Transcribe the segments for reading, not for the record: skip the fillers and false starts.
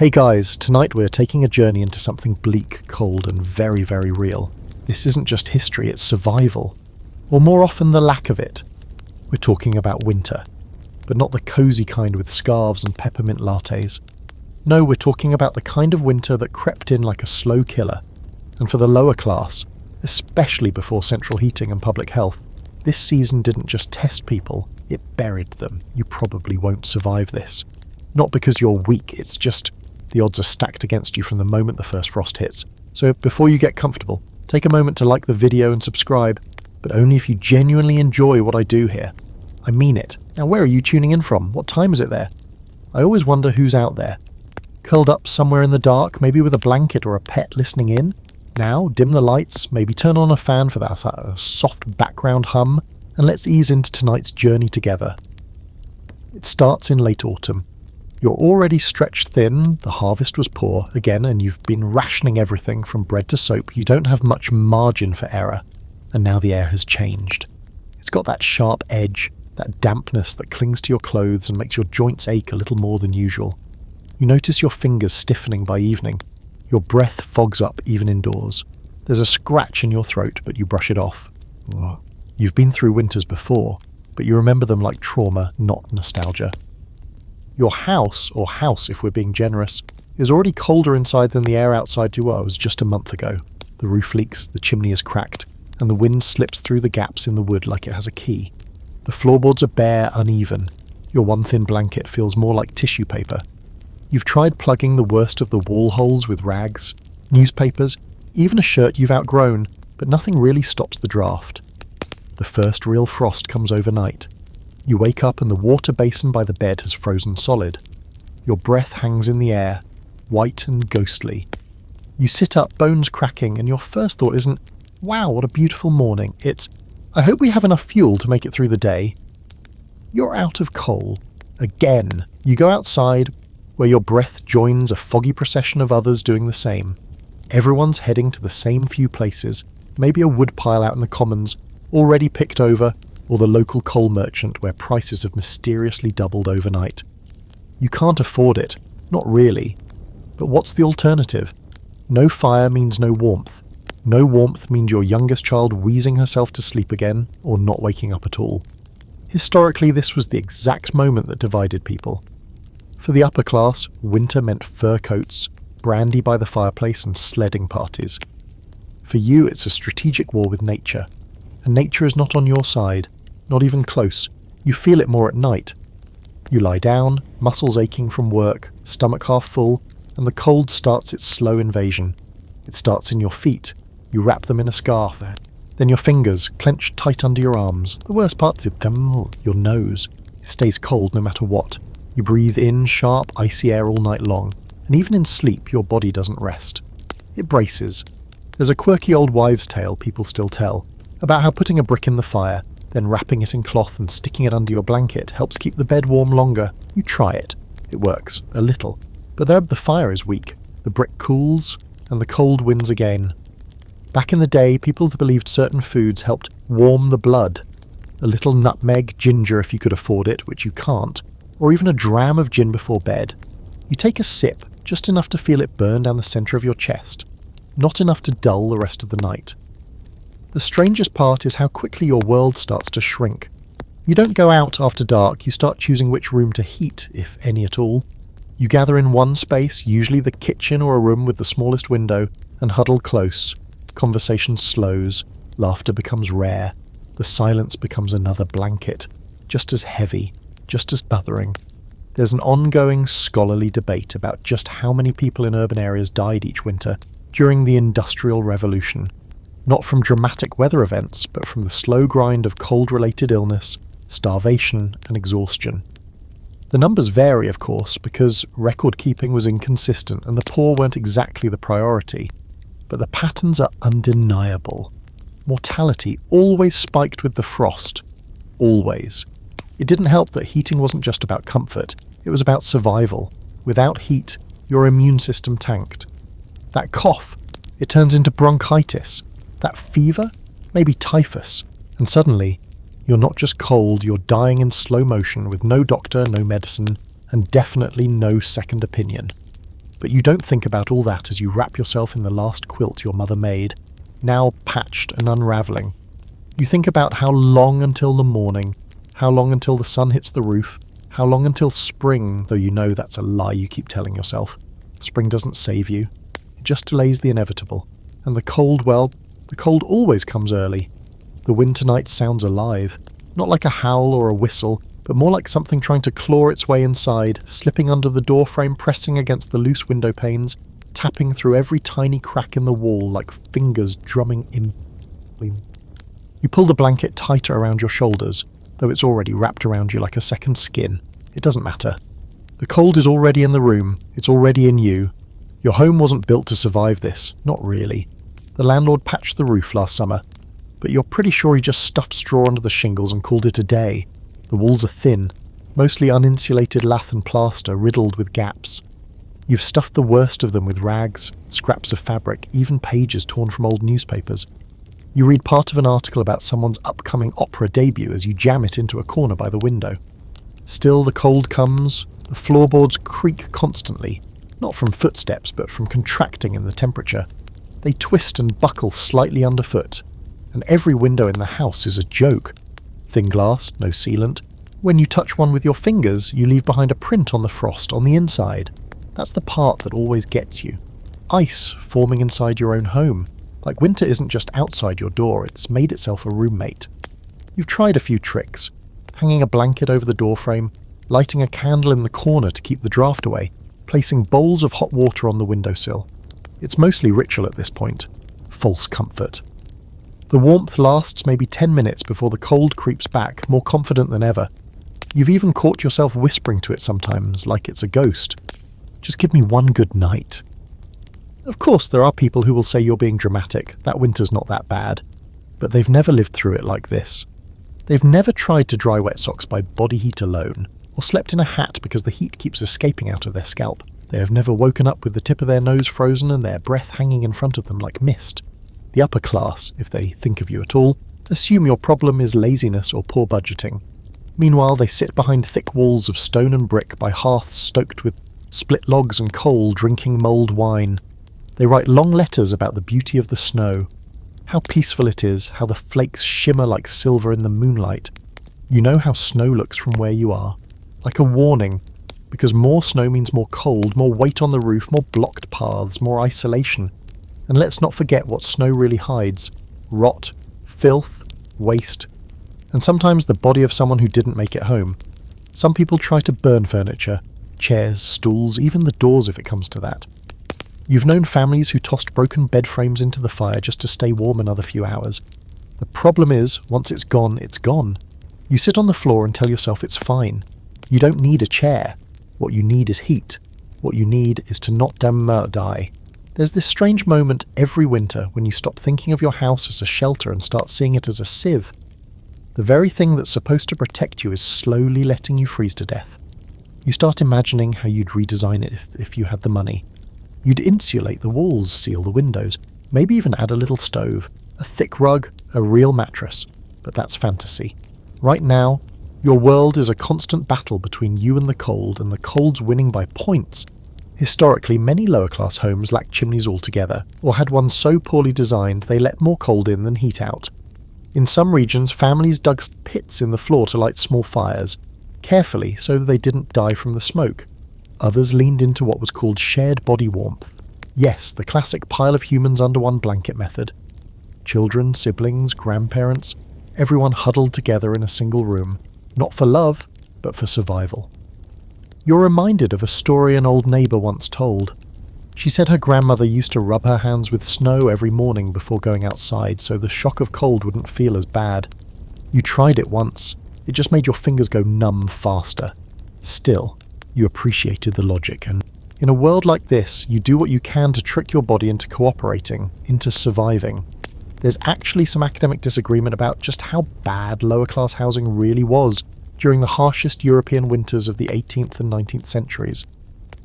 Hey guys, tonight we're taking a journey into something bleak, cold and very, very real. This isn't just history, it's survival. Or more often the lack of it. We're talking about winter. But not the cosy kind with scarves and peppermint lattes. No, we're talking about the kind of winter that crept in like a slow killer. And for the lower class, especially before central heating and public health, this season didn't just test people, it buried them. You probably won't survive this. Not because you're weak, it's just the odds are stacked against you from the moment the first frost hits. So before you get comfortable, take a moment to like the video and subscribe, but only if you genuinely enjoy what I do here. I mean it. Now where are you tuning in from? What time is it there? I always wonder who's out there. Curled up somewhere in the dark, maybe with a blanket or a pet listening in? Now, dim the lights, maybe turn on a fan for that soft background hum, and let's ease into tonight's journey together. It starts in late autumn. You're already stretched thin, the harvest was poor, again, and you've been rationing everything from bread to soap. You don't have much margin for error, and now the air has changed. It's got that sharp edge, that dampness that clings to your clothes and makes your joints ache a little more than usual. You notice your fingers stiffening by evening. Your breath fogs up even indoors. There's a scratch in your throat, but you brush it off. You've been through winters before, but you remember them like trauma, not nostalgia. Your house, or house if we're being generous, is already colder inside than the air outside you was just a month ago. The roof leaks, the chimney is cracked, and the wind slips through the gaps in the wood like it has a key. The floorboards are bare, uneven. Your one thin blanket feels more like tissue paper. You've tried plugging the worst of the wall holes with rags, newspapers, even a shirt you've outgrown, but nothing really stops the draft. The first real frost comes overnight. You wake up and the water basin by the bed has frozen solid. Your breath hangs in the air, white and ghostly. You sit up, bones cracking, and your first thought isn't, wow, what a beautiful morning. It's, I hope we have enough fuel to make it through the day. You're out of coal. Again. You go outside, where your breath joins a foggy procession of others doing the same. Everyone's heading to the same few places, maybe a woodpile out in the commons, already picked over, or the local coal merchant where prices have mysteriously doubled overnight. You can't afford it, not really. But what's the alternative? No fire means no warmth. No warmth means your youngest child wheezing herself to sleep again, or not waking up at all. Historically, this was the exact moment that divided people. For the upper class, winter meant fur coats, brandy by the fireplace and sledding parties. For you, it's a strategic war with nature. And nature is not on your side. Not even close. You feel it more at night. You lie down, muscles aching from work, stomach half full, and the cold starts its slow invasion. It starts in your feet. You wrap them in a scarf. Then your fingers, clenched tight under your arms. The worst part is your nose. It stays cold no matter what. You breathe in sharp, icy air all night long. And even in sleep, your body doesn't rest. It braces. There's a quirky old wives' tale people still tell, about how putting a brick in the fire, then wrapping it in cloth and sticking it under your blanket helps keep the bed warm longer. You try it. It works, a little. But the fire is weak. The brick cools, and the cold wins again. Back in the day, people believed certain foods helped warm the blood. A little nutmeg, ginger if you could afford it, which you can't, or even a dram of gin before bed. You take a sip, just enough to feel it burn down the centre of your chest. Not enough to dull the rest of the night. The strangest part is how quickly your world starts to shrink. You don't go out after dark, you start choosing which room to heat, if any at all. You gather in one space, usually the kitchen or a room with the smallest window, and huddle close. Conversation slows, laughter becomes rare, the silence becomes another blanket, just as heavy, just as bothering. There's an ongoing scholarly debate about just how many people in urban areas died each winter during the Industrial Revolution. Not from dramatic weather events, but from the slow grind of cold-related illness, starvation, and exhaustion. The numbers vary, of course, because record-keeping was inconsistent and the poor weren't exactly the priority. But the patterns are undeniable. Mortality always spiked with the frost. Always. It didn't help that heating wasn't just about comfort, it was about survival. Without heat, your immune system tanked. That cough, it turns into bronchitis. That fever? Maybe typhus. And suddenly, you're not just cold, you're dying in slow motion with no doctor, no medicine, and definitely no second opinion. But you don't think about all that as you wrap yourself in the last quilt your mother made, now patched and unravelling. You think about how long until the morning, how long until the sun hits the roof, how long until spring, though you know that's a lie you keep telling yourself. Spring doesn't save you. It just delays the inevitable. And the cold, well, the cold always comes early. The winter night sounds alive, not like a howl or a whistle, but more like something trying to claw its way inside, slipping under the doorframe, pressing against the loose window panes, tapping through every tiny crack in the wall like fingers drumming impotently. You pull the blanket tighter around your shoulders, though it's already wrapped around you like a second skin. It doesn't matter. The cold is already in the room, it's already in you. Your home wasn't built to survive this, not really. The landlord patched the roof last summer, but you're pretty sure he just stuffed straw under the shingles and called it a day. The walls are thin, mostly uninsulated lath and plaster riddled with gaps. You've stuffed the worst of them with rags, scraps of fabric, even pages torn from old newspapers. You read part of an article about someone's upcoming opera debut as you jam it into a corner by the window. Still, the cold comes. The floorboards creak constantly, not from footsteps but from contracting in the temperature. They twist and buckle slightly underfoot, and every window in the house is a joke. Thin glass, no sealant. When you touch one with your fingers, you leave behind a print on the frost on the inside. That's the part that always gets you. Ice forming inside your own home. Like winter isn't just outside your door, it's made itself a roommate. You've tried a few tricks. Hanging a blanket over the doorframe, lighting a candle in the corner to keep the draft away, placing bowls of hot water on the windowsill. It's mostly ritual at this point. False comfort. The warmth lasts maybe 10 minutes before the cold creeps back, more confident than ever. You've even caught yourself whispering to it sometimes, like it's a ghost. Just give me one good night. Of course, there are people who will say you're being dramatic, that winter's not that bad. But they've never lived through it like this. They've never tried to dry wet socks by body heat alone, or slept in a hat because the heat keeps escaping out of their scalp. They have never woken up with the tip of their nose frozen and their breath hanging in front of them like mist. The upper class, if they think of you at all, assume your problem is laziness or poor budgeting. Meanwhile, they sit behind thick walls of stone and brick by hearths stoked with split logs and coal, drinking mulled wine. They write long letters about the beauty of the snow, how peaceful it is, how the flakes shimmer like silver in the moonlight. You know how snow looks from where you are, like a warning, because more snow means more cold, more weight on the roof, more blocked paths, more isolation. And let's not forget what snow really hides: rot, filth, waste, and sometimes the body of someone who didn't make it home. Some people try to burn furniture, chairs, stools, even the doors if it comes to that. You've known families who tossed broken bed frames into the fire just to stay warm another few hours. The problem is, once it's gone, it's gone. You sit on the floor and tell yourself it's fine. You don't need a chair. What you need is heat. What you need is to not die. There's this strange moment every winter when you stop thinking of your house as a shelter and start seeing it as a sieve. The very thing that's supposed to protect you is slowly letting you freeze to death. You start imagining how you'd redesign it if you had the money. You'd insulate the walls, seal the windows, maybe even add a little stove, a thick rug, a real mattress. But that's fantasy. Right now, your world is a constant battle between you and the cold's winning by points. Historically, many lower-class homes lacked chimneys altogether, or had one so poorly designed they let more cold in than heat out. In some regions, families dug pits in the floor to light small fires, carefully so that they didn't die from the smoke. Others leaned into what was called shared body warmth. Yes, the classic pile of humans under one blanket method. Children, siblings, grandparents, everyone huddled together in a single room, not for love, but for survival. You're reminded of a story an old neighbour once told. She said her grandmother used to rub her hands with snow every morning before going outside so the shock of cold wouldn't feel as bad. You tried it once. It just made your fingers go numb faster. Still, you appreciated the logic, and in a world like this, you do what you can to trick your body into cooperating, into surviving. There's actually some academic disagreement about just how bad lower-class housing really was during the harshest European winters of the 18th and 19th centuries.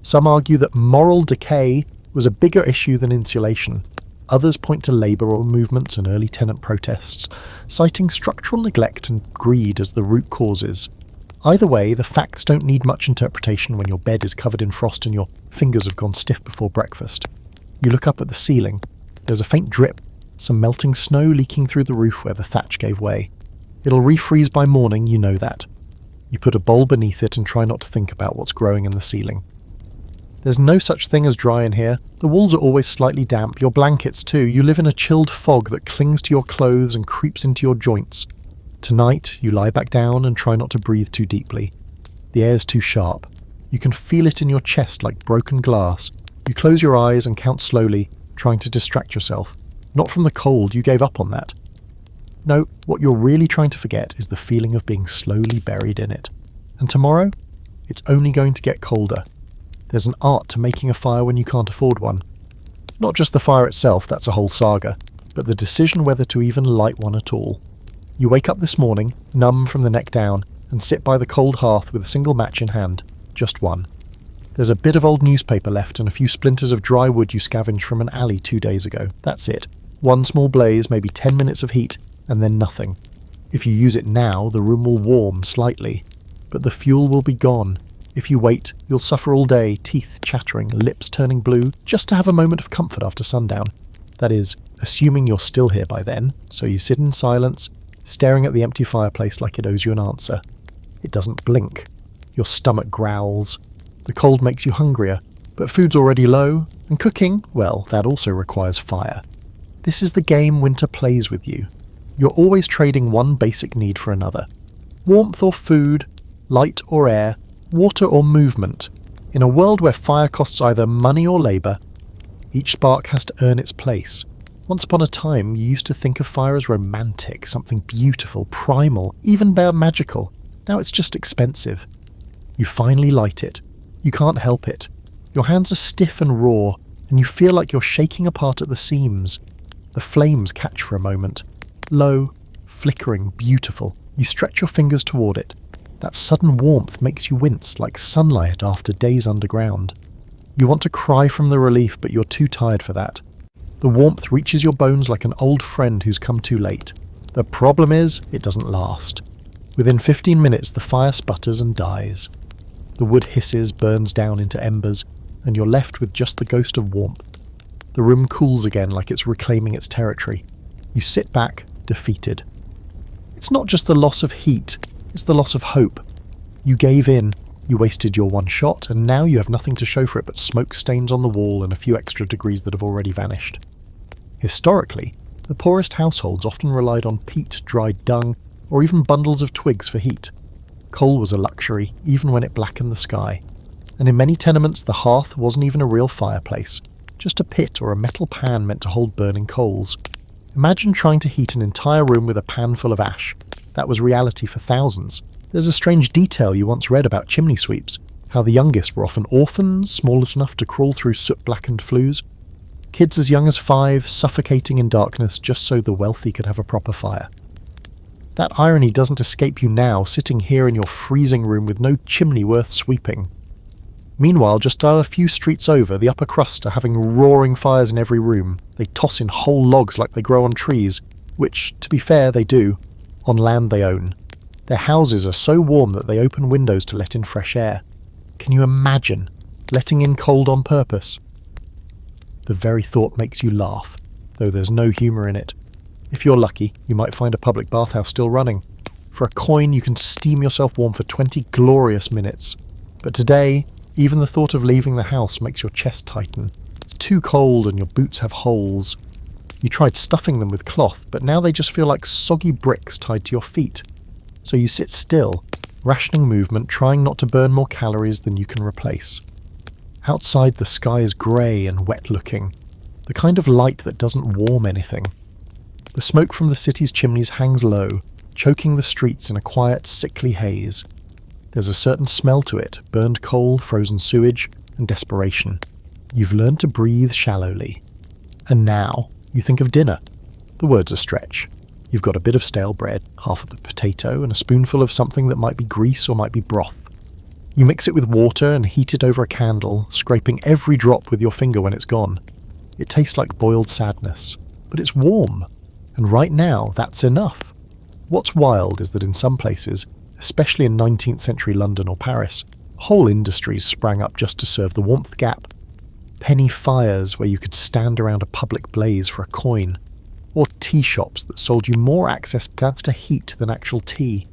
Some argue that moral decay was a bigger issue than insulation. Others point to labour movements and early tenant protests, citing structural neglect and greed as the root causes. Either way, the facts don't need much interpretation when your bed is covered in frost and your fingers have gone stiff before breakfast. You look up at the ceiling. There's a faint drip, some melting snow leaking through the roof where the thatch gave way. It'll refreeze by morning, you know that. You put a bowl beneath it and try not to think about what's growing in the ceiling. There's no such thing as dry in here. The walls are always slightly damp, your blankets too. You live in a chilled fog that clings to your clothes and creeps into your joints. Tonight, you lie back down and try not to breathe too deeply. The air's too sharp. You can feel it in your chest like broken glass. You close your eyes and count slowly, trying to distract yourself. Not from the cold, you gave up on that. No, what you're really trying to forget is the feeling of being slowly buried in it. And tomorrow, it's only going to get colder. There's an art to making a fire when you can't afford one. Not just the fire itself, that's a whole saga, but the decision whether to even light one at all. You wake up this morning, numb from the neck down, and sit by the cold hearth with a single match in hand. Just one. There's a bit of old newspaper left and a few splinters of dry wood you scavenged from an alley 2 days ago. That's it. One small blaze, maybe 10 minutes of heat, and then nothing. If you use it now, the room will warm slightly, but the fuel will be gone. If you wait, you'll suffer all day, teeth chattering, lips turning blue, just to have a moment of comfort after sundown. That is, assuming you're still here by then, so you sit in silence, staring at the empty fireplace like it owes you an answer. It doesn't blink. Your stomach growls. The cold makes you hungrier, but food's already low, and cooking, well, that also requires fire. This is the game winter plays with you. You're always trading one basic need for another. Warmth or food, light or air, water or movement. In a world where fire costs either money or labour, each spark has to earn its place. Once upon a time, you used to think of fire as romantic, something beautiful, primal, even bare magical. Now it's just expensive. You finally light it. You can't help it. Your hands are stiff and raw, and you feel like you're shaking apart at the seams. The flames catch for a moment. Low, flickering, beautiful. You stretch your fingers toward it. That sudden warmth makes you wince like sunlight after days underground. You want to cry from the relief, but you're too tired for that. The warmth reaches your bones like an old friend who's come too late. The problem is, it doesn't last. Within 15 minutes, the fire sputters and dies. The wood hisses, burns down into embers, and you're left with just the ghost of warmth. The room cools again like it's reclaiming its territory. You sit back, defeated. It's not just the loss of heat, it's the loss of hope. You gave in, you wasted your one shot, and now you have nothing to show for it but smoke stains on the wall and a few extra degrees that have already vanished. Historically, the poorest households often relied on peat, dried dung, or even bundles of twigs for heat. Coal was a luxury, even when it blackened the sky. And in many tenements, the hearth wasn't even a real fireplace, just a pit or a metal pan meant to hold burning coals. Imagine trying to heat an entire room with a pan full of ash. That was reality for thousands. There's a strange detail you once read about chimney sweeps, how the youngest were often orphans, small enough to crawl through soot-blackened flues. Kids as young as 5, suffocating in darkness just so the wealthy could have a proper fire. That irony doesn't escape you now, sitting here in your freezing room with no chimney worth sweeping. Meanwhile, just a few streets over, the upper crust are having roaring fires in every room. They toss in whole logs like they grow on trees, which, to be fair, they do, on land they own. Their houses are so warm that they open windows to let in fresh air. Can you imagine letting in cold on purpose? The very thought makes you laugh, though there's no humour in it. If you're lucky, you might find a public bathhouse still running. For a coin, you can steam yourself warm for 20 glorious minutes. But today, even the thought of leaving the house makes your chest tighten. It's too cold and your boots have holes. You tried stuffing them with cloth, but now they just feel like soggy bricks tied to your feet. So you sit still, rationing movement, trying not to burn more calories than you can replace. Outside, the sky is grey and wet-looking, the kind of light that doesn't warm anything. The smoke from the city's chimneys hangs low, choking the streets in a quiet, sickly haze. There's a certain smell to it, burned coal, frozen sewage, and desperation. You've learned to breathe shallowly. And now, you think of dinner. The word's a stretch. You've got a bit of stale bread, half of a potato, and a spoonful of something that might be grease or might be broth. You mix it with water and heat it over a candle, scraping every drop with your finger when it's gone. It tastes like boiled sadness, but it's warm. And right now, that's enough. What's wild is that in some places, especially in 19th century London or Paris. Whole industries sprang up just to serve the warmth gap. Penny fires where you could stand around a public blaze for a coin, or tea shops that sold you more access to heat than actual tea.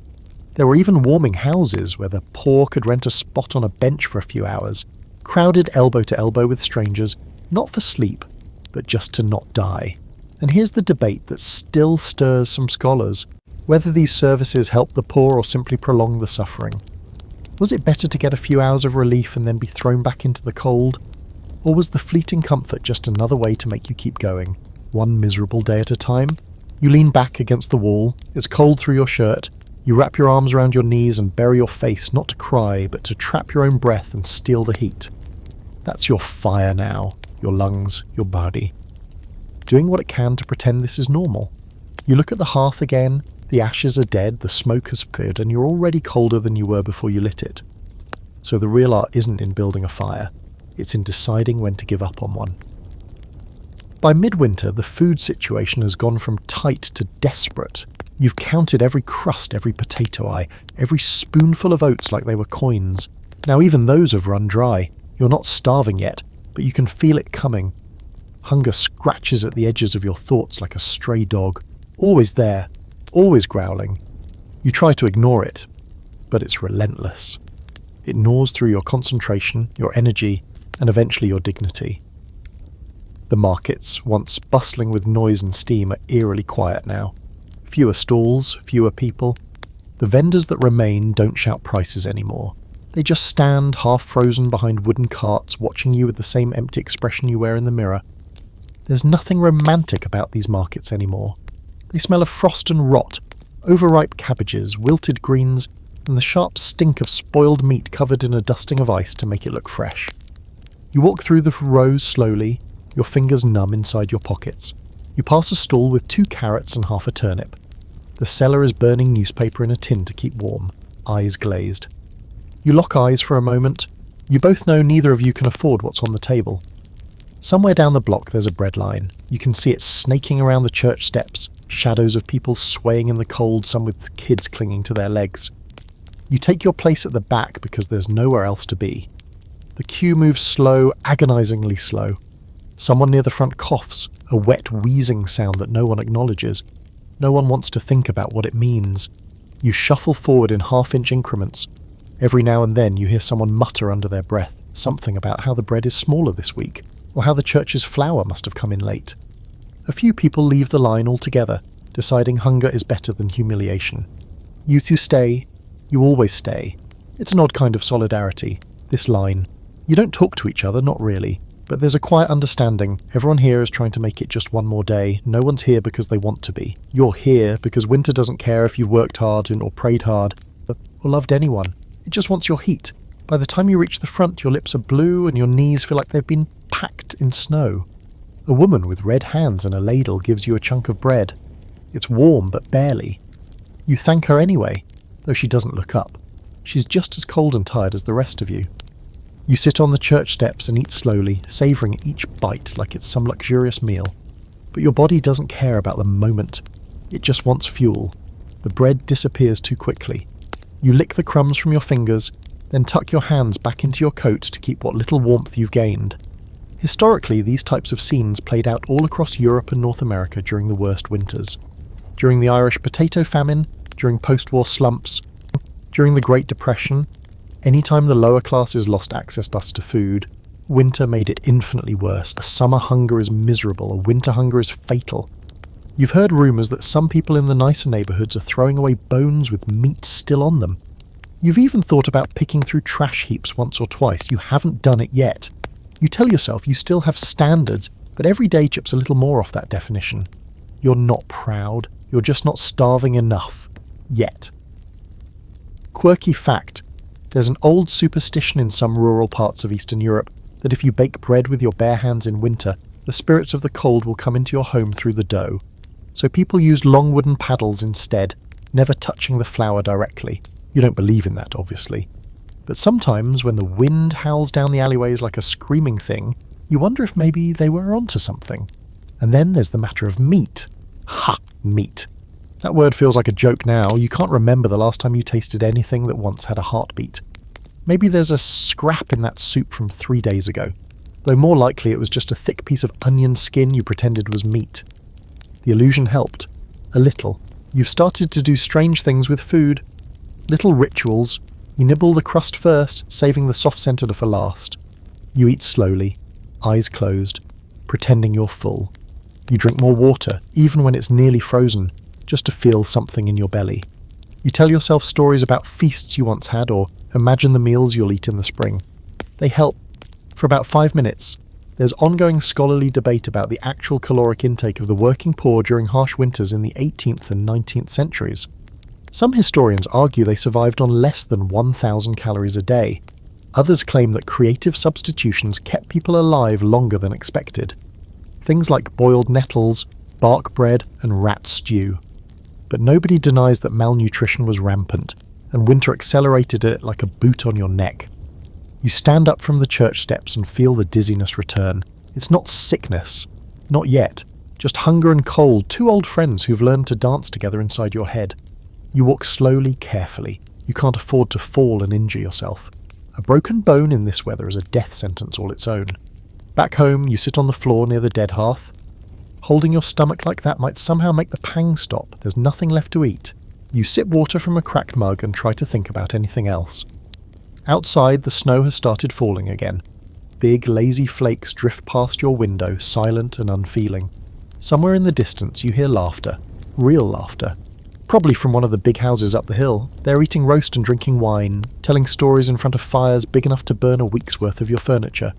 There were even warming houses where the poor could rent a spot on a bench for a few hours, crowded elbow to elbow with strangers, not for sleep, but just to not die. And here's the debate that still stirs some scholars, whether these services help the poor or simply prolong the suffering. Was it better to get a few hours of relief and then be thrown back into the cold? Or was the fleeting comfort just another way to make you keep going, one miserable day at a time? You lean back against the wall, it's cold through your shirt, you wrap your arms around your knees and bury your face not to cry, but to trap your own breath and steal the heat. That's your fire now, your lungs, your body. Doing what it can to pretend this is normal. You look at the hearth again, the ashes are dead, the smoke has cleared, and you're already colder than you were before you lit it. So the real art isn't in building a fire, it's in deciding when to give up on one. By midwinter, the food situation has gone from tight to desperate. You've counted every crust, every potato eye, every spoonful of oats like they were coins. Now even those have run dry. You're not starving yet, but you can feel it coming. Hunger scratches at the edges of your thoughts like a stray dog, always there, always growling. You try to ignore it, but it's relentless. It gnaws through your concentration, your energy, and eventually your dignity. The markets, once bustling with noise and steam, are eerily quiet now. Fewer stalls, fewer people. The vendors that remain don't shout prices anymore. They just stand half-frozen behind wooden carts, watching you with the same empty expression you wear in the mirror. There's nothing romantic about these markets anymore. They smell of frost and rot, overripe cabbages, wilted greens, and the sharp stink of spoiled meat covered in a dusting of ice to make it look fresh. You walk through the rows slowly, your fingers numb inside your pockets. You pass a stall with 2 carrots and half a turnip. The seller is burning newspaper in a tin to keep warm, eyes glazed. You lock eyes for a moment. You both know neither of you can afford what's on the table. Somewhere down the block there's a breadline. You can see it snaking around the church steps, shadows of people swaying in the cold, some with kids clinging to their legs. You take your place at the back because there's nowhere else to be. The queue moves slow, agonizingly slow. Someone near the front coughs, a wet wheezing sound that no one acknowledges. No one wants to think about what it means. You shuffle forward in half-inch increments. Every now and then you hear someone mutter under their breath something about how the bread is smaller this week, or how the church's flour must have come in late. A few people leave the line altogether, deciding hunger is better than humiliation. You two stay. You always stay. It's an odd kind of solidarity, this line. You don't talk to each other, not really, but there's a quiet understanding. Everyone here is trying to make it just one more day. No one's here because they want to be. You're here because winter doesn't care if you've worked hard or prayed hard, or loved anyone. It just wants your heat. By the time you reach the front, your lips are blue and your knees feel like they've been packed in snow. A woman with red hands and a ladle gives you a chunk of bread. It's warm, but barely. You thank her anyway, though she doesn't look up. She's just as cold and tired as the rest of you. You sit on the church steps and eat slowly, savouring each bite like it's some luxurious meal. But your body doesn't care about the moment. It just wants fuel. The bread disappears too quickly. You lick the crumbs from your fingers, then tuck your hands back into your coat to keep what little warmth you've gained. Historically, these types of scenes played out all across Europe and North America during the worst winters. During the Irish potato famine, during post-war slumps, during the Great Depression, anytime the lower classes lost access to food, winter made it infinitely worse. A summer hunger is miserable, a winter hunger is fatal. You've heard rumours that some people in the nicer neighbourhoods are throwing away bones with meat still on them. You've even thought about picking through trash heaps once or twice. You haven't done it yet. You tell yourself you still have standards, but every day chips a little more off that definition. You're not proud. You're just not starving enough. Yet. Quirky fact. There's an old superstition in some rural parts of Eastern Europe that if you bake bread with your bare hands in winter, the spirits of the cold will come into your home through the dough. So people used long wooden paddles instead, never touching the flour directly. You don't believe in that, obviously. But sometimes, when the wind howls down the alleyways like a screaming thing, you wonder if maybe they were onto something. And then there's the matter of meat. Ha! Meat. That word feels like a joke now. You can't remember the last time you tasted anything that once had a heartbeat. Maybe there's a scrap in that soup from 3 days ago, though more likely it was just a thick piece of onion skin you pretended was meat. The illusion helped. A little. You've started to do strange things with food. Little rituals. You nibble the crust first, saving the soft centre for last. You eat slowly, eyes closed, pretending you're full. You drink more water, even when it's nearly frozen, just to feel something in your belly. You tell yourself stories about feasts you once had, or imagine the meals you'll eat in the spring. They help. For about 5 minutes, there's ongoing scholarly debate about the actual caloric intake of the working poor during harsh winters in the 18th and 19th centuries. Some historians argue they survived on less than 1,000 calories a day. Others claim that creative substitutions kept people alive longer than expected. Things like boiled nettles, bark bread, and rat stew. But nobody denies that malnutrition was rampant, and winter accelerated it like a boot on your neck. You stand up from the church steps and feel the dizziness return. It's not sickness. Not yet. Just hunger and cold, two old friends who've learned to dance together inside your head. You walk slowly, carefully. You can't afford to fall and injure yourself. A broken bone in this weather is a death sentence all its own. Back home, you sit on the floor near the dead hearth. Holding your stomach like that might somehow make the pang stop. There's nothing left to eat. You sip water from a cracked mug and try to think about anything else. Outside, the snow has started falling again. Big, lazy flakes drift past your window, silent and unfeeling. Somewhere in the distance, you hear laughter. Real laughter. Probably from one of the big houses up the hill. They're eating roast and drinking wine, telling stories in front of fires big enough to burn a week's worth of your furniture.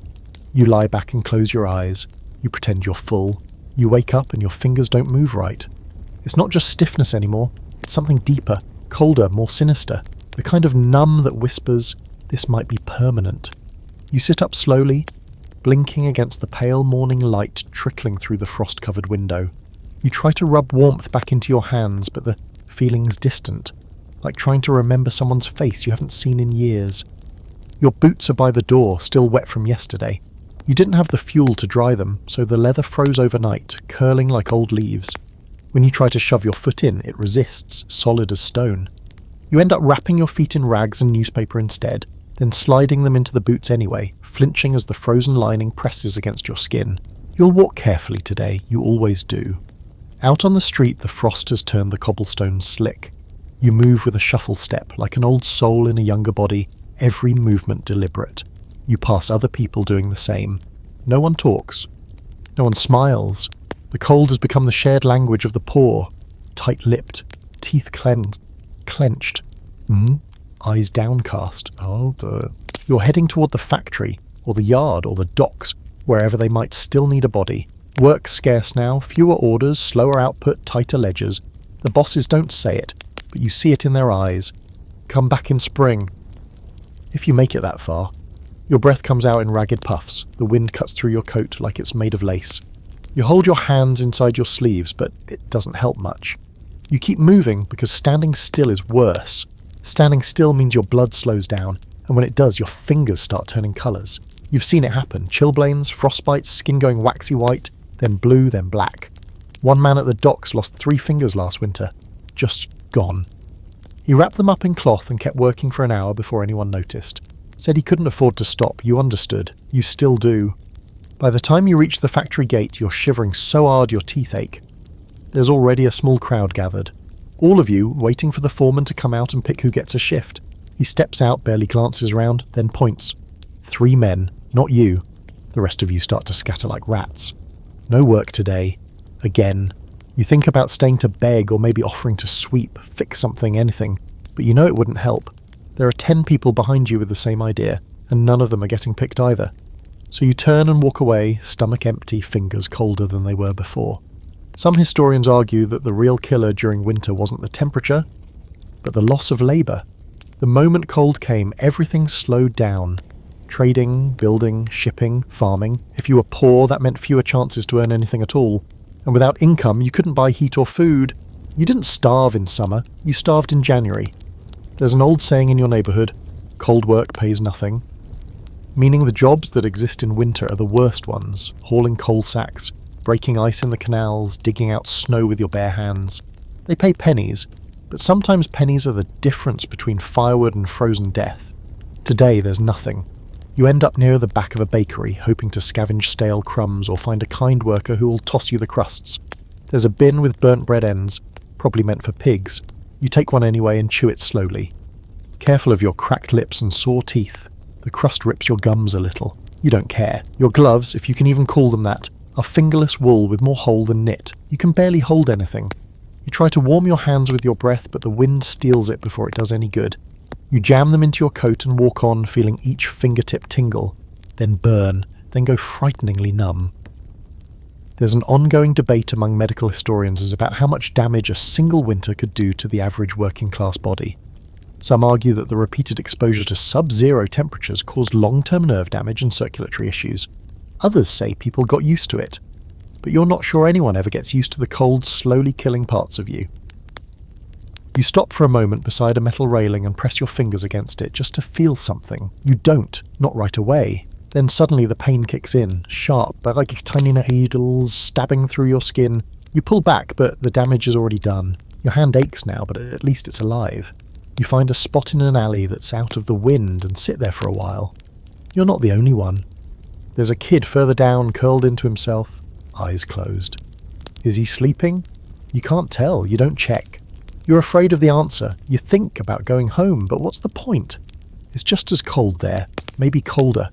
You lie back and close your eyes. You pretend you're full. You wake up and your fingers don't move right. It's not just stiffness anymore. It's something deeper, colder, more sinister. The kind of numb that whispers, this might be permanent. You sit up slowly, blinking against the pale morning light trickling through the frost-covered window. You try to rub warmth back into your hands, but the feeling's distant, like trying to remember someone's face you haven't seen in years. Your boots are by the door, still wet from yesterday. You didn't have the fuel to dry them, so the leather froze overnight, curling like old leaves. When you try to shove your foot in, it resists, solid as stone. You end up wrapping your feet in rags and newspaper instead, then sliding them into the boots anyway, flinching as the frozen lining presses against your skin. You'll walk carefully today, you always do. Out on the street, the frost has turned the cobblestones slick. You move with a shuffle step, like an old soul in a younger body, every movement deliberate. You pass other people doing the same. No one talks. No one smiles. The cold has become the shared language of the poor, tight-lipped, teeth clenched. Eyes downcast. You're heading toward the factory, or the yard, or the docks, wherever they might still need a body. Work's scarce now, fewer orders, slower output, tighter ledgers. The bosses don't say it, but you see it in their eyes. Come back in spring. If you make it that far. Your breath comes out in ragged puffs. The wind cuts through your coat like it's made of lace. You hold your hands inside your sleeves, but it doesn't help much. You keep moving because standing still is worse. Standing still means your blood slows down, and when it does, your fingers start turning colours. You've seen it happen. Chilblains, frostbites, skin going waxy white, then blue, then black. One man at the docks lost 3 fingers last winter. Just gone. He wrapped them up in cloth and kept working for an hour before anyone noticed. Said he couldn't afford to stop. You understood. You still do. By the time you reach the factory gate, you're shivering so hard your teeth ache. There's already a small crowd gathered. All of you waiting for the foreman to come out and pick who gets a shift. He steps out, barely glances around, then points. 3 men, not you. The rest of you start to scatter like rats. No work today. Again. You think about staying to beg or maybe offering to sweep, fix something, anything. But you know it wouldn't help. There are 10 people behind you with the same idea, and none of them are getting picked either. So you turn and walk away, stomach empty, fingers colder than they were before. Some historians argue that the real killer during winter wasn't the temperature, but the loss of labour. The moment cold came, everything slowed down. Trading, building, shipping, farming. If you were poor, that meant fewer chances to earn anything at all. And without income, you couldn't buy heat or food. You didn't starve in summer, you starved in January. There's an old saying in your neighbourhood, cold work pays nothing. Meaning the jobs that exist in winter are the worst ones, hauling coal sacks, breaking ice in the canals, digging out snow with your bare hands. They pay pennies, but sometimes pennies are the difference between firewood and frozen death. Today there's nothing. You end up near the back of a bakery, hoping to scavenge stale crumbs or find a kind worker who will toss you the crusts. There's a bin with burnt bread ends, probably meant for pigs. You take one anyway and chew it slowly. Careful of your cracked lips and sore teeth. The crust rips your gums a little. You don't care. Your gloves, if you can even call them that, are fingerless wool with more hole than knit. You can barely hold anything. You try to warm your hands with your breath, but the wind steals it before it does any good. You jam them into your coat and walk on, feeling each fingertip tingle, then burn, then go frighteningly numb. There's an ongoing debate among medical historians about how much damage a single winter could do to the average working-class body. Some argue that the repeated exposure to sub-zero temperatures caused long-term nerve damage and circulatory issues. Others say people got used to it, but you're not sure anyone ever gets used to the cold slowly killing parts of you. You stop for a moment beside a metal railing and press your fingers against it just to feel something. You don't, not right away. Then suddenly the pain kicks in, sharp, but like tiny needles stabbing through your skin. You pull back, but the damage is already done. Your hand aches now, but at least it's alive. You find a spot in an alley that's out of the wind and sit there for a while. You're not the only one. There's a kid further down, curled into himself, eyes closed. Is he sleeping? You can't tell, you don't check. You're afraid of the answer. You think about going home, but what's the point? It's just as cold there, maybe colder.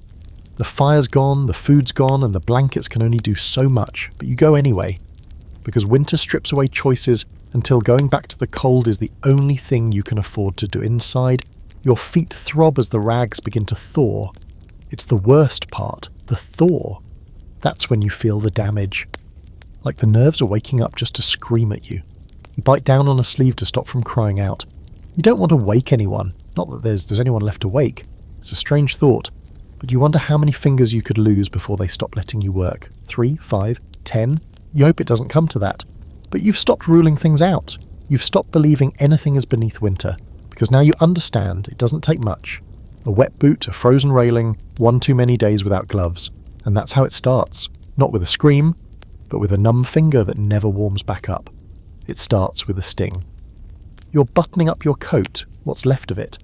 The fire's gone, the food's gone, and the blankets can only do so much, but you go anyway. Because winter strips away choices until going back to the cold is the only thing you can afford to do inside. Your feet throb as the rags begin to thaw. It's the worst part, the thaw. That's when you feel the damage. Like the nerves are waking up just to scream at you. You bite down on a sleeve to stop from crying out. You don't want to wake anyone. Not that there's anyone left awake. It's a strange thought. But you wonder how many fingers you could lose before they stop letting you work. 3, 5, 10? You hope it doesn't come to that. But you've stopped ruling things out. You've stopped believing anything is beneath winter. Because now you understand it doesn't take much. A wet boot, a frozen railing, one too many days without gloves. And that's how it starts. Not with a scream, but with a numb finger that never warms back up. It starts with a sting. You're buttoning up your coat, what's left of it,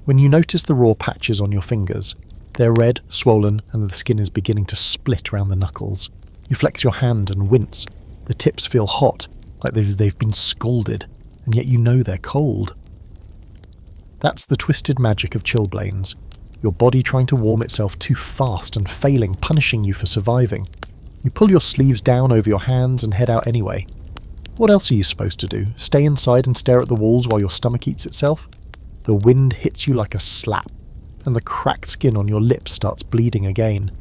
when you notice the raw patches on your fingers. They're red, swollen, and the skin is beginning to split around the knuckles. You flex your hand and wince. The tips feel hot, like they've been scalded, and yet you know they're cold. That's the twisted magic of chilblains. Your body trying to warm itself too fast and failing, punishing you for surviving. You pull your sleeves down over your hands and head out anyway. What else are you supposed to do? Stay inside and stare at the walls while your stomach eats itself? The wind hits you like a slap, and the cracked skin on your lips starts bleeding again.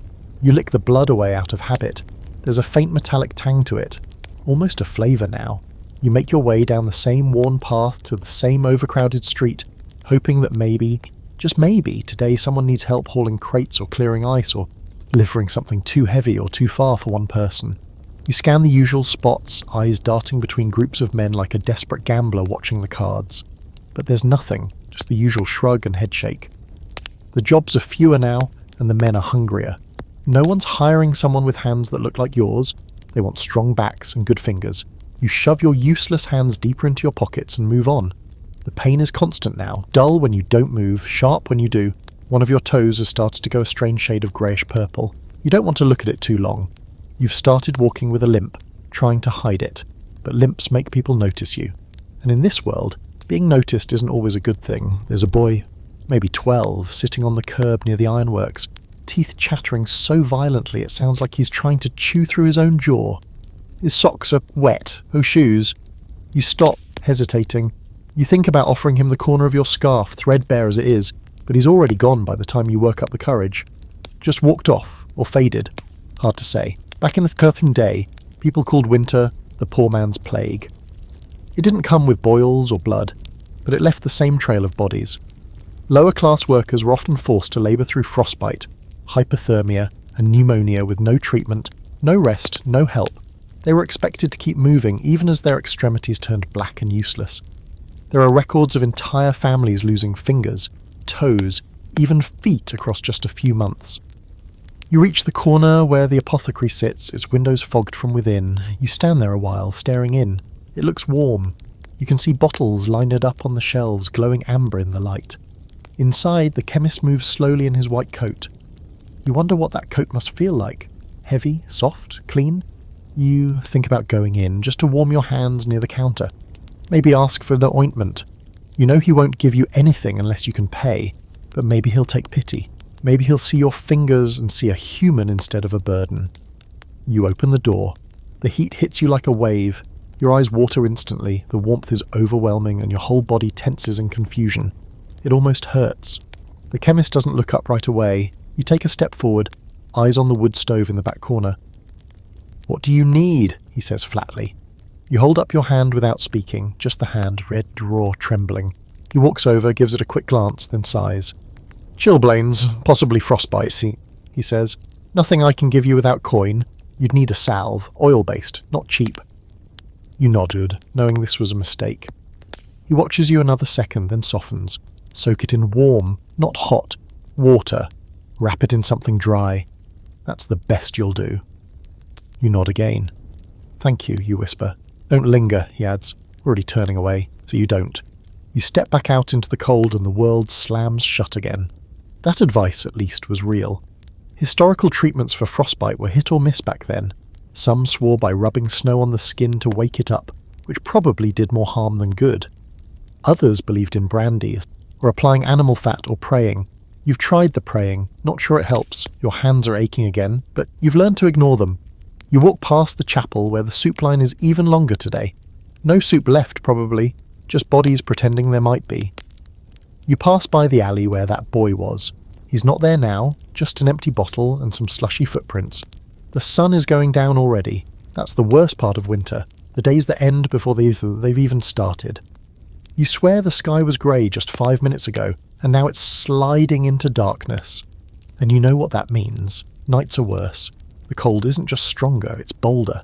You lick the blood away out of habit. There's a faint metallic tang to it, almost a flavour now. You make your way down the same worn path to the same overcrowded street, hoping that maybe, just maybe, today someone needs help hauling crates or clearing ice or delivering something too heavy or too far for one person. You scan the usual spots, eyes darting between groups of men like a desperate gambler watching the cards. But there's nothing, just the usual shrug and headshake. The jobs are fewer now, and the men are hungrier. No one's hiring someone with hands that look like yours. They want strong backs and good fingers. You shove your useless hands deeper into your pockets and move on. The pain is constant now, dull when you don't move, sharp when you do. One of your toes has started to go a strange shade of greyish purple. You don't want to look at it too long. You've started walking with a limp, trying to hide it. But limps make people notice you. And in this world, being noticed isn't always a good thing. There's a boy, maybe 12, sitting on the curb near the ironworks, teeth chattering so violently it sounds like he's trying to chew through his own jaw. His socks are wet. Oh, shoes. You stop, hesitating. You think about offering him the corner of your scarf, threadbare as it is, but he's already gone by the time you work up the courage. Just walked off, or faded. Hard to say. Back in the Curthing day, people called winter the poor man's plague. It didn't come with boils or blood, but it left the same trail of bodies. Lower-class workers were often forced to labour through frostbite, hypothermia, and pneumonia with no treatment, no rest, no help. They were expected to keep moving even as their extremities turned black and useless. There are records of entire families losing fingers, toes, even feet across just a few months. You reach the corner where the apothecary sits, its windows fogged from within. You stand there a while, staring in. It looks warm. You can see bottles lined up on the shelves, glowing amber in the light. Inside, the chemist moves slowly in his white coat. You wonder what that coat must feel like. Heavy, soft, clean? You think about going in, just to warm your hands near the counter. Maybe ask for the ointment. You know he won't give you anything unless you can pay, but maybe he'll take pity. Maybe he'll see your fingers and see a human instead of a burden. You open the door. The heat hits you like a wave. Your eyes water instantly, the warmth is overwhelming, and your whole body tenses in confusion. It almost hurts. The chemist doesn't look up right away. You take a step forward, eyes on the wood stove in the back corner. "What do you need?" he says flatly. You hold up your hand without speaking, just the hand, red raw, trembling. He walks over, gives it a quick glance, then sighs. "Chilblains, possibly frostbites," he says. "Nothing I can give you without coin. You'd need a salve, oil-based, not cheap." You nodded, knowing this was a mistake. He watches you another second, then softens. Soak it in warm, not hot, water. Wrap it in something dry. That's the best you'll do. You nod again. "Thank you," you whisper. "Don't linger," he adds, already turning away, so you don't. You step back out into the cold and the world slams shut again. That advice, at least, was real. Historical treatments for frostbite were hit or miss back then. Some swore by rubbing snow on the skin to wake it up, which probably did more harm than good. Others believed in brandy, or applying animal fat or praying. You've tried the praying, not sure it helps, your hands are aching again, but you've learned to ignore them. You walk past the chapel where the soup line is even longer today. No soup left, probably, just bodies pretending there might be. You pass by the alley where that boy was. He's not there now, just an empty bottle and some slushy footprints. The sun is going down already. That's the worst part of winter, the days that end before they've even started. You swear the sky was grey just 5 minutes ago, and now it's sliding into darkness. And you know what that means. Nights are worse. The cold isn't just stronger, it's bolder.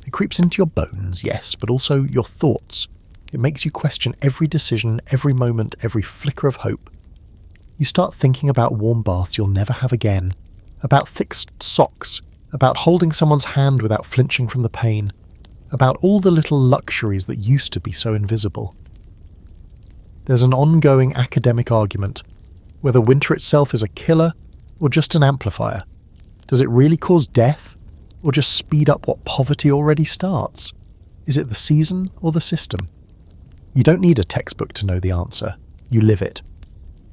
It creeps into your bones, yes, but also your thoughts. It makes you question every decision, every moment, every flicker of hope. You start thinking about warm baths you'll never have again, about thick socks, about holding someone's hand without flinching from the pain, about all the little luxuries that used to be so invisible. There's an ongoing academic argument, whether winter itself is a killer or just an amplifier. Does it really cause death, or just speed up what poverty already starts? Is it the season or the system? You don't need a textbook to know the answer. You live it.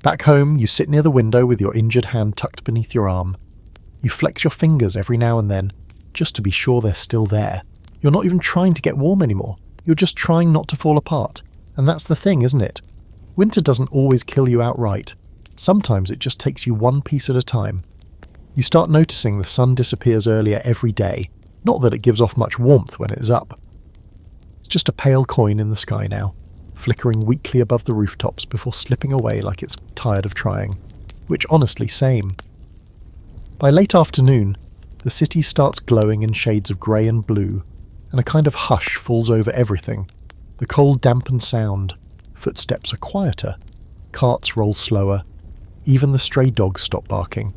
Back home, you sit near the window with your injured hand tucked beneath your arm. You flex your fingers every now and then, just to be sure they're still there. You're not even trying to get warm anymore. You're just trying not to fall apart. And that's the thing, isn't it? Winter doesn't always kill you outright. Sometimes it just takes you one piece at a time. You start noticing the sun disappears earlier every day. Not that it gives off much warmth when it is up. It's just a pale coin in the sky now, flickering weakly above the rooftops before slipping away like it's tired of trying. Which, honestly, same. By late afternoon, the city starts glowing in shades of grey and blue, and a kind of hush falls over everything. The cold dampened sound. Footsteps are quieter. Carts roll slower. Even the stray dogs stop barking.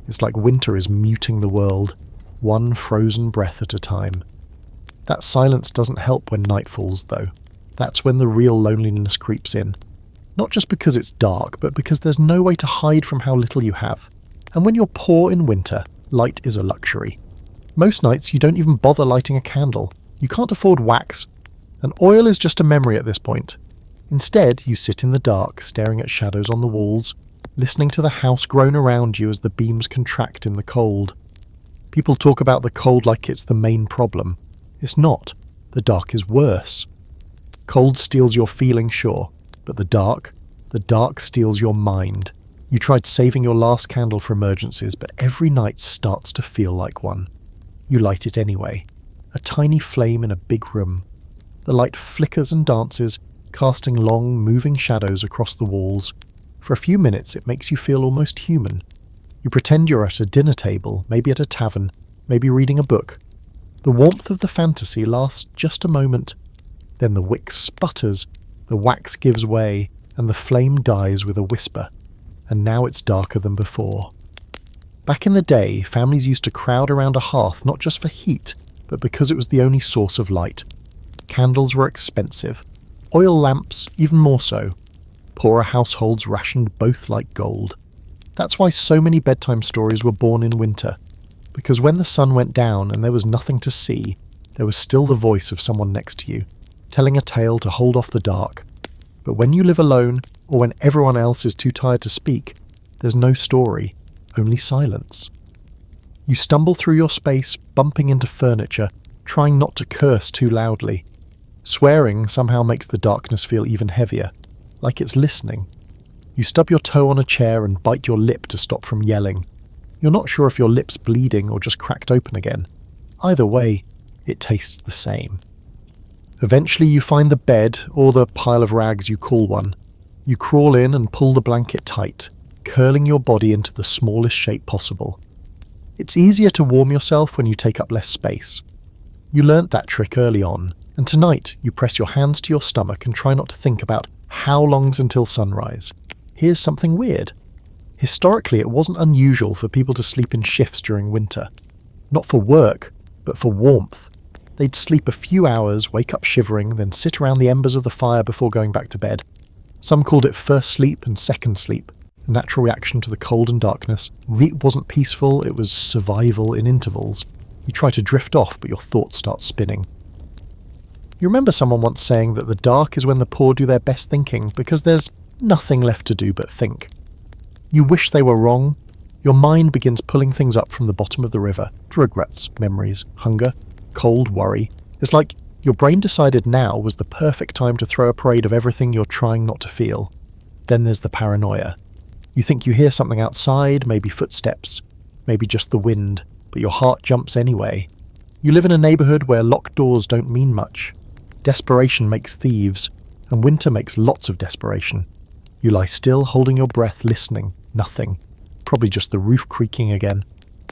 It's like winter is muting the world, one frozen breath at a time. That silence doesn't help when night falls, though. That's when the real loneliness creeps in. Not just because it's dark, but because there's no way to hide from how little you have. And when you're poor in winter, light is a luxury. Most nights you don't even bother lighting a candle. You can't afford wax. And oil is just a memory at this point. Instead, you sit in the dark, staring at shadows on the walls, listening to the house groan around you as the beams contract in the cold. People talk about the cold like it's the main problem. It's not. The dark is worse. Cold steals your feeling, sure, but the dark steals your mind. You tried saving your last candle for emergencies, but every night starts to feel like one. You light it anyway. A tiny flame in a big room. The light flickers and dances, casting long, moving shadows across the walls. For a few minutes it makes you feel almost human. You pretend you're at a dinner table, maybe at a tavern, maybe reading a book. The warmth of the fantasy lasts just a moment. Then the wick sputters, the wax gives way, and the flame dies with a whisper. And now it's darker than before. Back in the day, families used to crowd around a hearth not just for heat, but because it was the only source of light. Candles were expensive. Oil lamps, even more so. Poorer households rationed both like gold. That's why so many bedtime stories were born in winter. Because when the sun went down and there was nothing to see, there was still the voice of someone next to you, telling a tale to hold off the dark. But when you live alone, or when everyone else is too tired to speak, there's no story, only silence. You stumble through your space, bumping into furniture, trying not to curse too loudly. Swearing somehow makes the darkness feel even heavier, like it's listening. You stub your toe on a chair and bite your lip to stop from yelling. You're not sure if your lip's bleeding or just cracked open again. Either way, it tastes the same. Eventually you find the bed, or the pile of rags you call one. You crawl in and pull the blanket tight, curling your body into the smallest shape possible. It's easier to warm yourself when you take up less space. You learnt that trick early on, and tonight you press your hands to your stomach and try not to think about how long's until sunrise. Here's something weird. Historically, it wasn't unusual for people to sleep in shifts during winter. Not for work, but for warmth. They'd sleep a few hours, wake up shivering, then sit around the embers of the fire before going back to bed. Some called it first sleep and second sleep, a natural reaction to the cold and darkness. It wasn't peaceful, it was survival in intervals. You try to drift off, but your thoughts start spinning. You remember someone once saying that the dark is when the poor do their best thinking because there's nothing left to do but think. You wish they were wrong. Your mind begins pulling things up from the bottom of the river. Regrets, memories, hunger, cold, worry. It's like your brain decided now was the perfect time to throw a parade of everything you're trying not to feel. Then there's the paranoia. You think you hear something outside, maybe footsteps, maybe just the wind, but your heart jumps anyway. You live in a neighborhood where locked doors don't mean much. Desperation makes thieves, and winter makes lots of desperation. You lie still, holding your breath, listening. Nothing. Probably just the roof creaking again.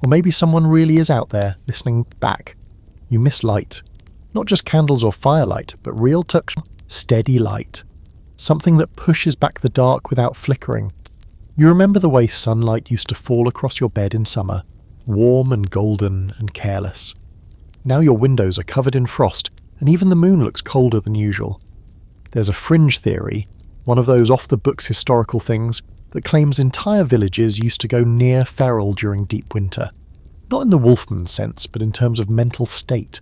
Or maybe someone really is out there, listening back. You miss light. Not just candles or firelight, but real touch, steady light. Something that pushes back the dark without flickering. You remember the way sunlight used to fall across your bed in summer, warm and golden and careless. Now your windows are covered in frost, and even the moon looks colder than usual. There's a fringe theory, one of those off-the-books historical things, that claims entire villages used to go near feral during deep winter. Not in the Wolfman sense, but in terms of mental state.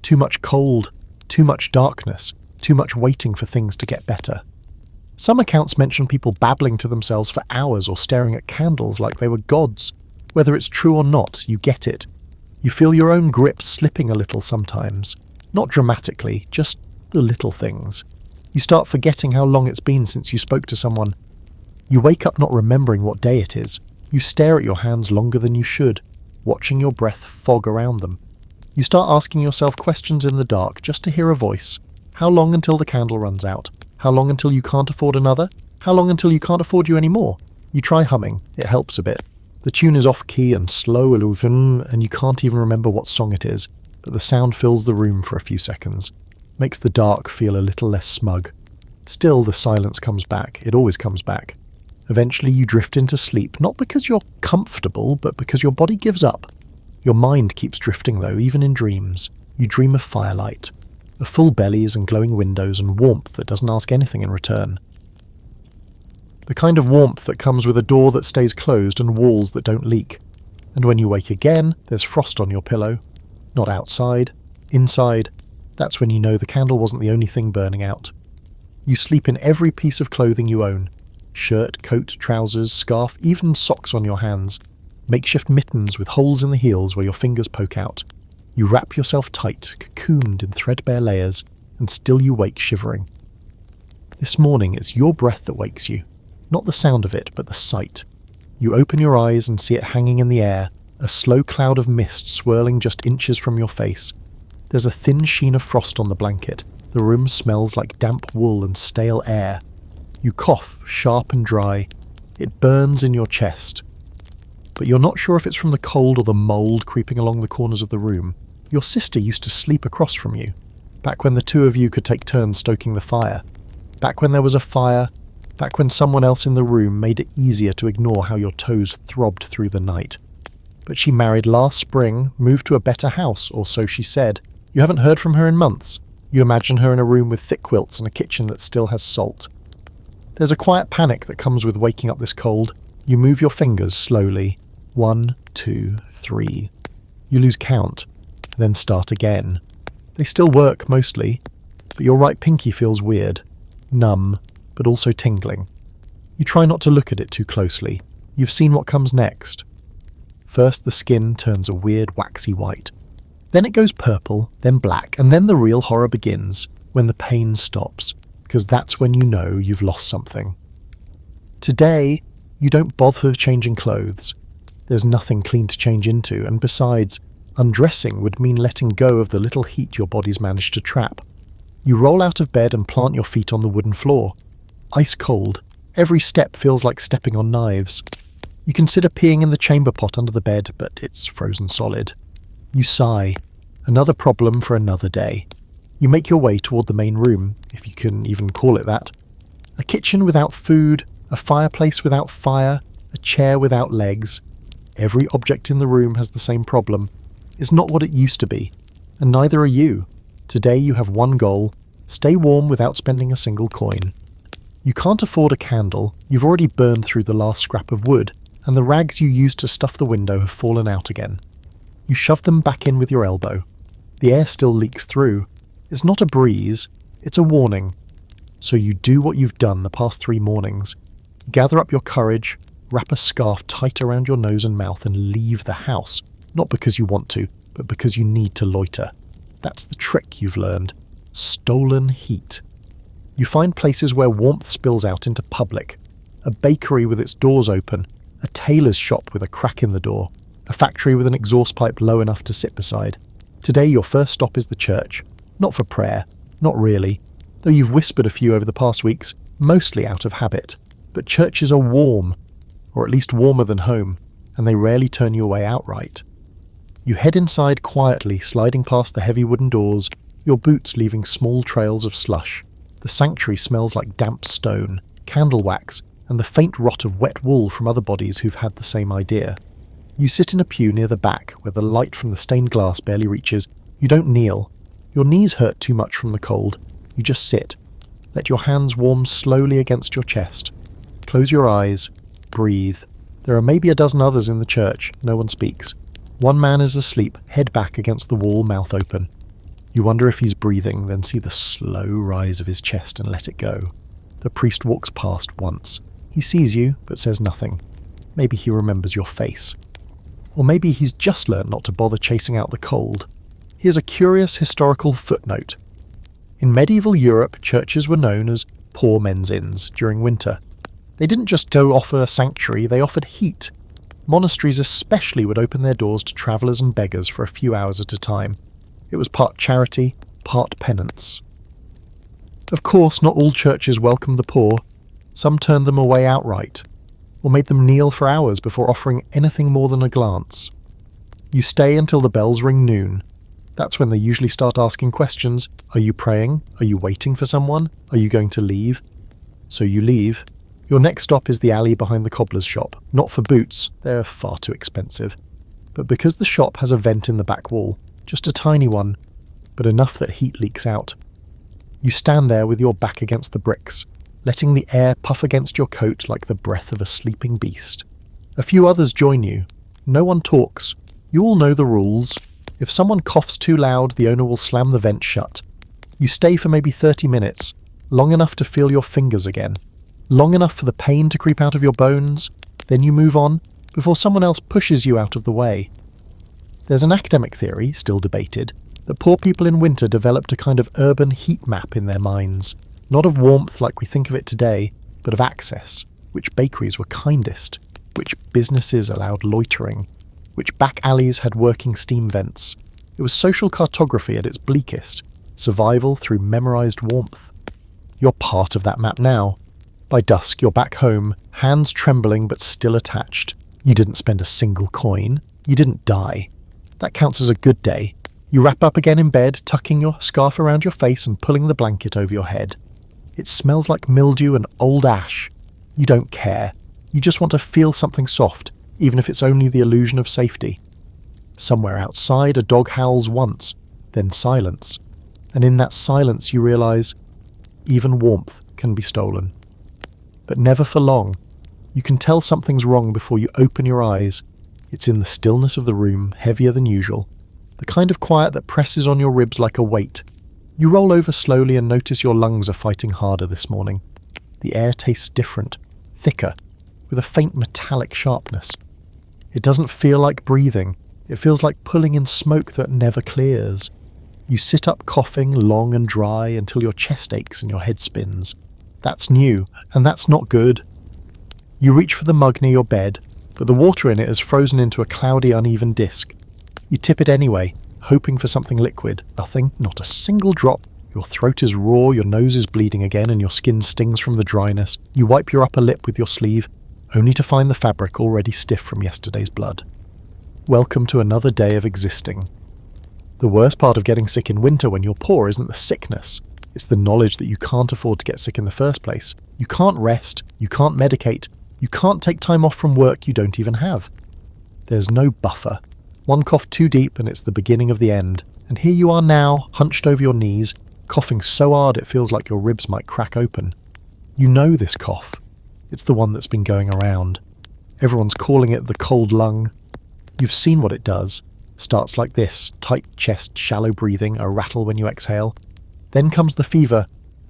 Too much cold, too much darkness, too much waiting for things to get better. Some accounts mention people babbling to themselves for hours or staring at candles like they were gods. Whether it's true or not, you get it. You feel your own grip slipping a little sometimes. Not dramatically, just the little things. You start forgetting how long it's been since you spoke to someone. You wake up not remembering what day it is. You stare at your hands longer than you should, watching your breath fog around them. You start asking yourself questions in the dark just to hear a voice. How long until the candle runs out? How long until you can't afford another? How long until you can't afford you anymore? You try humming. It helps a bit. The tune is off-key and slow, and you can't even remember what song it is, but the sound fills the room for a few seconds. Makes the dark feel a little less smug. Still, the silence comes back. It always comes back. Eventually you drift into sleep, not because you're comfortable, but because your body gives up. Your mind keeps drifting though, even in dreams. You dream of firelight, of full bellies and glowing windows and warmth that doesn't ask anything in return. The kind of warmth that comes with a door that stays closed and walls that don't leak. And when you wake again, there's frost on your pillow. Not outside, inside. That's when you know the candle wasn't the only thing burning out. You sleep in every piece of clothing you own. Shirt, coat, trousers, scarf, even socks on your hands. Makeshift mittens with holes in the heels where your fingers poke out. You wrap yourself tight, cocooned in threadbare layers, and still you wake shivering. This morning it's your breath that wakes you. Not the sound of it, but the sight. You open your eyes and see it hanging in the air, a slow cloud of mist swirling just inches from your face. There's a thin sheen of frost on the blanket. The room smells like damp wool and stale air. You cough, sharp and dry. It burns in your chest. But you're not sure if it's from the cold or the mould creeping along the corners of the room. Your sister used to sleep across from you, back when the two of you could take turns stoking the fire. Back when there was a fire, back when someone else in the room made it easier to ignore how your toes throbbed through the night. But she married last spring, moved to a better house, or so she said. You haven't heard from her in months. You imagine her in a room with thick quilts and a kitchen that still has salt. There's a quiet panic that comes with waking up this cold. You move your fingers slowly. 1, 2, 3. You lose count, then start again. They still work mostly, but your right pinky feels weird, numb, but also tingling. You try not to look at it too closely. You've seen what comes next. First, the skin turns a weird waxy white. Then it goes purple, then black, and then the real horror begins, when the pain stops, because that's when you know you've lost something. Today, you don't bother changing clothes. There's nothing clean to change into, and besides, undressing would mean letting go of the little heat your body's managed to trap. You roll out of bed and plant your feet on the wooden floor. Ice cold. Every step feels like stepping on knives. You consider peeing in the chamber pot under the bed, but it's frozen solid. You sigh. Another problem for another day. You make your way toward the main room, if you can even call it that. A kitchen without food, a fireplace without fire, a chair without legs. Every object in the room has the same problem. It's not what it used to be, and neither are you. Today you have one goal: stay warm without spending a single coin. You can't afford a candle, you've already burned through the last scrap of wood, and the rags you used to stuff the window have fallen out again. You shove them back in with your elbow. The air still leaks through. It's not a breeze, it's a warning. So you do what you've done the past 3 mornings. Gather up your courage, wrap a scarf tight around your nose and mouth and leave the house, not because you want to, but because you need to loiter. That's the trick you've learned. Stolen heat. You find places where warmth spills out into public. A bakery with its doors open, a tailor's shop with a crack in the door, a factory with an exhaust pipe low enough to sit beside. Today your first stop is the church. Not for prayer, not really, though you've whispered a few over the past weeks, mostly out of habit. But churches are warm, or at least warmer than home, and they rarely turn you away outright. You head inside quietly, sliding past the heavy wooden doors, your boots leaving small trails of slush. The sanctuary smells like damp stone, candle wax, and the faint rot of wet wool from other bodies who've had the same idea. You sit in a pew near the back, where the light from the stained glass barely reaches. You don't kneel. Your knees hurt too much from the cold. You just sit. Let your hands warm slowly against your chest. Close your eyes. Breathe. There are maybe a dozen others in the church. No one speaks. One man is asleep, head back against the wall, mouth open. You wonder if he's breathing, then see the slow rise of his chest and let it go. The priest walks past once. He sees you, but says nothing. Maybe he remembers your face. Or maybe he's just learned not to bother chasing out the cold. Here's a curious historical footnote. In medieval Europe, churches were known as poor men's inns during winter. They didn't just go offer sanctuary, they offered heat. Monasteries especially would open their doors to travellers and beggars for a few hours at a time. It was part charity, part penance. Of course, not all churches welcomed the poor. Some turned them away outright, or made them kneel for hours before offering anything more than a glance. You stay until the bells ring noon. That's when they usually start asking questions. Are you praying? Are you waiting for someone? Are you going to leave? So you leave. Your next stop is the alley behind the cobbler's shop. Not for boots, they're far too expensive. But because the shop has a vent in the back wall. Just a tiny one, but enough that heat leaks out. You stand there with your back against the bricks, letting the air puff against your coat like the breath of a sleeping beast. A few others join you. No one talks. You all know the rules. If someone coughs too loud, the owner will slam the vent shut. You stay for maybe 30 minutes, long enough to feel your fingers again, long enough for the pain to creep out of your bones. Then you move on, before someone else pushes you out of the way. There's an academic theory, still debated, that poor people in winter developed a kind of urban heat map in their minds, not of warmth like we think of it today, but of access, which bakeries were kindest, which businesses allowed loitering, which back alleys had working steam vents. It was social cartography at its bleakest, survival through memorized warmth. You're part of that map now. By dusk, you're back home, hands trembling but still attached. You didn't spend a single coin. You didn't die. That counts as a good day. You wrap up again in bed, tucking your scarf around your face and pulling the blanket over your head. It smells like mildew and old ash. You don't care. You just want to feel something soft, even if it's only the illusion of safety. Somewhere outside, a dog howls once, then silence. And in that silence you realise even warmth can be stolen. But never for long. You can tell something's wrong before you open your eyes. It's in the stillness of the room, heavier than usual. The kind of quiet that presses on your ribs like a weight. You roll over slowly and notice your lungs are fighting harder this morning. The air tastes different, thicker, with a faint metallic sharpness. It doesn't feel like breathing. It feels like pulling in smoke that never clears. You sit up coughing long and dry until your chest aches and your head spins. That's new, and that's not good. You reach for the mug near your bed, but the water in it has frozen into a cloudy, uneven disc. You tip it anyway, hoping for something liquid. Nothing, not a single drop. Your throat is raw, your nose is bleeding again, and your skin stings from the dryness. You wipe your upper lip with your sleeve, only to find the fabric already stiff from yesterday's blood. Welcome to another day of existing. The worst part of getting sick in winter when you're poor isn't the sickness. It's the knowledge that you can't afford to get sick in the first place. You can't rest, you can't medicate, you can't take time off from work you don't even have. There's no buffer. One cough too deep and it's the beginning of the end. And here you are now, hunched over your knees, coughing so hard it feels like your ribs might crack open. You know this cough. It's the one that's been going around. Everyone's calling it the cold lung. You've seen what it does. Starts like this, tight chest, shallow breathing, a rattle when you exhale. Then comes the fever,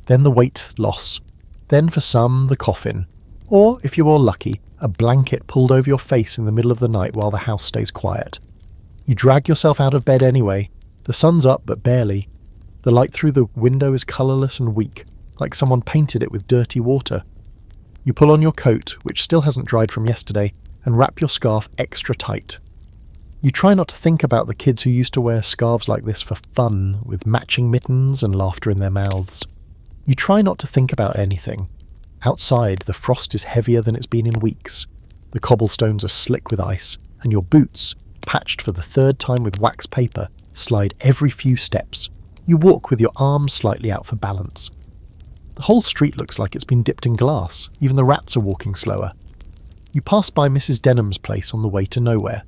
then the weight loss. Then for some, the coffin. Or, if you're lucky, a blanket pulled over your face in the middle of the night while the house stays quiet. You drag yourself out of bed anyway. The sun's up, but barely. The light through the window is colourless and weak, like someone painted it with dirty water. You pull on your coat, which still hasn't dried from yesterday, and wrap your scarf extra tight. You try not to think about the kids who used to wear scarves like this for fun, with matching mittens and laughter in their mouths. You try not to think about anything. Outside, the frost is heavier than it's been in weeks. The cobblestones are slick with ice, and your boots, patched for the third time with wax paper, slide every few steps. You walk with your arms slightly out for balance. The whole street looks like it's been dipped in glass. Even the rats are walking slower. You pass by Mrs. Denham's place on the way to nowhere.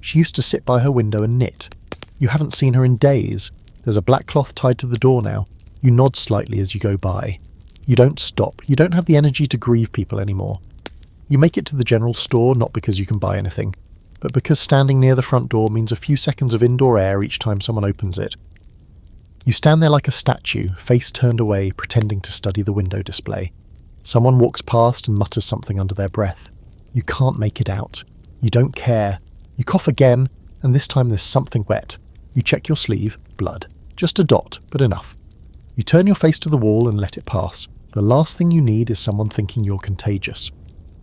She used to sit by her window and knit. You haven't seen her in days. There's a black cloth tied to the door now. You nod slightly as you go by. You don't stop. You don't have the energy to grieve people anymore. You make it to the general store not because you can buy anything, but because standing near the front door means a few seconds of indoor air each time someone opens it. You stand there like a statue, face turned away, pretending to study the window display. Someone walks past and mutters something under their breath. You can't make it out. You don't care. You cough again, and this time there's something wet. You check your sleeve, blood. Just a dot, but enough. You turn your face to the wall and let it pass. The last thing you need is someone thinking you're contagious.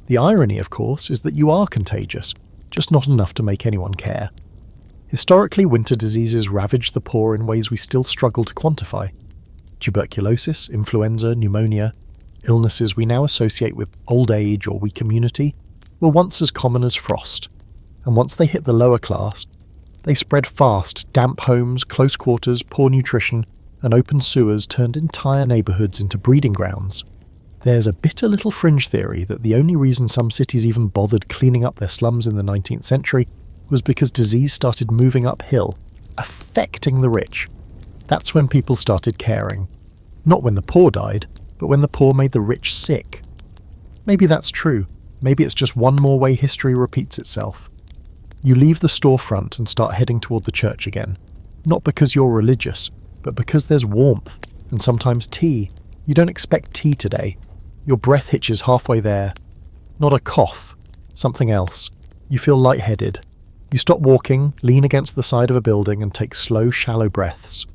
The irony, of course, is that you are contagious, just not enough to make anyone care. Historically, winter diseases ravage the poor in ways we still struggle to quantify. Tuberculosis, influenza, pneumonia, illnesses we now associate with old age or weak immunity, were once as common as frost. And once they hit the lower class, they spread fast. Damp homes, close quarters, poor nutrition, and open sewers turned entire neighbourhoods into breeding grounds. There's a bitter little fringe theory that the only reason some cities even bothered cleaning up their slums in the 19th century was because disease started moving uphill, affecting the rich. That's when people started caring. Not when the poor died, but when the poor made the rich sick. Maybe that's true. Maybe it's just one more way history repeats itself. You leave the storefront and start heading toward the church again. Not because you're religious, but because there's warmth, and sometimes tea. You don't expect tea today. Your breath hitches halfway there. Not a cough, something else. You feel lightheaded. You stop walking, lean against the side of a building and take slow, shallow breaths.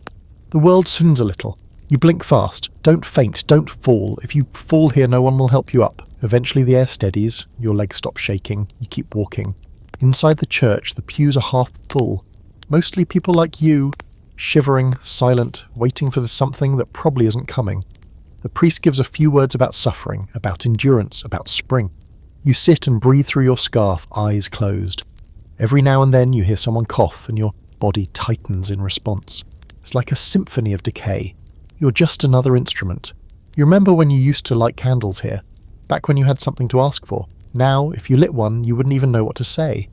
The world swings a little. You blink fast. Don't faint, don't fall. If you fall here, no one will help you up. Eventually the air steadies, your legs stop shaking, you keep walking. Inside the church, the pews are half full. Mostly people like you, shivering, silent, waiting for something that probably isn't coming. The priest gives a few words about suffering, about endurance, about spring. You sit and breathe through your scarf, eyes closed. Every now and then you hear someone cough and your body tightens in response. It's like a symphony of decay. You're just another instrument. You remember when you used to light candles here? Back when you had something to ask for. Now, if you lit one, you wouldn't even know what to say.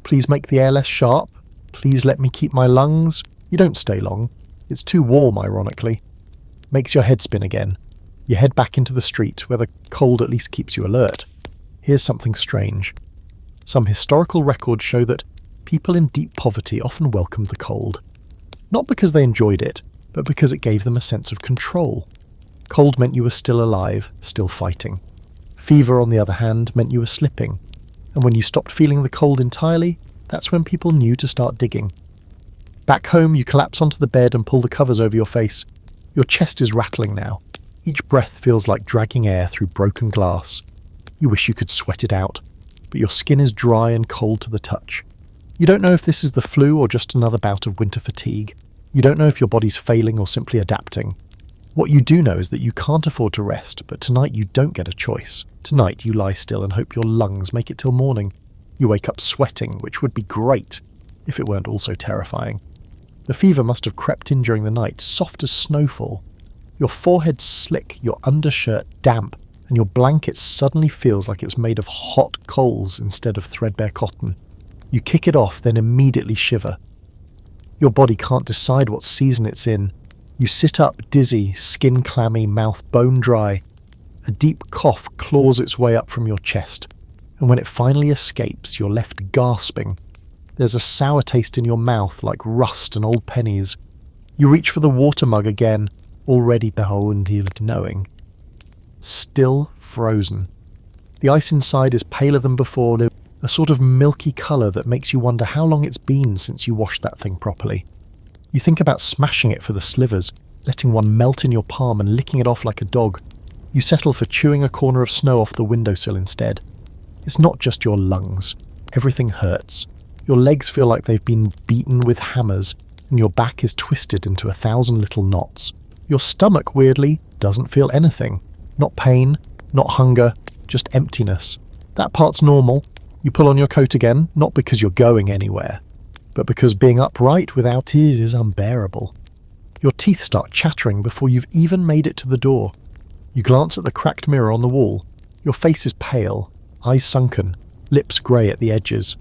Please make the air less sharp. Please let me keep my lungs. You don't stay long. It's too warm, ironically. Makes your head spin again. You head back into the street, where the cold at least keeps you alert. Here's something strange. Some historical records show that people in deep poverty often welcomed the cold. Not because they enjoyed it, but because it gave them a sense of control. Cold meant you were still alive, still fighting. Fever, on the other hand, meant you were slipping. And when you stopped feeling the cold entirely, that's when people knew to start digging. Back home, you collapse onto the bed and pull the covers over your face. Your chest is rattling now. Each breath feels like dragging air through broken glass. You wish you could sweat it out, but your skin is dry and cold to the touch. You don't know if this is the flu or just another bout of winter fatigue. You don't know if your body's failing or simply adapting. What you do know is that you can't afford to rest, but tonight you don't get a choice. Tonight you lie still and hope your lungs make it till morning. You wake up sweating, which would be great, if it weren't also terrifying. The fever must have crept in during the night, soft as snowfall. Your forehead's slick, your undershirt damp, and your blanket suddenly feels like it's made of hot coals instead of threadbare cotton. You kick it off, then immediately shiver. Your body can't decide what season it's in. You sit up, dizzy, skin clammy, mouth bone dry. A deep cough claws its way up from your chest, and when it finally escapes, you're left gasping. There's a sour taste in your mouth like rust and old pennies. You reach for the water mug again, already behold knowing. Still frozen. The ice inside is paler than before, a sort of milky colour that makes you wonder how long it's been since you washed that thing properly. You think about smashing it for the slivers, letting one melt in your palm and licking it off like a dog. You settle for chewing a corner of snow off the windowsill instead. It's not just your lungs. Everything hurts. Your legs feel like they've been beaten with hammers, and your back is twisted into 1,000 little knots. Your stomach, weirdly, doesn't feel anything. Not pain, not hunger, just emptiness. That part's normal. You pull on your coat again, not because you're going anywhere, but because being upright without tears is unbearable. Your teeth start chattering before you've even made it to the door. You glance at the cracked mirror on the wall. Your face is pale, eyes sunken, lips grey at the edges.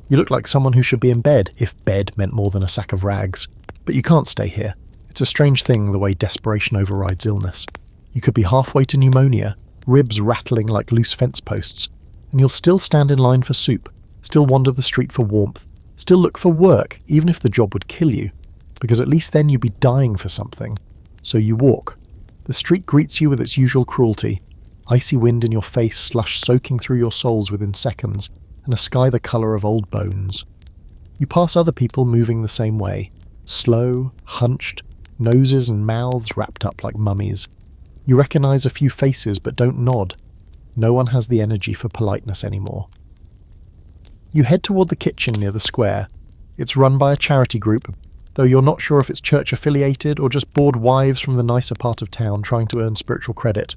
You look like someone who should be in bed, if bed meant more than a sack of rags. But you can't stay here. It's a strange thing the way desperation overrides illness. You could be halfway to pneumonia, ribs rattling like loose fence posts, and you'll still stand in line for soup, still wander the street for warmth, still look for work, even if the job would kill you, because at least then you'd be dying for something. So you walk. The street greets you with its usual cruelty, icy wind in your face, slush soaking through your soles within seconds, and a sky the colour of old bones. You pass other people moving the same way, slow, hunched, noses and mouths wrapped up like mummies. You recognise a few faces but don't nod. No one has the energy for politeness anymore. You head toward the kitchen near the square. It's run by a charity group, though you're not sure if it's church-affiliated or just bored wives from the nicer part of town trying to earn spiritual credit.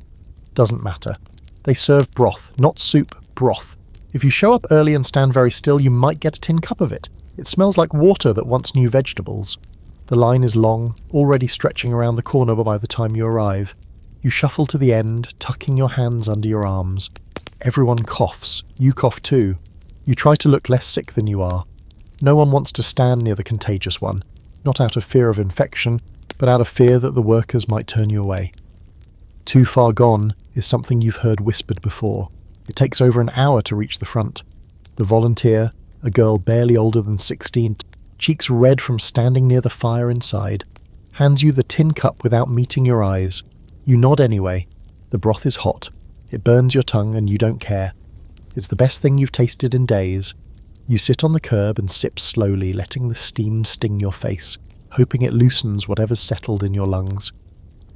Doesn't matter. They serve broth, not soup, broth. If you show up early and stand very still, you might get a tin cup of it. It smells like water that once knew vegetables. The line is long, already stretching around the corner by the time you arrive. You shuffle to the end, tucking your hands under your arms. Everyone coughs. You cough too. You try to look less sick than you are. No one wants to stand near the contagious one, not out of fear of infection, but out of fear that the workers might turn you away. Too far gone is something you've heard whispered before. It takes over an hour to reach the front. The volunteer, a girl barely older than 16, cheeks red from standing near the fire inside, hands you the tin cup without meeting your eyes. You nod anyway. The broth is hot. It burns your tongue and you don't care. It's the best thing you've tasted in days. You sit on the curb and sip slowly, letting the steam sting your face, hoping it loosens whatever's settled in your lungs.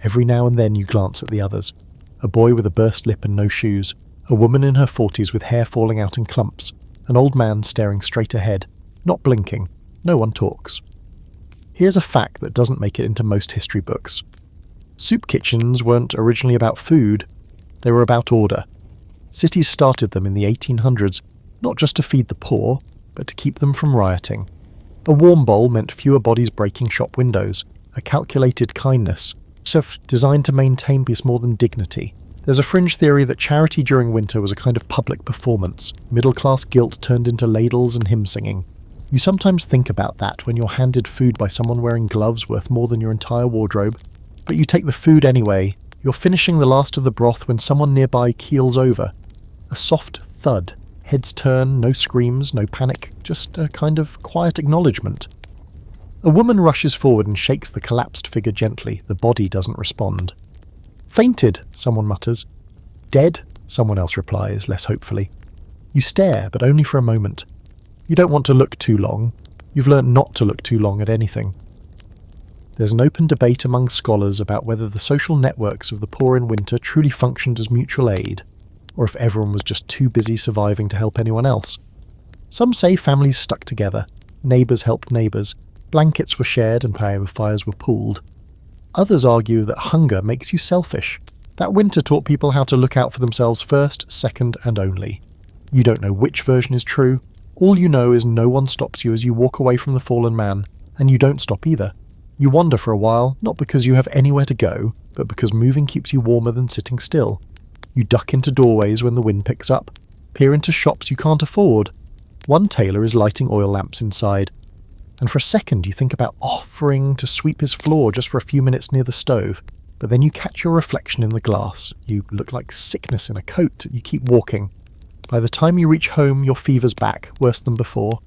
Every now and then you glance at the others. A boy with a burst lip and no shoes. A woman in her 40s with hair falling out in clumps. An old man staring straight ahead, not blinking. No one talks. Here's a fact that doesn't make it into most history books. Soup kitchens weren't originally about food, they were about order. Cities started them in the 1800s, not just to feed the poor, but to keep them from rioting. A warm bowl meant fewer bodies breaking shop windows, a calculated kindness, designed to maintain peace more than dignity. There's a fringe theory that charity during winter was a kind of public performance, middle-class guilt turned into ladles and hymn singing. You sometimes think about that when you're handed food by someone wearing gloves worth more than your entire wardrobe, but you take the food anyway. You're finishing the last of the broth when someone nearby keels over. A soft thud. Heads turn, no screams, no panic, just a kind of quiet acknowledgement. A woman rushes forward and shakes the collapsed figure gently. The body doesn't respond. "Fainted," someone mutters. "Dead," someone else replies, less hopefully. You stare, but only for a moment. You don't want to look too long. You've learnt not to look too long at anything. There's an open debate among scholars about whether the social networks of the poor in winter truly functioned as mutual aid, or if everyone was just too busy surviving to help anyone else. Some say families stuck together, neighbours helped neighbours, blankets were shared and fires were pooled. Others argue that hunger makes you selfish. That winter taught people how to look out for themselves first, second, and only. You don't know which version is true. All you know is no one stops you as you walk away from the fallen man, and you don't stop either. You wander for a while, not because you have anywhere to go, but because moving keeps you warmer than sitting still. You duck into doorways when the wind picks up, peer into shops you can't afford. One tailor is lighting oil lamps inside, and for a second you think about offering to sweep his floor just for a few minutes near the stove, but then you catch your reflection in the glass. You look like sickness in a coat. You keep walking. By the time you reach home, your fever's back, worse than before.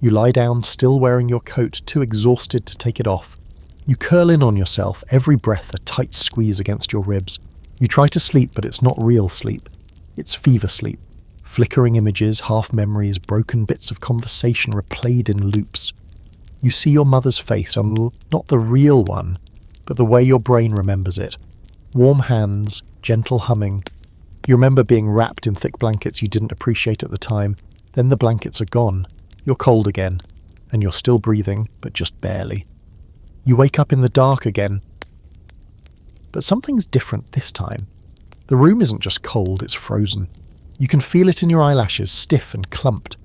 You lie down, still wearing your coat, too exhausted to take it off. You curl in on yourself, every breath a tight squeeze against your ribs. You try to sleep, but it's not real sleep. It's fever sleep. Flickering images, half memories, broken bits of conversation replayed in loops. You see your mother's face, not the real one, but the way your brain remembers it. Warm hands, gentle humming. You remember being wrapped in thick blankets you didn't appreciate at the time. Then the blankets are gone. You're cold again, and you're still breathing, but just barely. You wake up in the dark again. But something's different this time. The room isn't just cold, it's frozen. You can feel it in your eyelashes, stiff and clumped.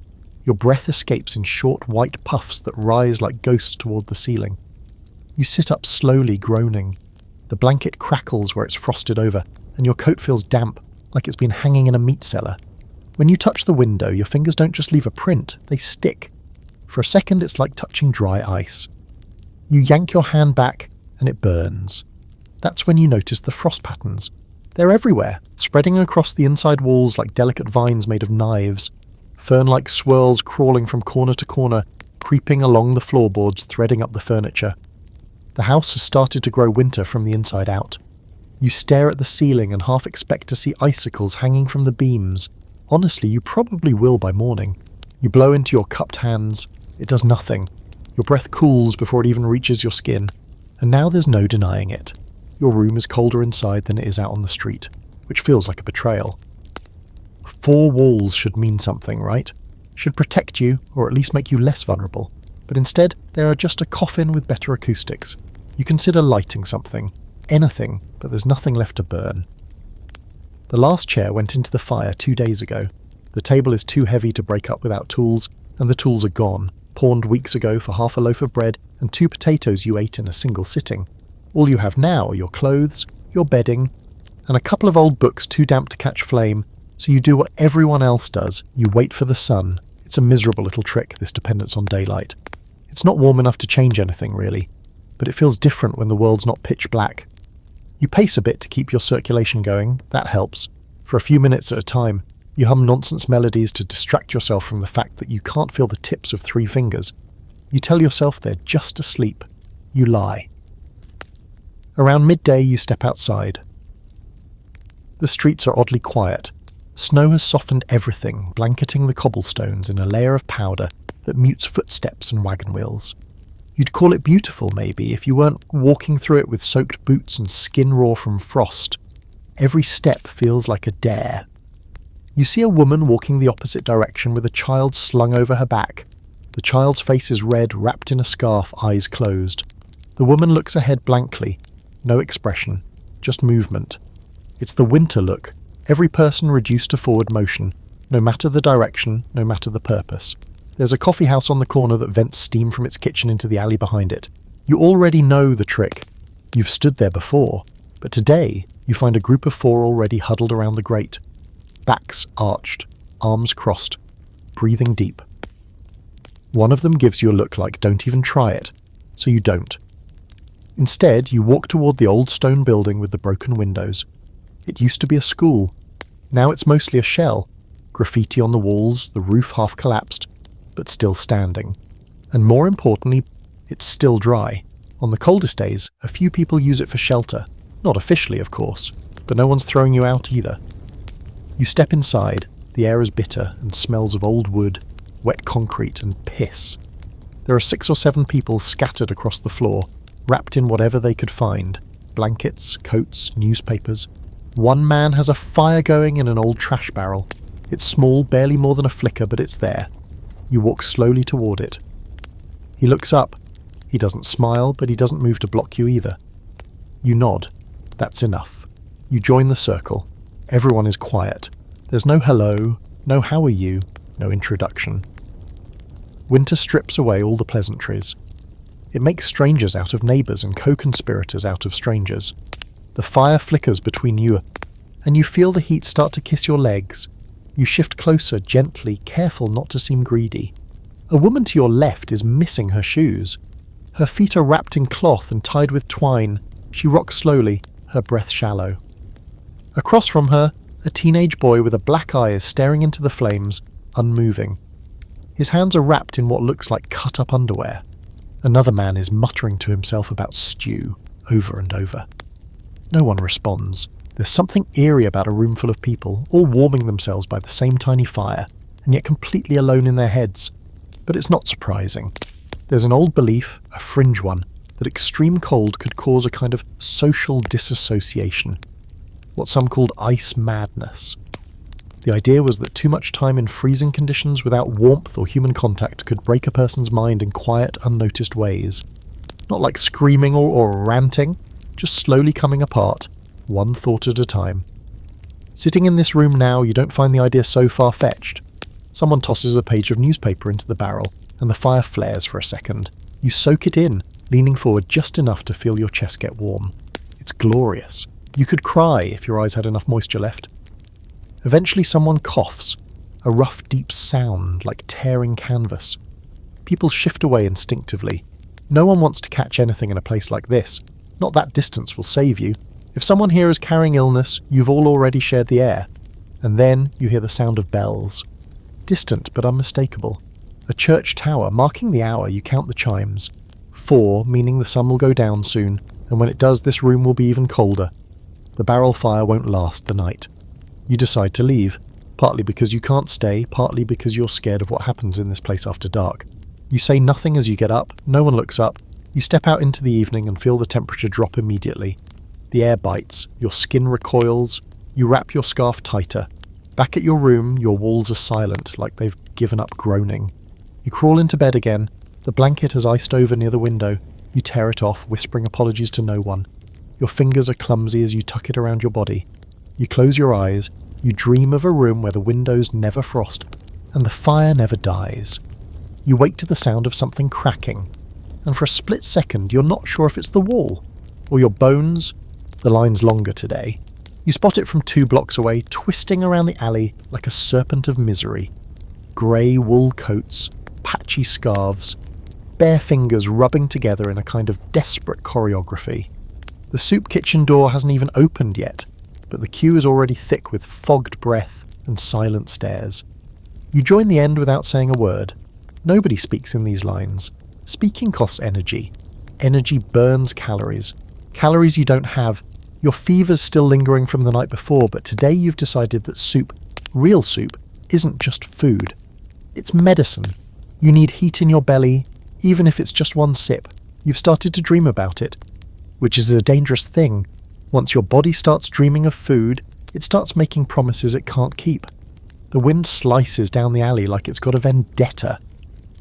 Your breath escapes in short white puffs that rise like ghosts toward the ceiling. You sit up slowly, groaning. The blanket crackles where it's frosted over, and your coat feels damp, like it's been hanging in a meat cellar. When you touch the window, your fingers don't just leave a print, they stick. For a second, it's like touching dry ice. You yank your hand back, and it burns. That's when you notice the frost patterns. They're everywhere, spreading across the inside walls like delicate vines made of knives. Fern-like swirls crawling from corner to corner, creeping along the floorboards, threading up the furniture. The house has started to grow winter from the inside out. You stare at the ceiling and half expect to see icicles hanging from the beams. Honestly, you probably will by morning. You blow into your cupped hands. It does nothing. Your breath cools before it even reaches your skin. And now there's no denying it. Your room is colder inside than it is out on the street, which feels like a betrayal. 4 walls should mean something, right? Should protect you, or at least make you less vulnerable. But instead, they are just a coffin with better acoustics. You consider lighting something. Anything, but there's nothing left to burn. The last chair went into the fire 2 days ago. The table is too heavy to break up without tools, and the tools are gone, pawned weeks ago for half a loaf of bread and 2 potatoes you ate in a single sitting. All you have now are your clothes, your bedding, and a couple of old books too damp to catch flame, so you do what everyone else does. You wait for the sun. It's a miserable little trick, this dependence on daylight. It's not warm enough to change anything, really, but it feels different when the world's not pitch black. You pace a bit to keep your circulation going. That helps. For a few minutes at a time, you hum nonsense melodies to distract yourself from the fact that you can't feel the tips of 3 fingers. You tell yourself they're just asleep. You lie. Around midday, you step outside. The streets are oddly quiet. Snow has softened everything, blanketing the cobblestones in a layer of powder that mutes footsteps and wagon wheels. You'd call it beautiful, maybe, if you weren't walking through it with soaked boots and skin raw from frost. Every step feels like a dare. You see a woman walking the opposite direction with a child slung over her back. The child's face is red, wrapped in a scarf, eyes closed. The woman looks ahead blankly. No expression, just movement. It's the winter look, every person reduced to forward motion, no matter the direction, no matter the purpose. There's a coffee house on the corner that vents steam from its kitchen into the alley behind it. You already know the trick. You've stood there before, but today you find a group of 4 already huddled around the grate. Backs arched, arms crossed, breathing deep. One of them gives you a look like "don't even try it," so you don't. Instead, you walk toward the old stone building with the broken windows. It used to be a school. Now it's mostly a shell. Graffiti on the walls, the roof half collapsed, but still standing. And more importantly, it's still dry. On the coldest days, a few people use it for shelter. Not officially, of course, but no one's throwing you out either. You step inside. The air is bitter and smells of old wood, wet concrete and piss. There are 6 or 7 people scattered across the floor, wrapped in whatever they could find. Blankets, coats, newspapers. One man has a fire going in an old trash barrel. It's small, barely more than a flicker, but it's there. You walk slowly toward it. He looks up. He doesn't smile, but he doesn't move to block you either. You nod. That's enough. You join the circle. Everyone is quiet. There's no hello, no how are you, no introduction. Winter strips away all the pleasantries. It makes strangers out of neighbours and co-conspirators out of strangers. The fire flickers between you, and you feel the heat start to kiss your legs. You shift closer, gently, careful not to seem greedy. A woman to your left is missing her shoes. Her feet are wrapped in cloth and tied with twine. She rocks slowly, her breath shallow. Across from her, a teenage boy with a black eye is staring into the flames, unmoving. His hands are wrapped in what looks like cut-up underwear. Another man is muttering to himself about stew, over and over. No one responds. There's something eerie about a room full of people, all warming themselves by the same tiny fire, and yet completely alone in their heads. But it's not surprising. There's an old belief, a fringe one, that extreme cold could cause a kind of social disassociation. What some called ice madness. The idea was that too much time in freezing conditions without warmth or human contact could break a person's mind in quiet, unnoticed ways. Not like screaming or ranting, just slowly coming apart, one thought at a time. Sitting in this room now, you don't find the idea so far-fetched. Someone tosses a page of newspaper into the barrel, and the fire flares for a second. You soak it in, leaning forward just enough to feel your chest get warm. It's glorious. You could cry if your eyes had enough moisture left. Eventually someone coughs, a rough deep sound like tearing canvas. People shift away instinctively. No one wants to catch anything in a place like this. Not that distance will save you. If someone here is carrying illness, you've all already shared the air. And then you hear the sound of bells. Distant but unmistakable. A church tower, marking the hour, you count the chimes. 4, meaning the sun will go down soon, and when it does, this room will be even colder. The barrel fire won't last the night. You decide to leave, partly because you can't stay, partly because you're scared of what happens in this place after dark. You say nothing as you get up, no one looks up. You step out into the evening and feel the temperature drop immediately. The air bites, your skin recoils, you wrap your scarf tighter. Back at your room, your walls are silent, like they've given up groaning. You crawl into bed again. The blanket has iced over near the window. You tear it off, whispering apologies to no one. Your fingers are clumsy as you tuck it around your body. You close your eyes. You dream of a room where the windows never frost, and the fire never dies. You wake to the sound of something cracking, and for a split second you're not sure if it's the wall, or your bones. The line's longer today. You spot it from 2 blocks away, twisting around the alley like a serpent of misery. Grey wool coats, patchy scarves, bare fingers rubbing together in a kind of desperate choreography. The soup kitchen door hasn't even opened yet, but the queue is already thick with fogged breath and silent stares. You join the end without saying a word. Nobody speaks in these lines. Speaking costs energy. Energy burns calories. Calories you don't have. Your fever's still lingering from the night before, but today you've decided that soup, real soup, isn't just food. It's medicine. You need heat in your belly, even if it's just one sip. You've started to dream about it, which is a dangerous thing. Once your body starts dreaming of food, it starts making promises it can't keep. The wind slices down the alley like it's got a vendetta.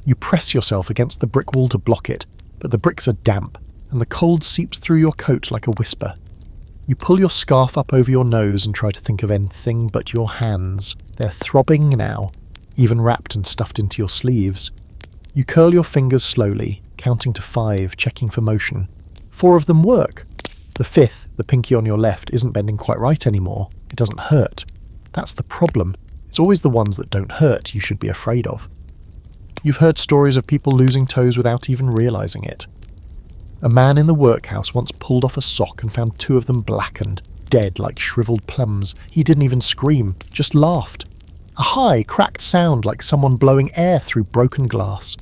You press yourself against the brick wall to block it, but the bricks are damp, and the cold seeps through your coat like a whisper. You pull your scarf up over your nose and try to think of anything but your hands. They're throbbing now, even wrapped and stuffed into your sleeves. You curl your fingers slowly, counting to 5, checking for motion. 4 of them work. The 5th, the pinky on your left, isn't bending quite right anymore. It doesn't hurt. That's the problem. It's always the ones that don't hurt you should be afraid of. You've heard stories of people losing toes without even realizing it. A man in the workhouse once pulled off a sock and found 2 of them blackened, dead like shriveled plums. He didn't even scream, just laughed. A high, cracked sound like someone blowing air through broken glass.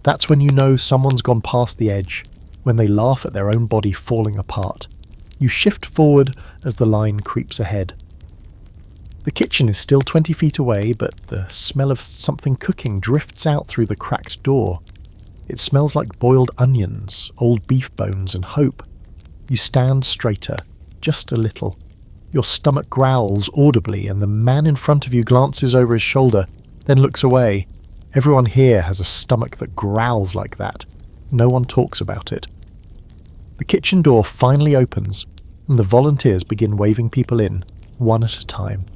That's when you know someone's gone past the edge, when they laugh at their own body falling apart. You shift forward as the line creeps ahead. The kitchen is still 20 feet away, but the smell of something cooking drifts out through the cracked door. It smells like boiled onions, old beef bones, and hope. You stand straighter, just a little. Your stomach growls audibly, and the man in front of you glances over his shoulder, then looks away. Everyone here has a stomach that growls like that. No one talks about it. The kitchen door finally opens, and the volunteers begin waving people in, one at a time.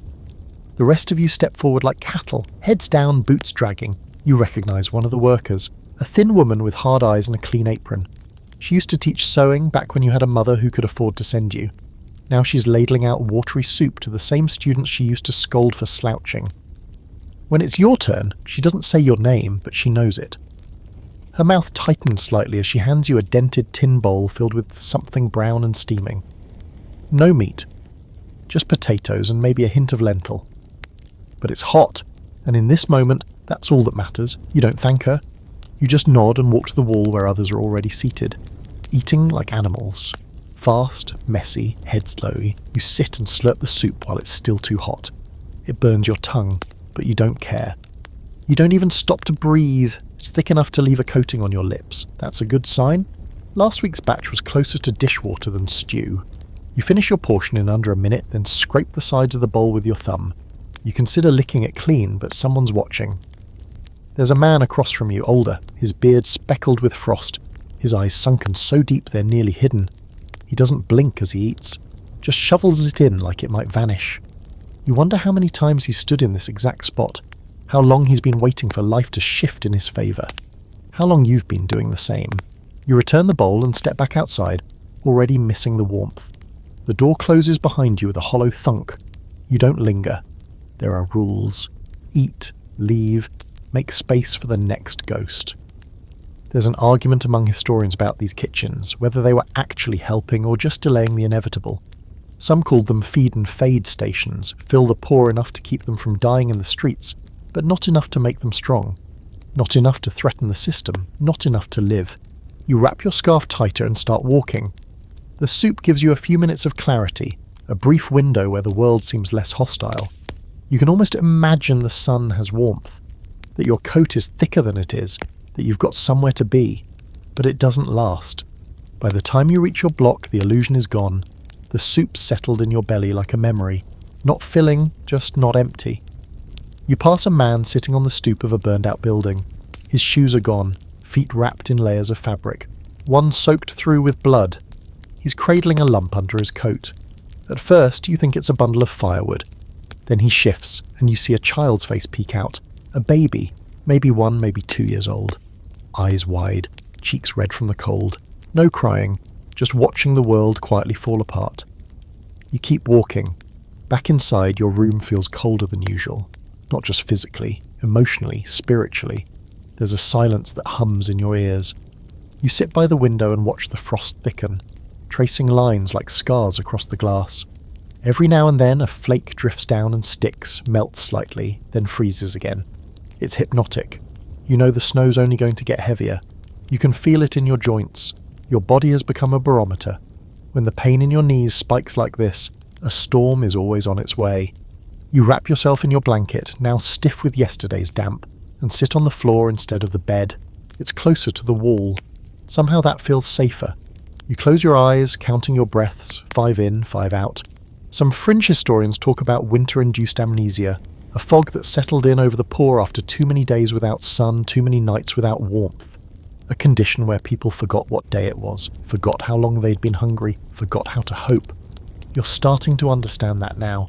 The rest of you step forward like cattle, heads down, boots dragging. You recognise one of the workers, a thin woman with hard eyes and a clean apron. She used to teach sewing back when you had a mother who could afford to send you. Now she's ladling out watery soup to the same students she used to scold for slouching. When it's your turn, she doesn't say your name, but she knows it. Her mouth tightens slightly as she hands you a dented tin bowl filled with something brown and steaming. No meat, just potatoes and maybe a hint of lentil. But it's hot, and in this moment, that's all that matters. You don't thank her. You just nod and walk to the wall where others are already seated, eating like animals. Fast, messy, heads low, you sit and slurp the soup while it's still too hot. It burns your tongue, but you don't care. You don't even stop to breathe. It's thick enough to leave a coating on your lips. That's a good sign. Last week's batch was closer to dishwater than stew. You finish your portion in under a minute, then scrape the sides of the bowl with your thumb. You consider licking it clean, but someone's watching. There's a man across from you, older, his beard speckled with frost, his eyes sunken so deep they're nearly hidden. He doesn't blink as he eats, just shovels it in like it might vanish. You wonder how many times he's stood in this exact spot, how long he's been waiting for life to shift in his favour, how long you've been doing the same. You return the bowl and step back outside, already missing the warmth. The door closes behind you with a hollow thunk. You don't linger. There are rules. Eat, leave, make space for the next ghost. There's an argument among historians about these kitchens, whether they were actually helping or just delaying the inevitable. Some called them feed and fade stations, fill the poor enough to keep them from dying in the streets, but not enough to make them strong. Not enough to threaten the system, not enough to live. You wrap your scarf tighter and start walking. The soup gives you a few minutes of clarity, a brief window where the world seems less hostile. You can almost imagine the sun has warmth, that your coat is thicker than it is, that you've got somewhere to be, but it doesn't last. By the time you reach your block, the illusion is gone. The soup's settled in your belly like a memory, not filling, just not empty. You pass a man sitting on the stoop of a burned-out building. His shoes are gone, feet wrapped in layers of fabric, one soaked through with blood. He's cradling a lump under his coat. At first, you think it's a bundle of firewood. Then he shifts, and you see a child's face peek out. A baby, maybe 1, maybe 2 years old. Eyes wide, cheeks red from the cold. No crying, just watching the world quietly fall apart. You keep walking. Back inside, your room feels colder than usual. Not just physically, emotionally, spiritually. There's a silence that hums in your ears. You sit by the window and watch the frost thicken, tracing lines like scars across the glass. Every now and then a flake drifts down and sticks, melts slightly, then freezes again. It's hypnotic. You know the snow's only going to get heavier. You can feel it in your joints. Your body has become a barometer. When the pain in your knees spikes like this, a storm is always on its way. You wrap yourself in your blanket, now stiff with yesterday's damp, and sit on the floor instead of the bed. It's closer to the wall. Somehow that feels safer. You close your eyes, counting your breaths, 5 in, 5 out. Some fringe historians talk about winter-induced amnesia, a fog that settled in over the poor after too many days without sun, too many nights without warmth. A condition where people forgot what day it was, forgot how long they'd been hungry, forgot how to hope. You're starting to understand that now.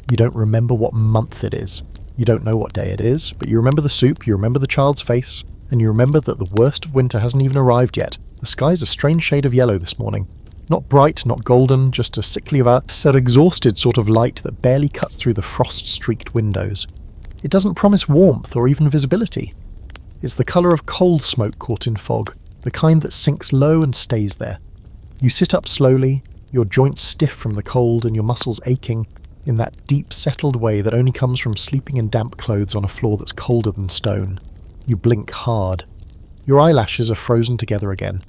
You don't remember what month it is. You don't know what day it is, but you remember the soup, you remember the child's face, and you remember that the worst of winter hasn't even arrived yet. The sky's a strange shade of yellow this morning. Not bright, not golden, just a sickly, exhausted sort of light that barely cuts through the frost-streaked windows. It doesn't promise warmth or even visibility. It's the colour of coal smoke caught in fog, the kind that sinks low and stays there. You sit up slowly, your joints stiff from the cold and your muscles aching, in that deep settled way that only comes from sleeping in damp clothes on a floor that's colder than stone. You blink hard. Your eyelashes are frozen together again.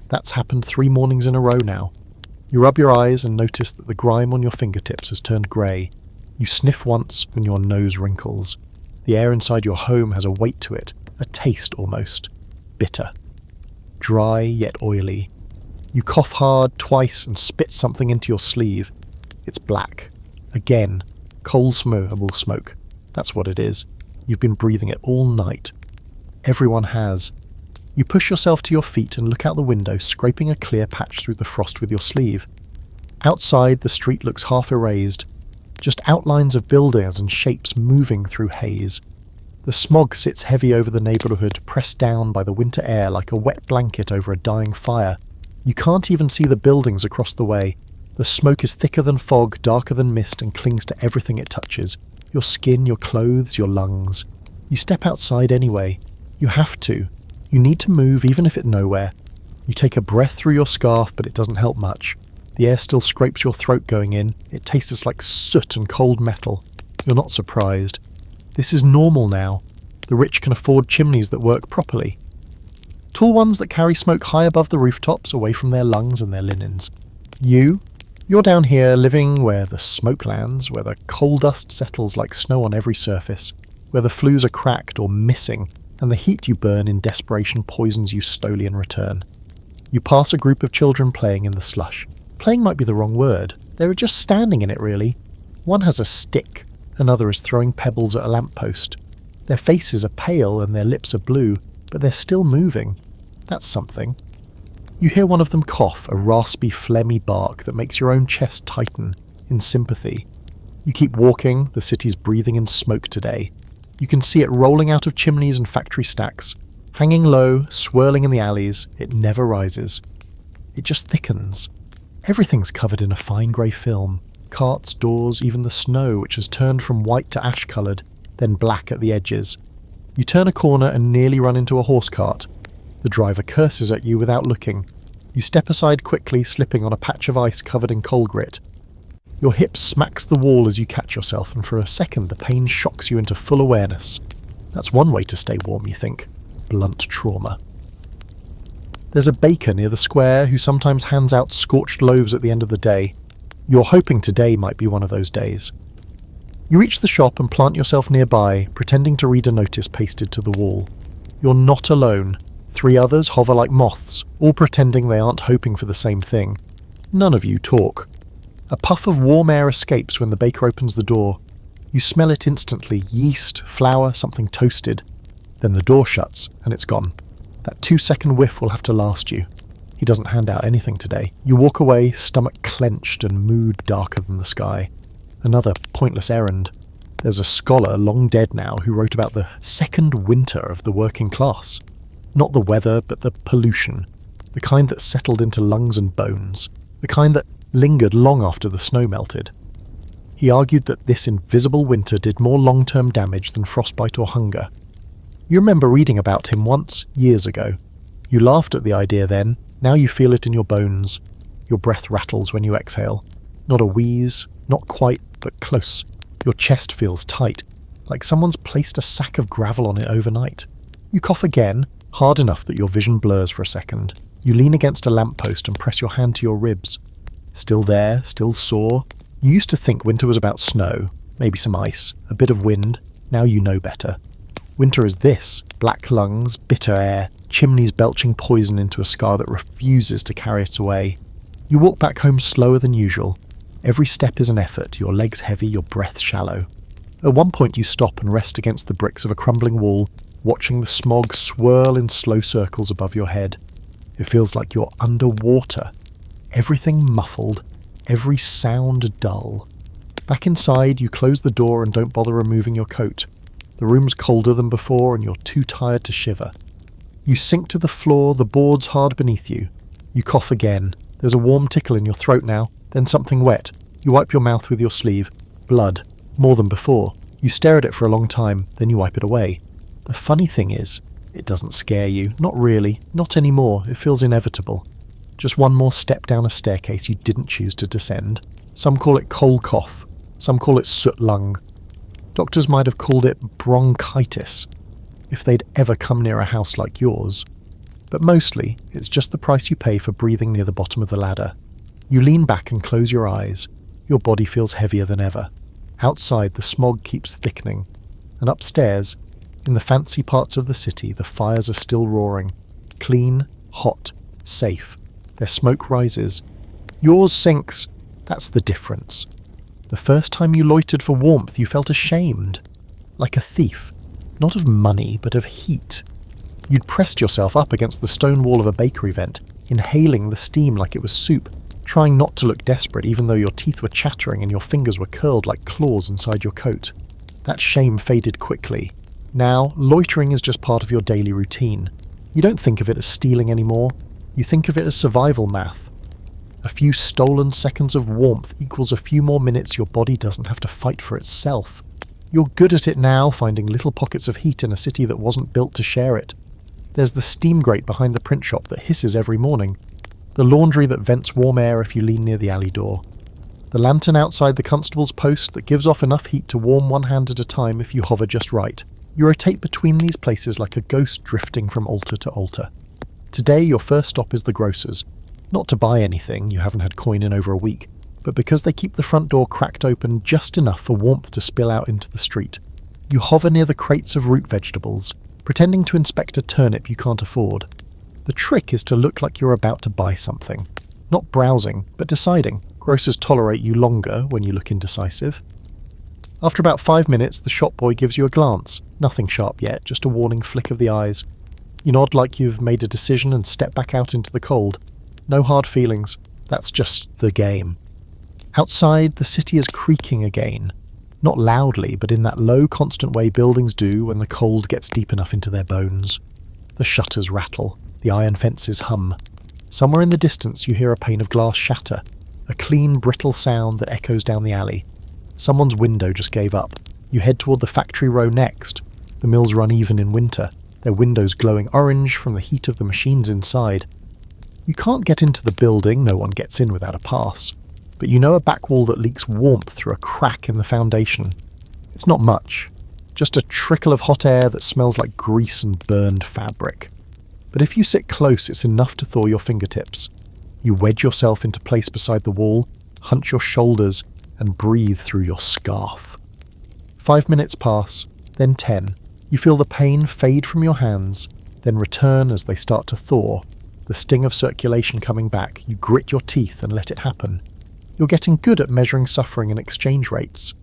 That's happened 3 mornings in a row now. You rub your eyes and notice that the grime on your fingertips has turned grey. You sniff once and your nose wrinkles. The air inside your home has a weight to it, a taste almost. Bitter. Dry yet oily. You cough hard twice and spit something into your sleeve. It's black. Again, coal smokable smoke. That's what it is. You've been breathing it all night. Everyone has. You push yourself to your feet and look out the window, scraping a clear patch through the frost with your sleeve. Outside, the street looks half erased. Just outlines of buildings and shapes moving through haze. The smog sits heavy over the neighbourhood, pressed down by the winter air like a wet blanket over a dying fire. You can't even see the buildings across the way. The smoke is thicker than fog, darker than mist, and clings to everything it touches. Your skin, your clothes, your lungs. You step outside anyway. You have to. You need to move, even if it's nowhere. You take a breath through your scarf, but it doesn't help much. The air still scrapes your throat going in. It tastes like soot and cold metal. You're not surprised. This is normal now. The rich can afford chimneys that work properly. Tall ones that carry smoke high above the rooftops, away from their lungs and their linens. You're down here living where the smoke lands, where the coal dust settles like snow on every surface, where the flues are cracked or missing, and the heat you burn in desperation poisons you slowly in return. You pass a group of children playing in the slush. Playing might be the wrong word. They were just standing in it, really. One has a stick, another is throwing pebbles at a lamppost. Their faces are pale and their lips are blue, but they're still moving. That's something. You hear one of them cough, a raspy, phlegmy bark that makes your own chest tighten, in sympathy. You keep walking, the city's breathing in smoke today. You can see it rolling out of chimneys and factory stacks. Hanging low, swirling in the alleys, it never rises. It just thickens. Everything's covered in a fine grey film. Carts, doors, even the snow, which has turned from white to ash-coloured, then black at the edges. You turn a corner and nearly run into a horse cart. The driver curses at you without looking. You step aside quickly, slipping on a patch of ice covered in coal grit. Your hip smacks the wall as you catch yourself, and for a second the pain shocks you into full awareness. That's one way to stay warm, you think. Blunt trauma. There's a baker near the square who sometimes hands out scorched loaves at the end of the day. You're hoping today might be one of those days. You reach the shop and plant yourself nearby, pretending to read a notice pasted to the wall. You're not alone. 3 others hover like moths, all pretending they aren't hoping for the same thing. None of you talk. A puff of warm air escapes when the baker opens the door. You smell it instantly, yeast, flour, something toasted. Then the door shuts, and it's gone. That 2-second whiff will have to last you. He doesn't hand out anything today. You walk away, stomach clenched and mood darker than the sky. Another pointless errand. There's a scholar, long dead now, who wrote about the second winter of the working class. Not the weather, but the pollution. The kind that settled into lungs and bones. The kind that lingered long after the snow melted. He argued that this invisible winter did more long-term damage than frostbite or hunger. You remember reading about him once, years ago. You laughed at the idea then, now you feel it in your bones. Your breath rattles when you exhale. Not a wheeze, not quite, but close. Your chest feels tight, like someone's placed a sack of gravel on it overnight. You cough again, hard enough that your vision blurs for a second. You lean against a lamppost and press your hand to your ribs. Still there, still sore. You used to think winter was about snow, maybe some ice, a bit of wind. Now you know better. Winter is this: black lungs, bitter air, chimneys belching poison into a scar that refuses to carry it away. You walk back home slower than usual. Every step is an effort, your legs heavy, your breath shallow. At one point you stop and rest against the bricks of a crumbling wall, watching the smog swirl in slow circles above your head. It feels like you're underwater. Everything muffled, every sound dull. Back inside, you close the door and don't bother removing your coat. The room's colder than before and you're too tired to shiver. You sink to the floor, the boards hard beneath you. You cough again. There's a warm tickle in your throat now, then something wet. You wipe your mouth with your sleeve. Blood. More than before. You stare at it for a long time, then you wipe it away. The funny thing is, It doesn't scare you, not really, not anymore, it feels inevitable. Just one more step down a staircase you didn't choose to descend. Some call it coal cough, some call it soot lung. Doctors might have called it bronchitis, if they'd ever come near a house like yours. But mostly, it's just the price you pay for breathing near the bottom of the ladder. You lean back and close your eyes. Your body feels heavier than ever. Outside, the smog keeps thickening. And upstairs, in the fancy parts of the city, the fires are still roaring. Clean, hot, safe. Their smoke rises. Yours sinks. That's the difference. The first time you loitered for warmth, you felt ashamed. Like a thief. Not of money, but of heat. You'd pressed yourself up against the stone wall of a bakery vent, inhaling the steam like it was soup, trying not to look desperate even though your teeth were chattering and your fingers were curled like claws inside your coat. That shame faded quickly. Now, loitering is just part of your daily routine. You don't think of it as stealing anymore. You think of it as survival math. A few stolen seconds of warmth equals a few more minutes your body doesn't have to fight for itself. You're good at it now, finding little pockets of heat in a city that wasn't built to share it. There's the steam grate behind the print shop that hisses every morning. The laundry that vents warm air if you lean near the alley door. The lantern outside the constable's post that gives off enough heat to warm one hand at a time if you hover just right. You rotate between these places like a ghost drifting from altar to altar. Today your first stop is the grocer's. Not to buy anything, you haven't had coin in over a week, but because they keep the front door cracked open just enough for warmth to spill out into the street. You hover near the crates of root vegetables, pretending to inspect a turnip you can't afford. The trick is to look like you're about to buy something. Not browsing, but deciding. Grocers tolerate you longer when you look indecisive. After about 5 minutes, the shop boy gives you a glance. Nothing sharp yet, just a warning flick of the eyes. You nod like you've made a decision and step back out into the cold. No hard feelings. That's just the game. Outside, the city is creaking again. Not loudly, but in that low, constant way buildings do when the cold gets deep enough into their bones. The shutters rattle. The iron fences hum. Somewhere in the distance you hear a pane of glass shatter, a clean, brittle sound that echoes down the alley. Someone's window just gave up. You head toward the factory row next. The mills run even in winter, their windows glowing orange from the heat of the machines inside. You can't get into the building, no one gets in without a pass, but you know a back wall that leaks warmth through a crack in the foundation. It's not much, just a trickle of hot air that smells like grease and burned fabric. But if you sit close, it's enough to thaw your fingertips. You wedge yourself into place beside the wall, hunch your shoulders, and breathe through your scarf. 5 minutes pass, then 10. You feel the pain fade from your hands, then return as they start to thaw. The sting of circulation coming back, you grit your teeth and let it happen. You're getting good at measuring suffering and exchange rates.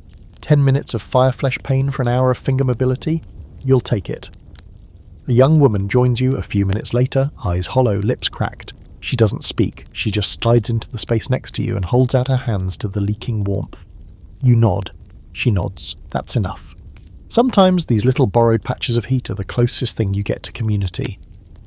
10 minutes of fireflesh pain for an hour of finger mobility? You'll take it. A young woman joins you a few minutes later, eyes hollow, lips cracked. She doesn't speak, she just slides into the space next to you and holds out her hands to the leaking warmth. You nod. She nods. That's enough. Sometimes these little borrowed patches of heat are the closest thing you get to community.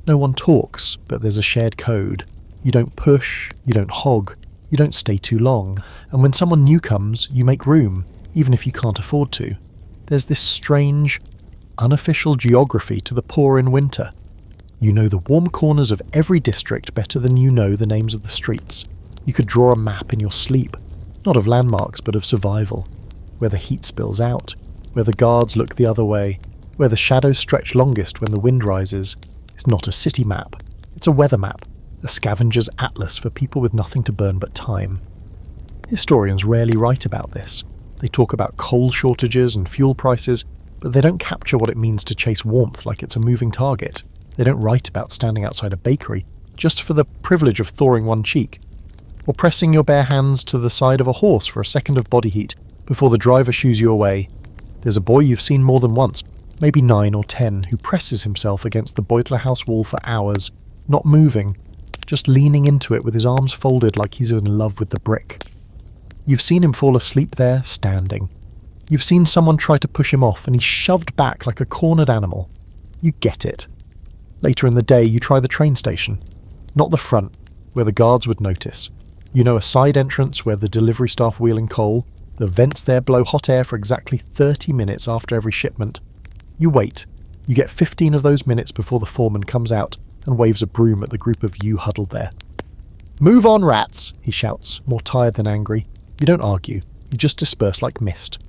No one talks, but there's a shared code. You don't push, you don't hog, you don't stay too long, and when someone new comes, you make room, even if you can't afford to. There's this strange, unofficial geography to the poor in winter. You know the warm corners of every district better than you know the names of the streets. You could draw a map in your sleep, not of landmarks but of survival, where the heat spills out, where the guards look the other way, where the shadows stretch longest when the wind rises. It's not a city map, it's a weather map, a scavenger's atlas for people with nothing to burn but time. Historians rarely write about this. They talk about coal shortages and fuel prices, but they don't capture what it means to chase warmth like it's a moving target. They don't write about standing outside a bakery just for the privilege of thawing one cheek, or pressing your bare hands to the side of a horse for a second of body heat before the driver shoos you away. There's a boy you've seen more than once, maybe 9 or 10, who presses himself against the Beutler house wall for hours, not moving, just leaning into it with his arms folded like he's in love with the brick. You've seen him fall asleep there, standing. You've seen someone try to push him off and he's shoved back like a cornered animal. You get it. Later in the day, you try the train station. Not the front, where the guards would notice. You know a side entrance where the delivery staff wheeling coal. The vents there blow hot air for exactly 30 minutes after every shipment. You wait. You get 15 of those minutes before the foreman comes out and waves a broom at the group of you huddled there. "Move on, rats," he shouts, more tired than angry. You don't argue, you just disperse like mist.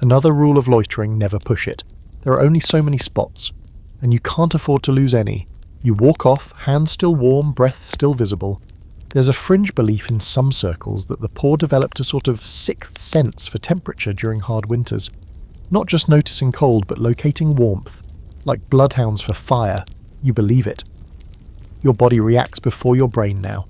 Another rule of loitering: never push it. There are only so many spots, and you can't afford to lose any. You walk off, hands still warm, breath still visible. There's a fringe belief in some circles that the poor developed a sort of sixth sense for temperature during hard winters. Not just noticing cold, but locating warmth. Like bloodhounds for fire. You believe it. Your body reacts before your brain now.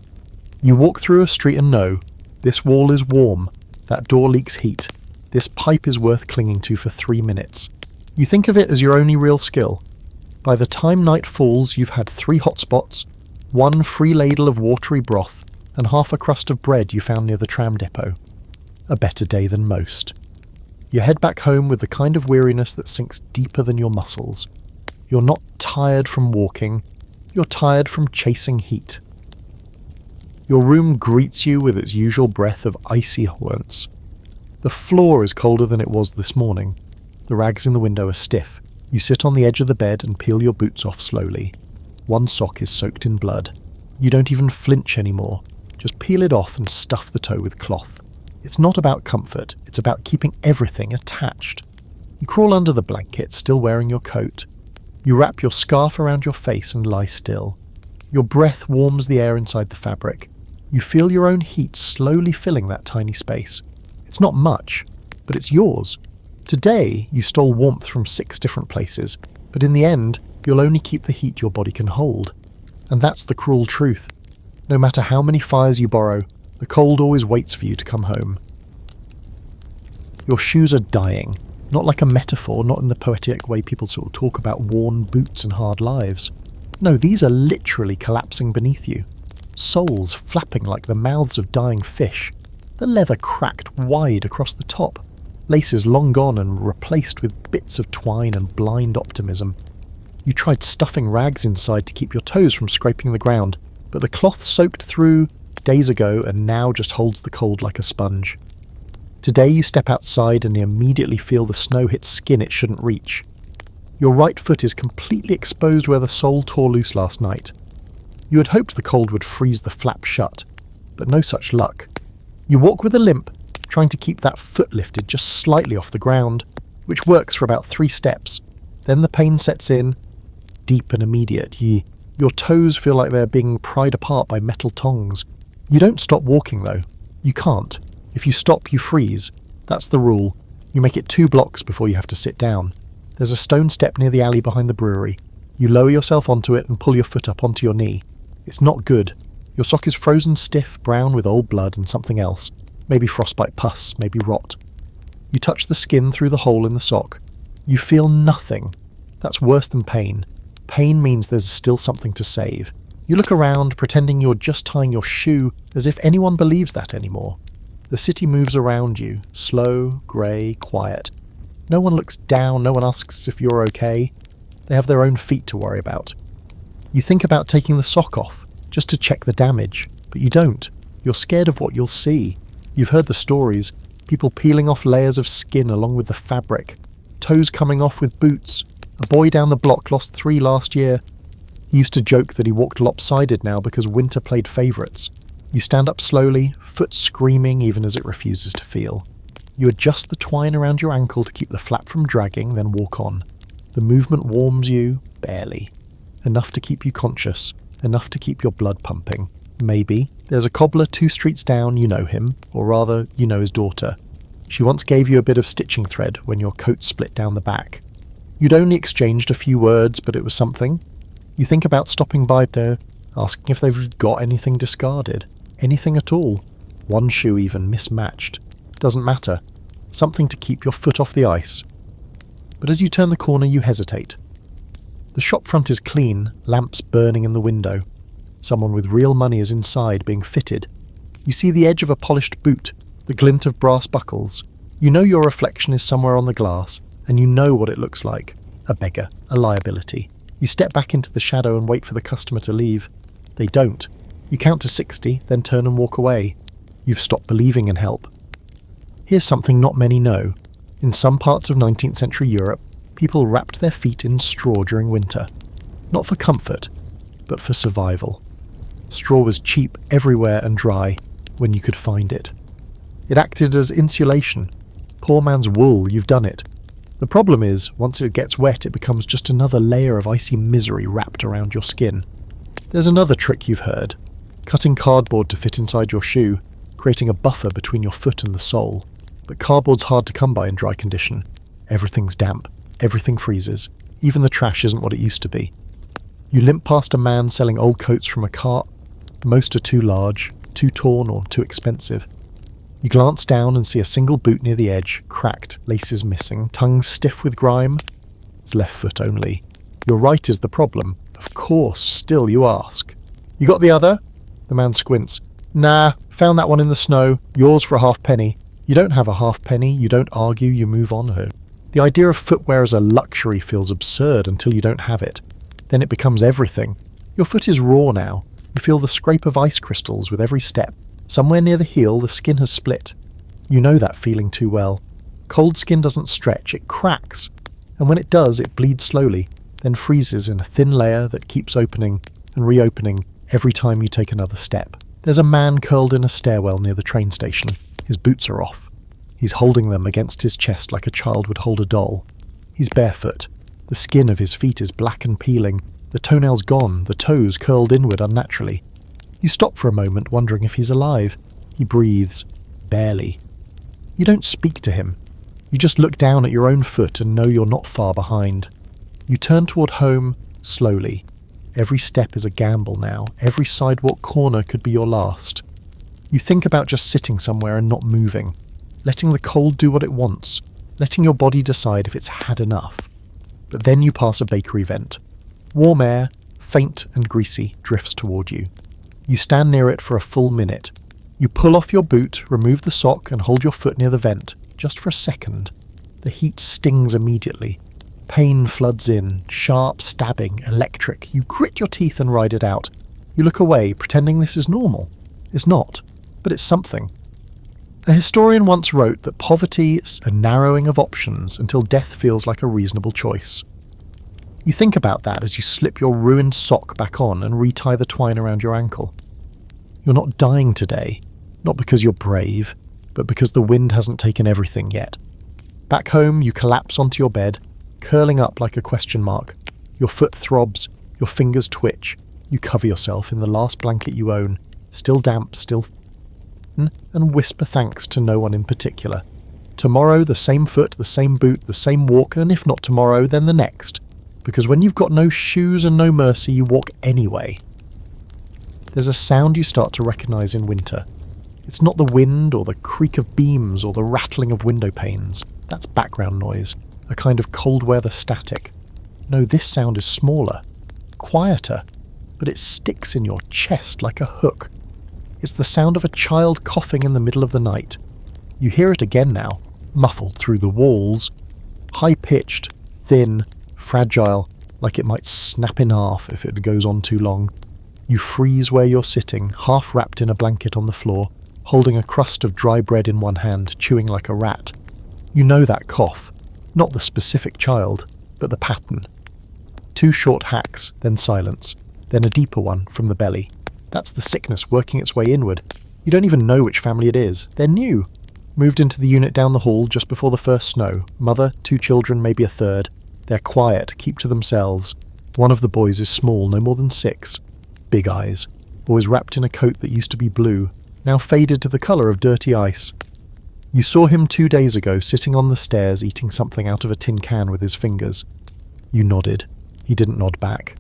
You walk through a street and know, this wall is warm, that door leaks heat, this pipe is worth clinging to for 3 minutes. You think of it as your only real skill. By the time night falls, you've had 3 hot spots, 1 free ladle of watery broth, and half a crust of bread you found near the tram depot. A better day than most. You head back home with the kind of weariness that sinks deeper than your muscles. You're not tired from walking, you're tired from chasing heat. Your room greets you with its usual breath of icy warmth. The floor is colder than it was this morning. The rags in the window are stiff. You sit on the edge of the bed and peel your boots off slowly. 1 sock is soaked in blood. You don't even flinch anymore. Just peel it off and stuff the toe with cloth. It's not about comfort, it's about keeping everything attached. You crawl under the blanket, still wearing your coat. You wrap your scarf around your face and lie still. Your breath warms the air inside the fabric. You feel your own heat slowly filling that tiny space. It's not much, but it's yours. Today, you stole warmth from 6 different places, but in the end, you'll only keep the heat your body can hold. And that's the cruel truth. No matter how many fires you borrow, the cold always waits for you to come home. Your shoes are dying. Not like a metaphor, not in the poetic way people sort of talk about worn boots and hard lives. No, these are literally collapsing beneath you. Soles flapping like the mouths of dying fish. The leather cracked wide across the top. Laces long gone and replaced with bits of twine and blind optimism. You tried stuffing rags inside to keep your toes from scraping the ground, but the cloth soaked through days ago and now just holds the cold like a sponge. Today you step outside and you immediately feel the snow hit skin it shouldn't reach. Your right foot is completely exposed where the sole tore loose last night. You had hoped the cold would freeze the flap shut, but no such luck. You walk with a limp, trying to keep that foot lifted just slightly off the ground, which works for about 3 steps. Then the pain sets in, deep and immediate. Your toes feel like they're being pried apart by metal tongs. You don't stop walking though. You can't. If you stop, you freeze. That's the rule. You make it 2 blocks before you have to sit down. There's a stone step near the alley behind the brewery. You lower yourself onto it and pull your foot up onto your knee. It's not good. Your sock is frozen stiff, brown with old blood and something else. Maybe frostbite pus, maybe rot. You touch the skin through the hole in the sock. You feel nothing. That's worse than pain. Pain means there's still something to save. You look around, pretending you're just tying your shoe, as if anyone believes that anymore. The city moves around you, slow, grey, quiet. No one looks down, no one asks if you're okay. They have their own feet to worry about. You think about taking the sock off, just to check the damage, but you don't. You're scared of what you'll see. You've heard the stories, people peeling off layers of skin along with the fabric, toes coming off with boots. A boy down the block lost 3 last year. He used to joke that he walked lopsided now because winter played favourites. You stand up slowly, foot screaming even as it refuses to feel. You adjust the twine around your ankle to keep the flap from dragging, then walk on. The movement warms you, barely. Enough to keep you conscious, enough to keep your blood pumping. Maybe. There's a cobbler 2 streets down, you know him, or rather, you know his daughter. She once gave you a bit of stitching thread when your coat split down the back. You'd only exchanged a few words, but it was something. You think about stopping by there, asking if they've got anything discarded. Anything at all. 1 shoe even, mismatched. Doesn't matter. Something to keep your foot off the ice. But as you turn the corner, you hesitate. The shop front is clean, lamps burning in the window. Someone with real money is inside, being fitted. You see the edge of a polished boot, the glint of brass buckles. You know your reflection is somewhere on the glass, and you know what it looks like. A beggar, a liability. You step back into the shadow and wait for the customer to leave. They don't. You count to 60, then turn and walk away. You've stopped believing in help. Here's something not many know. In some parts of 19th century Europe, People wrapped their feet in straw during winter, not for comfort, but for survival. Straw was cheap everywhere and dry when you could find it. It acted as insulation. Poor man's wool, you've done it. The problem is, once it gets wet, it becomes just another layer of icy misery wrapped around your skin. There's another trick you've heard. Cutting cardboard to fit inside your shoe, creating a buffer between your foot and the sole. But cardboard's hard to come by in dry condition. Everything's damp. Everything freezes. Even the trash isn't what it used to be. You limp past a man selling old coats from a cart. Most are too large, too torn or too expensive. You glance down and see a single boot near the edge, cracked, laces missing, tongue stiff with grime. It's left foot only. Your right is the problem. Of course, still you ask. You got the other? The man squints. Nah, found that one in the snow. Yours for a halfpenny. You don't have a halfpenny, you don't argue, you move on. The idea of footwear as a luxury feels absurd until you don't have it. Then it becomes everything. Your foot is raw now. You feel the scrape of ice crystals with every step. Somewhere near the heel, the skin has split. You know that feeling too well. Cold skin doesn't stretch, it cracks. And when it does, it bleeds slowly, then freezes in a thin layer that keeps opening and reopening every time you take another step. There's a man curled in a stairwell near the train station. His boots are off. He's holding them against his chest like a child would hold a doll. He's barefoot. The skin of his feet is black and peeling. The toenails gone, the toes curled inward unnaturally. You stop for a moment, wondering if he's alive. He breathes. Barely. You don't speak to him. You just look down at your own foot and know you're not far behind. You turn toward home, slowly. Every step is a gamble now. Every sidewalk corner could be your last. You think about just sitting somewhere and not moving. Letting the cold do what it wants. Letting your body decide if it's had enough. But then you pass a bakery vent. Warm air, faint and greasy, drifts toward you. You stand near it for a full minute. You pull off your boot, remove the sock and hold your foot near the vent, just for a second. The heat stings immediately. Pain floods in, sharp, stabbing, electric. You grit your teeth and ride it out. You look away, pretending this is normal. It's not, but it's something. A historian once wrote that poverty is a narrowing of options until death feels like a reasonable choice. You think about that as you slip your ruined sock back on and retie the twine around your ankle. You're not dying today, not because you're brave, but because the wind hasn't taken everything yet. Back home, you collapse onto your bed, curling up like a question mark. Your foot throbs, your fingers twitch. You cover yourself in the last blanket you own, still damp, still and whisper thanks to no one in particular. Tomorrow, the same foot, the same boot, the same walk, and if not tomorrow, then the next. Because when you've got no shoes and no mercy, you walk anyway. There's a sound you start to recognise in winter. It's not the wind or the creak of beams or the rattling of window panes. That's background noise, a kind of cold weather static. No, this sound is smaller, quieter, but it sticks in your chest like a hook. It's the sound of a child coughing in the middle of the night. You hear it again now, muffled through the walls, high-pitched, thin, fragile, like it might snap in half if it goes on too long. You freeze where you're sitting, half wrapped in a blanket on the floor, holding a crust of dry bread in one hand, chewing like a rat. You know that cough, not the specific child, but the pattern. 2 short hacks, then silence, then a deeper one from the belly. That's the sickness working its way inward. You don't even know which family it is. They're new. Moved into the unit down the hall just before the first snow. Mother, 2 children, maybe a third. They're quiet, keep to themselves. One of the boys is small, no more than 6. Big eyes. Always wrapped in a coat that used to be blue, now faded to the colour of dirty ice. You saw him 2 days ago sitting on the stairs eating something out of a tin can with his fingers. You nodded. He didn't nod back.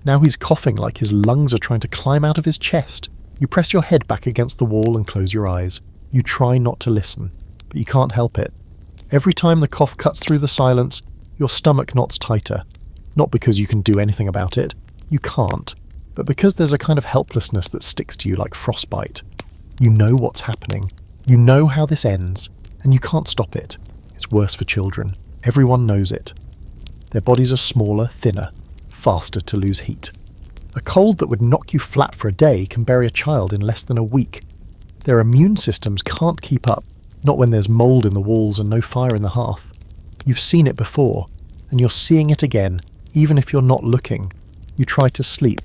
Now he's coughing like his lungs are trying to climb out of his chest. You press your head back against the wall and close your eyes. You try not to listen, but you can't help it. Every time the cough cuts through the silence, your stomach knots tighter. Not because you can do anything about it. You can't. But because there's a kind of helplessness that sticks to you like frostbite. You know what's happening. You know how this ends, and you can't stop it. It's worse for children. Everyone knows it. Their bodies are smaller, thinner, faster to lose heat. A cold that would knock you flat for a day can bury a child in less than a week. Their immune systems can't keep up, not when there's mould in the walls and no fire in the hearth. You've seen it before. and you're seeing it again, even if you're not looking. You try to sleep,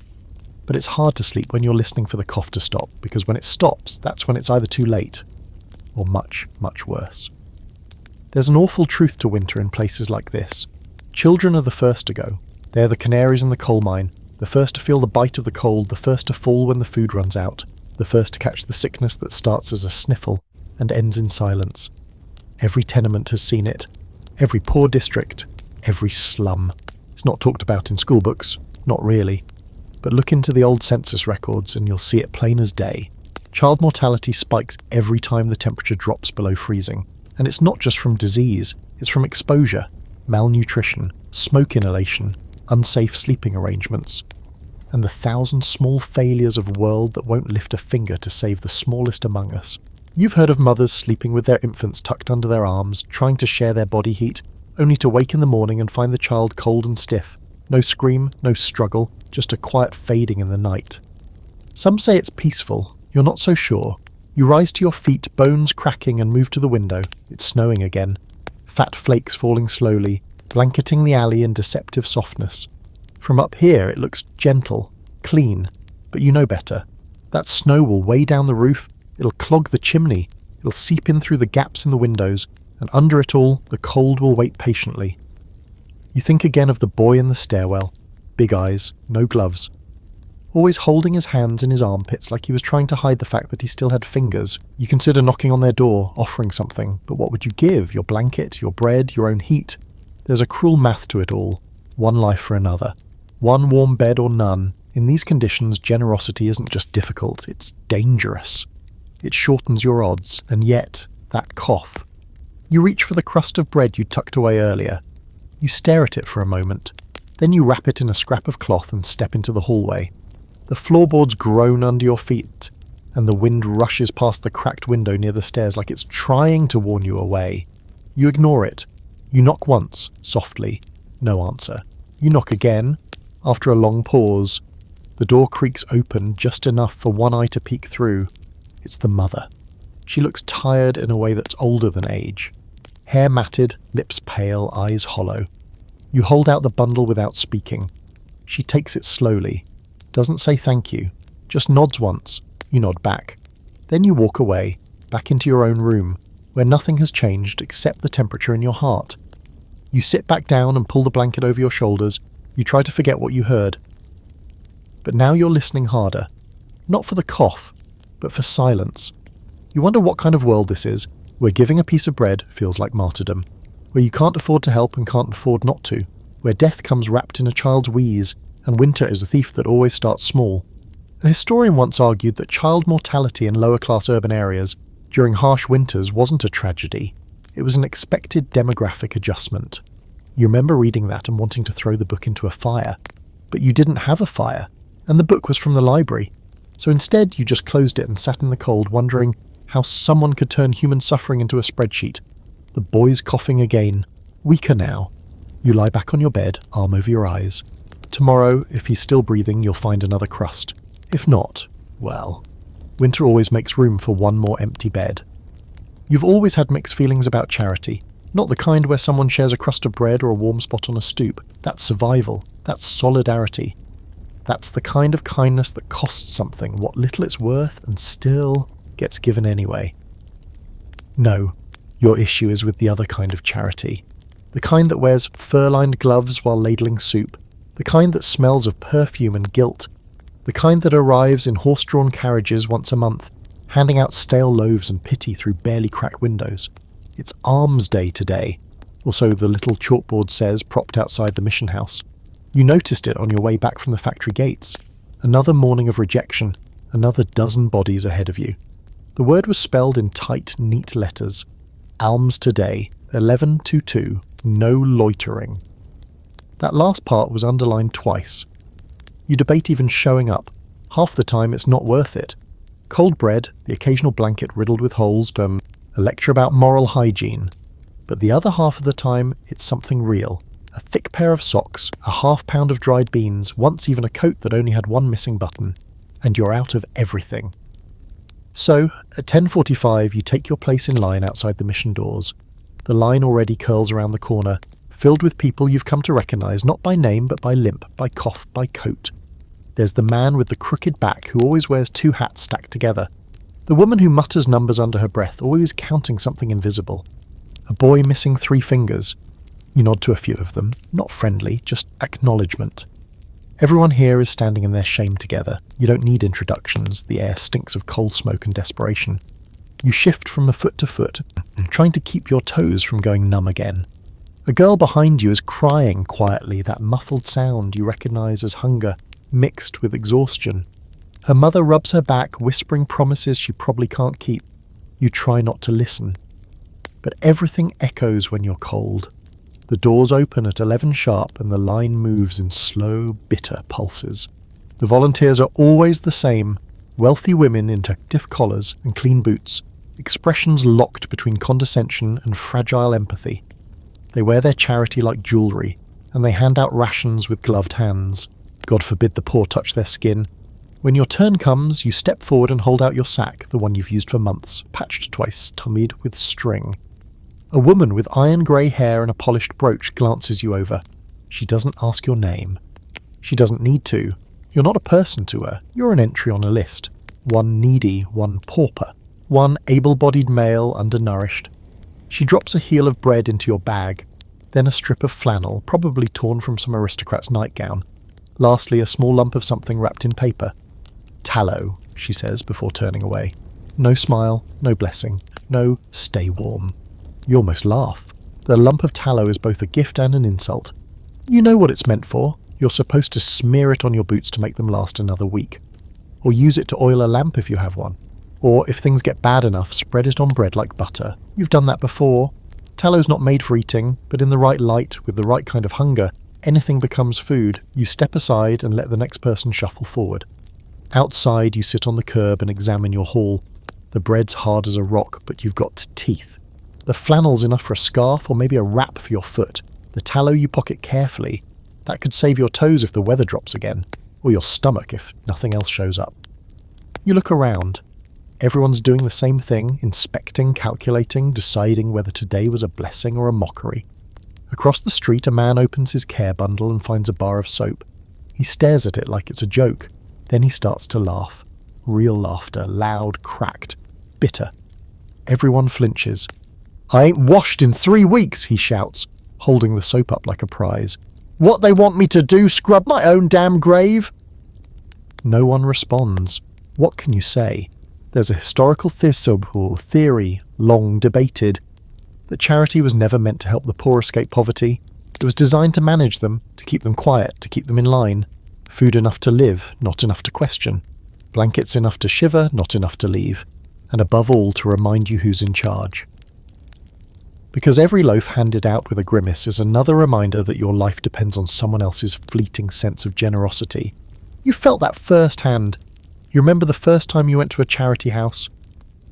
but it's hard to sleep when you're listening for the cough to stop, because when it stops, that's when it's either too late, or much, much worse. There's an awful truth to winter in places like this. Children are the first to go. They're the canaries in the coal mine, the first to feel the bite of the cold, the first to fall when the food runs out, the first to catch the sickness that starts as a sniffle and ends in silence. Every tenement has seen it. Every poor district. Every slum. It's not talked about in school books. Not really. But look into the old census records and you'll see it plain as day. Child mortality spikes every time the temperature drops below freezing. And it's not just from disease. It's from exposure, malnutrition, smoke inhalation, unsafe sleeping arrangements, and the 1,000 small failures of a world that won't lift a finger to save the smallest among us. You've heard of mothers sleeping with their infants tucked under their arms, trying to share their body heat, only to wake in the morning and find the child cold and stiff. No scream, no struggle, just a quiet fading in the night. Some say it's peaceful. You're not so sure. You rise to your feet, bones cracking, and move to the window. It's snowing again. Fat flakes falling slowly, blanketing the alley in deceptive softness. From up here it looks gentle, clean, but you know better. That snow will weigh down the roof, it'll clog the chimney, it'll seep in through the gaps in the windows, and under it all, the cold will wait patiently. You think again of the boy in the stairwell, big eyes, no gloves, always holding his hands in his armpits like he was trying to hide the fact that he still had fingers. You consider knocking on their door, offering something, but what would you give? Your blanket, your bread, your own heat? There's a cruel math to it all. One life for another. One warm bed or none. In these conditions, generosity isn't just difficult, it's dangerous. It shortens your odds, and yet, that cough. You reach for the crust of bread you tucked away earlier. You stare at it for a moment. Then you wrap it in a scrap of cloth and step into the hallway. The floorboards groan under your feet, and the wind rushes past the cracked window near the stairs like it's trying to warn you away. You ignore it. You knock once, softly. No answer. You knock again. After a long pause, the door creaks open just enough for one eye to peek through. It's the mother. She looks tired in a way that's older than age. Hair matted, lips pale, eyes hollow. You hold out the bundle without speaking. She takes it slowly. Doesn't say thank you. Just nods once. You nod back. Then you walk away, back into your own room, where nothing has changed except the temperature in your heart. You sit back down and pull the blanket over your shoulders. You try to forget what you heard. But now you're listening harder. Not for the cough, but for silence. You wonder what kind of world this is, where giving a piece of bread feels like martyrdom, where you can't afford to help and can't afford not to, where death comes wrapped in a child's wheeze, and winter is a thief that always starts small. A historian once argued that child mortality in lower-class urban areas during harsh winters wasn't a tragedy. It was an expected demographic adjustment. You remember reading that and wanting to throw the book into a fire. But you didn't have a fire, and the book was from the library. So instead you just closed it and sat in the cold, wondering how someone could turn human suffering into a spreadsheet. The boy's coughing again, weaker now. You lie back on your bed, arm over your eyes. Tomorrow, if he's still breathing, you'll find another crust. If not, well, winter always makes room for one more empty bed. You've always had mixed feelings about charity. Not the kind where someone shares a crust of bread or a warm spot on a stoop. That's survival. That's solidarity. That's the kind of kindness that costs something, what little it's worth, and still gets given anyway. No, your issue is with the other kind of charity. The kind that wears fur-lined gloves while ladling soup. The kind that smells of perfume and guilt. The kind that arrives in horse-drawn carriages once a month, handing out stale loaves and pity through barely cracked windows. It's Alms Day today, or so the little chalkboard says propped outside the mission house. You noticed it on your way back from the factory gates. Another morning of rejection, another dozen bodies ahead of you. The word was spelled in tight, neat letters. Alms today, 11/22, no loitering. That last part was underlined twice. You debate even showing up. Half the time it's not worth it. Cold bread, the occasional blanket riddled with holes, a lecture about moral hygiene. But the other half of the time it's something real. A thick pair of socks, a half-pound of dried beans, once even a coat that only had one missing button. And you're out of everything. So, at 10:45 you take your place in line outside the mission doors. The line already curls around the corner, filled with people you've come to recognise not by name but by limp, by cough, by coat. There's the man with the crooked back who always wears two hats stacked together. The woman who mutters numbers under her breath, always counting something invisible. A boy missing 3 fingers. You nod to a few of them, not friendly, just acknowledgement. Everyone here is standing in their shame together. You don't need introductions, the air stinks of coal smoke and desperation. You shift from foot to foot, trying to keep your toes from going numb again. A girl behind you is crying quietly, that muffled sound you recognise as hunger, mixed with exhaustion. Her mother rubs her back, whispering promises she probably can't keep. You try not to listen. But everything echoes when you're cold. The doors open at 11 sharp and the line moves in slow, bitter pulses. The volunteers are always the same, wealthy women in stiff collars and clean boots, expressions locked between condescension and fragile empathy. They wear their charity like jewellery, and they hand out rations with gloved hands. God forbid the poor touch their skin. When your turn comes, you step forward and hold out your sack, the one you've used for months, patched twice, tummied with string. A woman with iron grey hair and a polished brooch glances you over. She doesn't ask your name. She doesn't need to. You're not a person to her. You're an entry on a list. One needy, one pauper. One able-bodied male, undernourished. She drops a heel of bread into your bag, then a strip of flannel, probably torn from some aristocrat's nightgown. Lastly, a small lump of something wrapped in paper. Tallow, she says before turning away. No smile, no blessing, no stay warm. You almost laugh. The lump of tallow is both a gift and an insult. You know what it's meant for. You're supposed to smear it on your boots to make them last another week. Or use it to oil a lamp if you have one. Or, if things get bad enough, spread it on bread like butter. You've done that before. Tallow's not made for eating, but in the right light, with the right kind of hunger, anything becomes food. You step aside and let the next person shuffle forward. Outside, you sit on the curb and examine your haul. The bread's hard as a rock, but you've got teeth. The flannel's enough for a scarf or maybe a wrap for your foot. The tallow you pocket carefully. That could save your toes if the weather drops again, or your stomach if nothing else shows up. You look around. Everyone's doing the same thing, inspecting, calculating, deciding whether today was a blessing or a mockery. Across the street, a man opens his care bundle and finds a bar of soap. He stares at it like it's a joke. Then he starts to laugh. Real laughter, loud, cracked, bitter. Everyone flinches. "I ain't washed in 3 weeks," he shouts, holding the soap up like a prize. "What they want me to do, scrub my own damn grave?" No one responds. What can you say? There's a historical theory, long debated, that charity was never meant to help the poor escape poverty. It was designed to manage them, to keep them quiet, to keep them in line. Food enough to live, not enough to question. Blankets enough to shiver, not enough to leave. And above all, to remind you who's in charge. Because every loaf handed out with a grimace is another reminder that your life depends on someone else's fleeting sense of generosity. You felt that firsthand. You remember the first time you went to a charity house?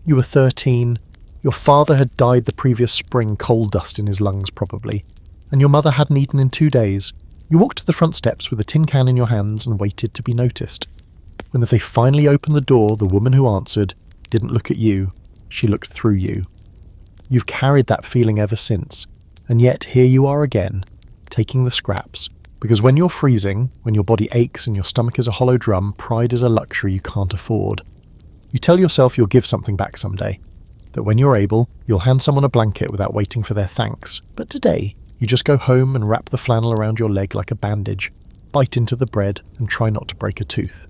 You were 13. Your father had died the previous spring, coal dust in his lungs probably, and your mother hadn't eaten in 2 days. You walked to the front steps with a tin can in your hands and waited to be noticed. When they finally opened the door, the woman who answered didn't look at you, she looked through you. You've carried that feeling ever since, and yet here you are again, taking the scraps. Because when you're freezing, when your body aches and your stomach is a hollow drum, pride is a luxury you can't afford. You tell yourself you'll give something back someday, that when you're able, you'll hand someone a blanket without waiting for their thanks. But today, you just go home and wrap the flannel around your leg like a bandage, bite into the bread and try not to break a tooth.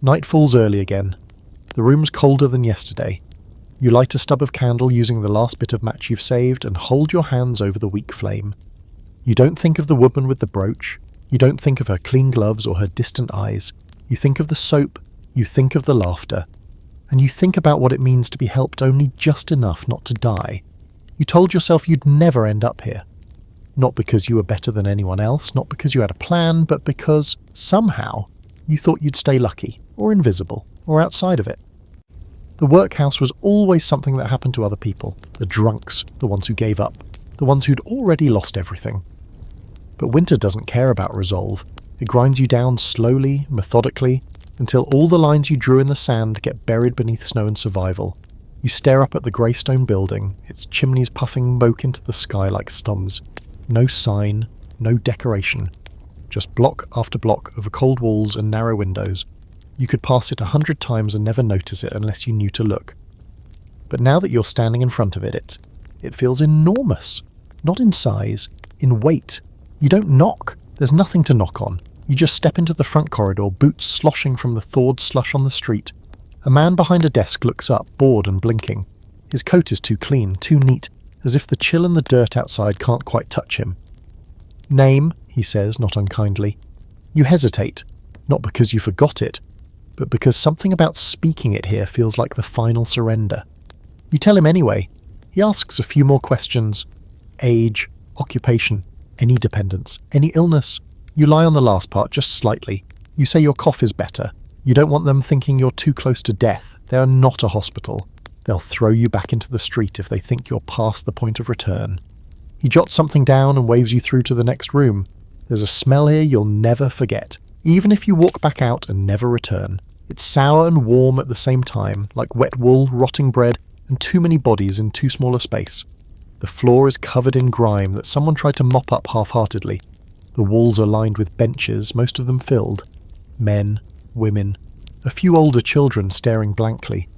Night falls early again. The room's colder than yesterday. You light a stub of candle using the last bit of match you've saved and hold your hands over the weak flame. You don't think of the woman with the brooch. You don't think of her clean gloves or her distant eyes. You think of the soap. You think of the laughter. And you think about what it means to be helped only just enough not to die. You told yourself you'd never end up here. Not because you were better than anyone else, not because you had a plan, but because, somehow, you thought you'd stay lucky, or invisible, or outside of it. The workhouse was always something that happened to other people. The drunks, the ones who gave up, the ones who'd already lost everything. But winter doesn't care about resolve. It grinds you down slowly, methodically, until all the lines you drew in the sand get buried beneath snow and survival. You stare up at the grey stone building, its chimneys puffing smoke into the sky like stums. No sign, no decoration. Just block after block of cold walls and narrow windows. You could pass it 100 times and never notice it unless you knew to look. But now that you're standing in front of it feels enormous. Not in size, in weight. You don't knock. There's nothing to knock on. You just step into the front corridor, boots sloshing from the thawed slush on the street. A man behind a desk looks up, bored and blinking. His coat is too clean, too neat, as if the chill and the dirt outside can't quite touch him. "Name," he says, not unkindly. You hesitate, not because you forgot it, but because something about speaking it here feels like the final surrender. You tell him anyway. He asks a few more questions. Age, occupation, any dependence, any illness. You lie on the last part just slightly. You say your cough is better. You don't want them thinking you're too close to death. They are not a hospital. They'll throw you back into the street if they think you're past the point of return. He jots something down and waves you through to the next room. There's a smell here you'll never forget, even if you walk back out and never return. It's sour and warm at the same time, like wet wool, rotting bread, and too many bodies in too small a space. The floor is covered in grime that someone tried to mop up half-heartedly. The walls are lined with benches, most of them filled. Men, women, a few older children staring blankly.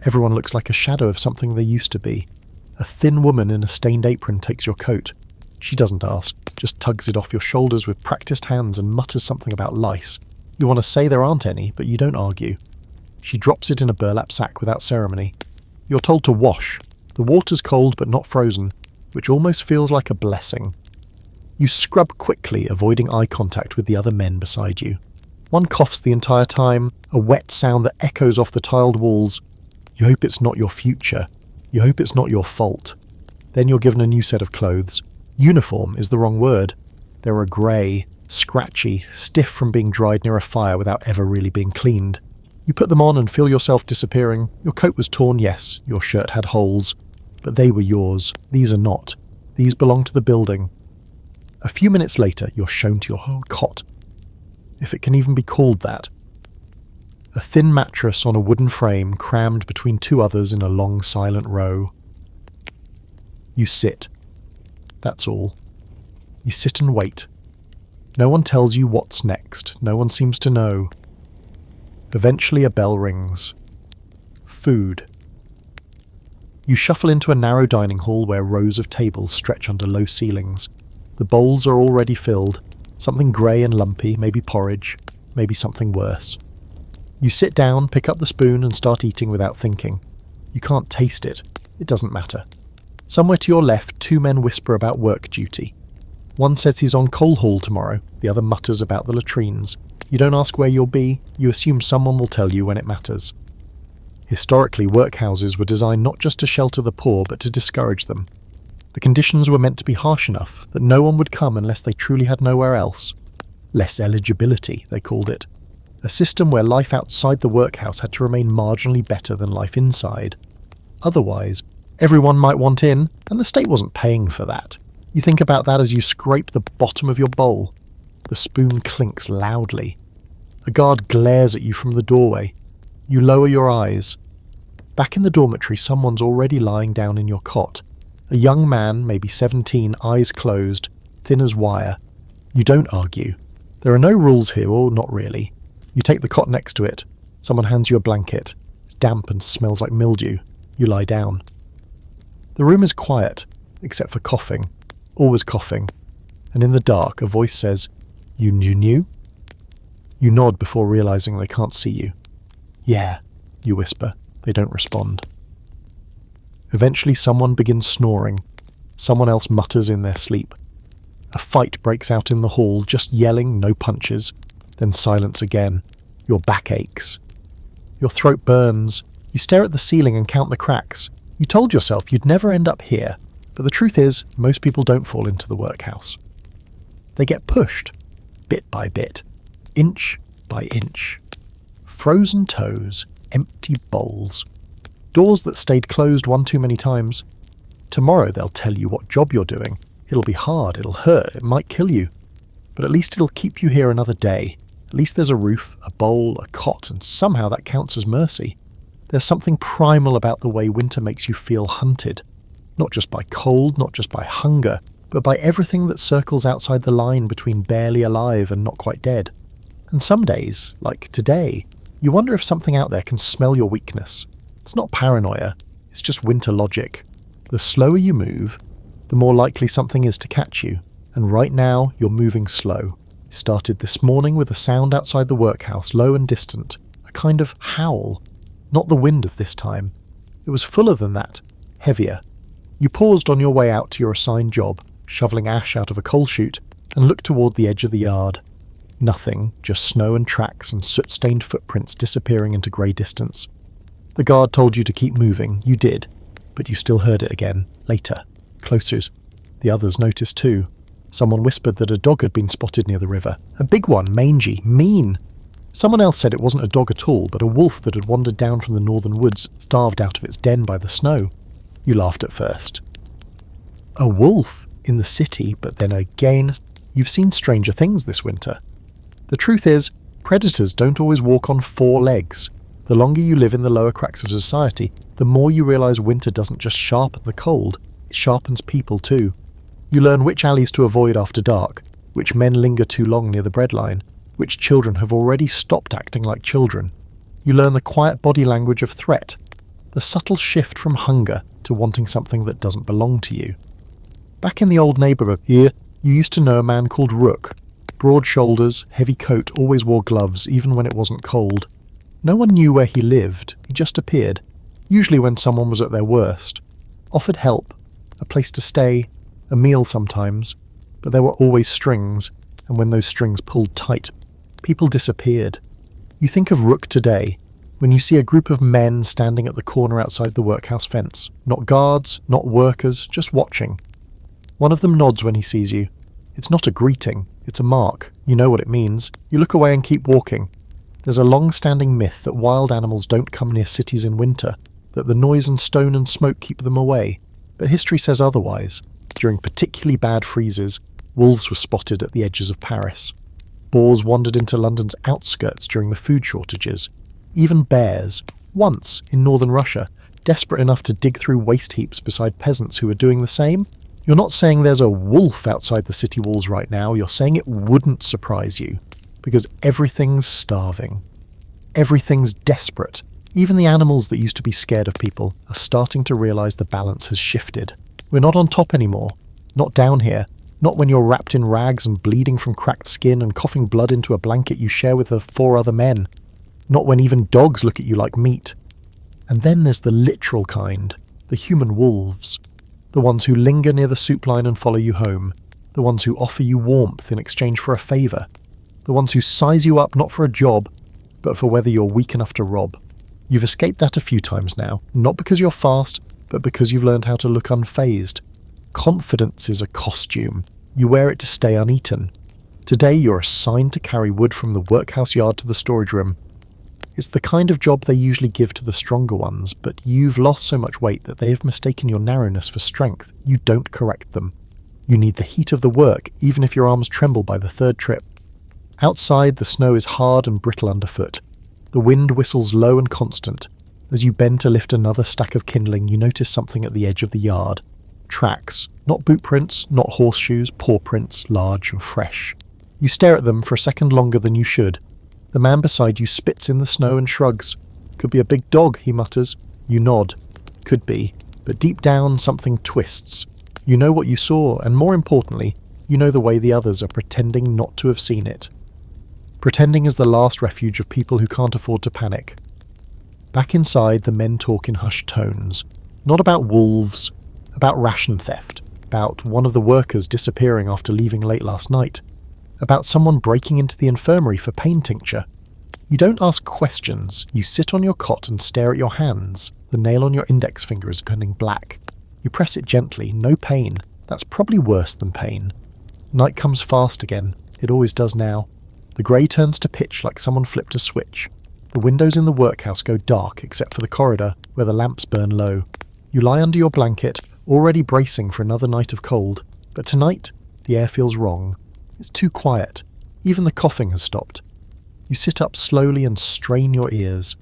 Everyone looks like a shadow of something they used to be. A thin woman in a stained apron takes your coat. She doesn't ask, just tugs it off your shoulders with practiced hands and mutters something about lice. You want to say there aren't any, but you don't argue. She drops it in a burlap sack without ceremony. You're told to wash. The water's cold but not frozen, which almost feels like a blessing. You scrub quickly, avoiding eye contact with the other men beside you. One coughs the entire time, a wet sound that echoes off the tiled walls. You hope it's not your future. You hope it's not your fault. Then you're given a new set of clothes. Uniform is the wrong word. They are grey, scratchy, stiff from being dried near a fire without ever really being cleaned. You put them on and feel yourself disappearing. Your coat was torn, yes. Your shirt had holes. But they were yours. These are not. These belong to the building. A few minutes later, you're shown to your whole cot. If it can even be called that. A thin mattress on a wooden frame crammed between two others in a long silent row. You sit. That's all. You sit and wait. No one tells you what's next. No one seems to know. Eventually a bell rings. Food. You shuffle into a narrow dining hall where rows of tables stretch under low ceilings. The bowls are already filled. Something grey and lumpy, maybe porridge, maybe something worse. You sit down, pick up the spoon and start eating without thinking. You can't taste it. It doesn't matter. Somewhere to your left, two men whisper about work duty. One says he's on coal haul tomorrow, the other mutters about the latrines. You don't ask where you'll be, you assume someone will tell you when it matters. Historically, workhouses were designed not just to shelter the poor, but to discourage them. The conditions were meant to be harsh enough that no one would come unless they truly had nowhere else. Less eligibility, they called it. A system where life outside the workhouse had to remain marginally better than life inside. Otherwise, everyone might want in, and the state wasn't paying for that. You think about that as you scrape the bottom of your bowl. The spoon clinks loudly. A guard glares at you from the doorway. You lower your eyes. Back in the dormitory, someone's already lying down in your cot. A young man, maybe 17, eyes closed, thin as wire. You don't argue. There are no rules here, or not really. You take the cot next to it. Someone hands you a blanket. It's damp and smells like mildew. You lie down. The room is quiet, except for coughing. Always coughing. And in the dark, a voice says, You knew? You nod before realizing they can't see you. Yeah, you whisper. They don't respond. Eventually someone begins snoring. Someone else mutters in their sleep. A fight breaks out in the hall, just yelling, no punches. Then silence again. Your back aches. Your throat burns. You stare at the ceiling and count the cracks. You told yourself you'd never end up here, but the truth is, most people don't fall into the workhouse. They get pushed, bit by bit, inch by inch. Frozen toes, empty bowls. Doors that stayed closed one too many times. Tomorrow they'll tell you what job you're doing. It'll be hard, it'll hurt, it might kill you. But at least it'll keep you here another day. At least there's a roof, a bowl, a cot, and somehow that counts as mercy. There's something primal about the way winter makes you feel hunted. Not just by cold, not just by hunger, but by everything that circles outside the line between barely alive and not quite dead. And some days, like today, you wonder if something out there can smell your weakness. It's not paranoia, it's just winter logic. The slower you move, the more likely something is to catch you. And right now, you're moving slow. It started this morning with a sound outside the workhouse, low and distant. A kind of howl. Not the wind this time. It was fuller than that. Heavier. You paused on your way out to your assigned job, shoveling ash out of a coal chute, and looked toward the edge of the yard. Nothing, just snow and tracks and soot-stained footprints disappearing into grey distance. The guard told you to keep moving. You did. But you still heard it again, later. Closer. The others noticed too. Someone whispered that a dog had been spotted near the river. A big one, mangy, mean. Someone else said it wasn't a dog at all, but a wolf that had wandered down from the northern woods, starved out of its den by the snow. You laughed at first. A wolf in the city, but then again, you've seen stranger things this winter. The truth is, predators don't always walk on 4 legs. The longer you live in the lower cracks of society, the more you realise winter doesn't just sharpen the cold, it sharpens people too. You learn which alleys to avoid after dark, which men linger too long near the breadline, which children have already stopped acting like children. You learn the quiet body language of threat, the subtle shift from hunger to wanting something that doesn't belong to you. Back in the old neighbourhood here, you used to know a man called Rook. Broad shoulders, heavy coat, always wore gloves, even when it wasn't cold. No one knew where he lived, he just appeared, usually when someone was at their worst. Offered help, a place to stay, a meal sometimes, but there were always strings, and when those strings pulled tight, people disappeared. You think of Rook today, when you see a group of men standing at the corner outside the workhouse fence. Not guards, not workers, just watching. One of them nods when he sees you. It's not a greeting, it's a mark. You know what it means. You look away and keep walking. There's a long-standing myth that wild animals don't come near cities in winter, that the noise and stone and smoke keep them away. But history says otherwise. During particularly bad freezes, wolves were spotted at the edges of Paris. Boars wandered into London's outskirts during the food shortages. Even bears, once in northern Russia, desperate enough to dig through waste heaps beside peasants who were doing the same. You're not saying there's a wolf outside the city walls right now, you're saying it wouldn't surprise you. Because everything's starving. Everything's desperate. Even the animals that used to be scared of people are starting to realise the balance has shifted. We're not on top anymore. Not down here. Not when you're wrapped in rags and bleeding from cracked skin and coughing blood into a blanket you share with the 4 other men. Not when even dogs look at you like meat. And then there's the literal kind. The human wolves. The ones who linger near the soup line and follow you home. The ones who offer you warmth in exchange for a favour. The ones who size you up not for a job, but for whether you're weak enough to rob. You've escaped that a few times now, not because you're fast, but because you've learned how to look unfazed. Confidence is a costume. You wear it to stay uneaten. Today you're assigned to carry wood from the workhouse yard to the storage room. It's the kind of job they usually give to the stronger ones, but you've lost so much weight that they have mistaken your narrowness for strength. You don't correct them. You need the heat of the work, even if your arms tremble by the 3rd trip. Outside, the snow is hard and brittle underfoot. The wind whistles low and constant. As you bend to lift another stack of kindling, you notice something at the edge of the yard. Tracks. Not boot prints, not horseshoes, paw prints, large and fresh. You stare at them for a second longer than you should. The man beside you spits in the snow and shrugs. Could be a big dog, he mutters. You nod. Could be. But deep down, something twists. You know what you saw, and more importantly, you know the way the others are pretending not to have seen it. Pretending is the last refuge of people who can't afford to panic. Back inside, the men talk in hushed tones. Not about wolves, about ration theft, about one of the workers disappearing after leaving late last night, about someone breaking into the infirmary for pain tincture. You don't ask questions, you sit on your cot and stare at your hands. The nail on your index finger is turning black. You press it gently, no pain. That's probably worse than pain. Night comes fast again. It always does now. The grey turns to pitch like someone flipped a switch. The windows in the workhouse go dark except for the corridor, where the lamps burn low. You lie under your blanket, already bracing for another night of cold. But tonight, the air feels wrong. It's too quiet. Even the coughing has stopped. You sit up slowly and strain your ears.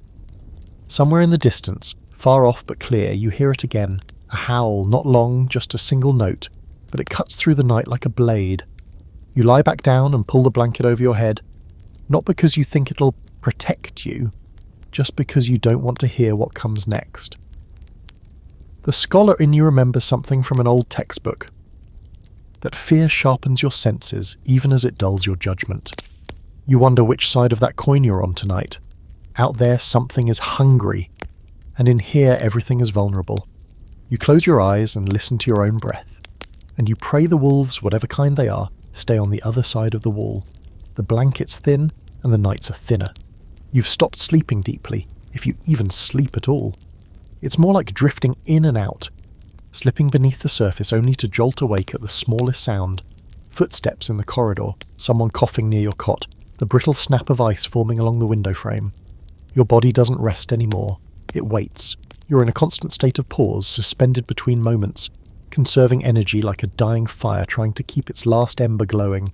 Somewhere in the distance, far off but clear, you hear it again. A howl, not long, just a single note. but it cuts through the night like a blade. You lie back down and pull the blanket over your head, not because you think it'll protect you, just because you don't want to hear what comes next. The scholar in you remembers something from an old textbook, that fear sharpens your senses even as it dulls your judgment. You wonder which side of that coin you're on tonight. Out there something is hungry, and in here everything is vulnerable. You close your eyes and listen to your own breath, and you pray the wolves, whatever kind they are, stay on the other side of the wall. The blanket's thin, and the nights are thinner. You've stopped sleeping deeply, if you even sleep at all. It's more like drifting in and out, slipping beneath the surface only to jolt awake at the smallest sound. Footsteps in the corridor, someone coughing near your cot, the brittle snap of ice forming along the window frame. Your body doesn't rest anymore. It waits. You're in a constant state of pause, suspended between moments, conserving energy like a dying fire trying to keep its last ember glowing.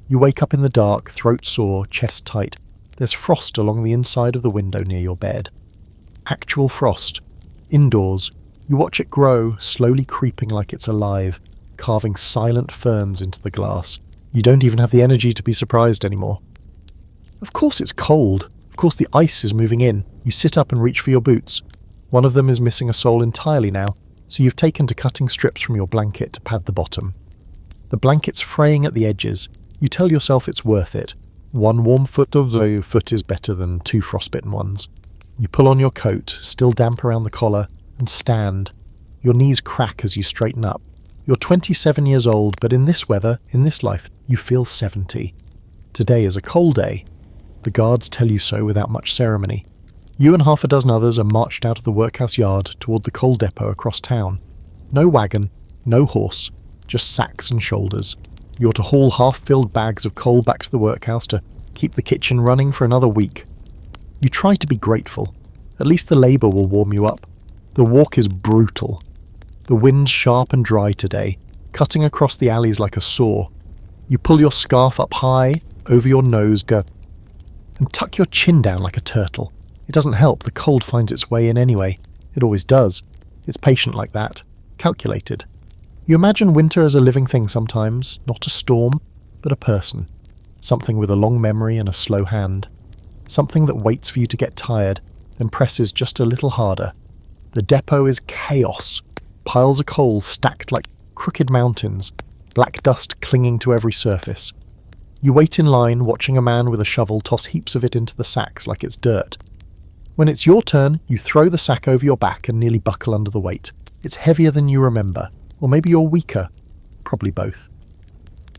You wake up in the dark, throat sore, chest tight. There's frost along the inside of the window near your bed. Actual frost. Indoors. You watch it grow, slowly creeping like it's alive, carving silent ferns into the glass. You don't even have the energy to be surprised anymore. Of course it's cold. Of course the ice is moving in. You sit up and reach for your boots. One of them is missing a sole entirely now, so you've taken to cutting strips from your blanket to pad the bottom. The blanket's fraying at the edges. You tell yourself it's worth it. One warm foot of the foot is better than two frostbitten ones. You pull on your coat, still damp around the collar, and stand. Your knees crack as you straighten up. You're 27 years old, but in this weather, in this life, you feel 70. Today is a cold day. The guards tell you so without much ceremony. You and half a dozen others are marched out of the workhouse yard toward the coal depot across town. No wagon, no horse, just sacks and shoulders. You're to haul half-filled bags of coal back to the workhouse to keep the kitchen running for another week. You try to be grateful. At least the labour will warm you up. The walk is brutal. The wind's sharp and dry today, cutting across the alleys like a saw. You pull your scarf up high, over your nose, go, and tuck your chin down like a turtle. It doesn't help, the cold finds its way in anyway. It always does. It's patient like that, calculated. You imagine winter as a living thing sometimes, not a storm, but a person. Something with a long memory and a slow hand. Something that waits for you to get tired, then presses just a little harder. The depot is chaos. Piles of coal stacked like crooked mountains, black dust clinging to every surface. You wait in line, watching a man with a shovel toss heaps of it into the sacks like it's dirt. When it's your turn, you throw the sack over your back and nearly buckle under the weight. It's heavier than you remember, or maybe you're weaker. Probably both.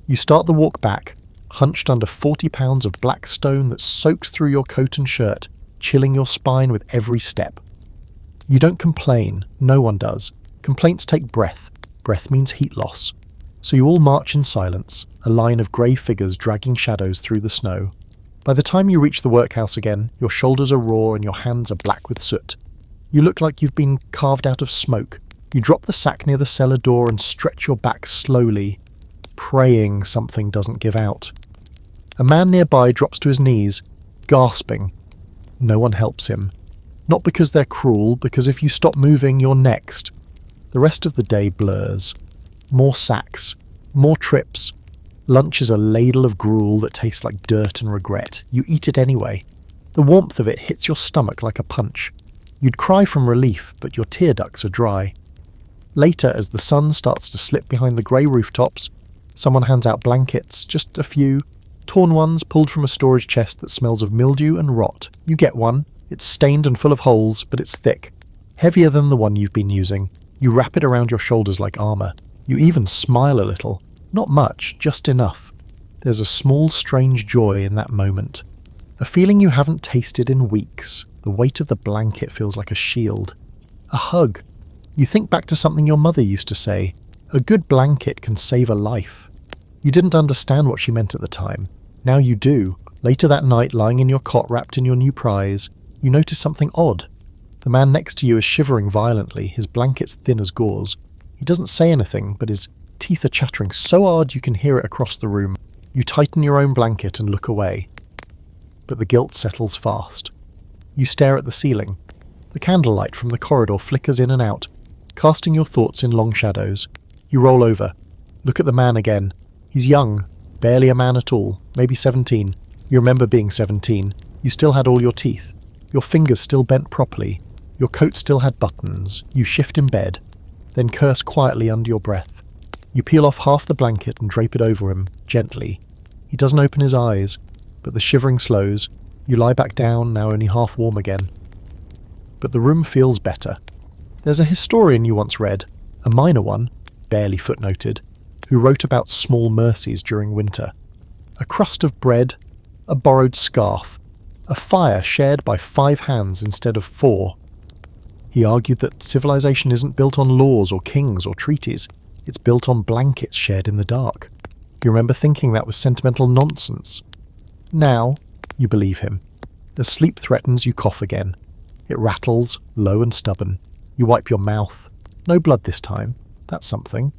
You start the walk back, hunched under 40 pounds of black stone that soaks through your coat and shirt, chilling your spine with every step. You don't complain. No one does. Complaints take breath. Breath means heat loss. So you all march in silence, a line of grey figures dragging shadows through the snow. By the time you reach the workhouse again, your shoulders are raw and your hands are black with soot. You look like you've been carved out of smoke. You drop the sack near the cellar door and stretch your back slowly, praying something doesn't give out. A man nearby drops to his knees, gasping. No one helps him. Not because they're cruel, because if you stop moving, you're next. The rest of the day blurs. More sacks, more trips. Lunch is a ladle of gruel that tastes like dirt and regret. You eat it anyway. The warmth of it hits your stomach like a punch. You'd cry from relief, but your tear ducts are dry. Later, as the sun starts to slip behind the grey rooftops, someone hands out blankets, just a few, torn ones pulled from a storage chest that smells of mildew and rot. You get one. It's stained and full of holes, but it's thick. Heavier than the one you've been using. You wrap it around your shoulders like armour. You even smile a little. Not much, just enough. There's a small, strange joy in that moment. A feeling you haven't tasted in weeks. The weight of the blanket feels like a shield. A hug. You think back to something your mother used to say. A good blanket can save a life. You didn't understand what she meant at the time. Now you do. Later that night, lying in your cot wrapped in your new prize, you notice something odd. The man next to you is shivering violently, his blanket's thin as gauze. He doesn't say anything, but his teeth are chattering so hard you can hear it across the room. You tighten your own blanket and look away. But the guilt settles fast. You stare at the ceiling. The candlelight from the corridor flickers in and out, casting your thoughts in long shadows. You roll over. Look at the man again. He's young, barely a man at all, maybe 17. You remember being 17. You still had all your teeth. Your fingers still bent properly. Your coat still had buttons. You shift in bed, then curse quietly under your breath. You peel off half the blanket and drape it over him, gently. He doesn't open his eyes, but the shivering slows. You lie back down, now only half warm again. But the room feels better. There's a historian you once read, a minor one, barely footnoted, who wrote about small mercies during winter. A crust of bread, a borrowed scarf, a fire shared by 5 hands instead of 4. He argued that civilization isn't built on laws or kings or treaties. It's built on blankets shared in the dark. You remember thinking that was sentimental nonsense. Now, you believe him. As sleep threatens, you cough again. It rattles, low and stubborn. You wipe your mouth. No blood this time. That's something.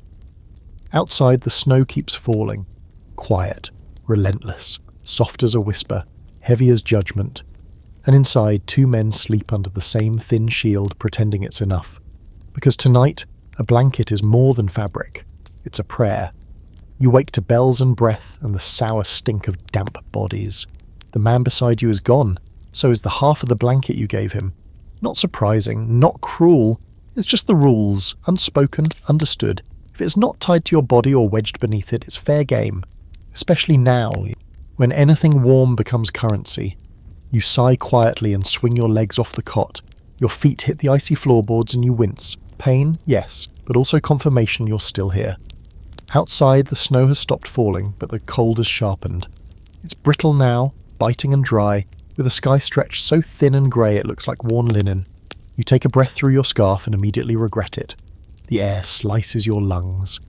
Outside, the snow keeps falling. Quiet, relentless, soft as a whisper, heavy as judgment. And inside, 2 men sleep under the same thin shield, pretending it's enough. Because tonight, a blanket is more than fabric. It's a prayer. You wake to bells and breath and the sour stink of damp bodies. The man beside you is gone. So is the half of the blanket you gave him. Not surprising, not cruel. It's just the rules, unspoken, understood. If it's not tied to your body or wedged beneath it, it's fair game. Especially now, when anything warm becomes currency. You sigh quietly and swing your legs off the cot. Your feet hit the icy floorboards and you wince. Pain, yes, but also confirmation you're still here. Outside, the snow has stopped falling, but the cold has sharpened. It's brittle now, biting and dry, with a sky stretched so thin and grey it looks like worn linen. You take a breath through your scarf and immediately regret it. The air slices your lungs.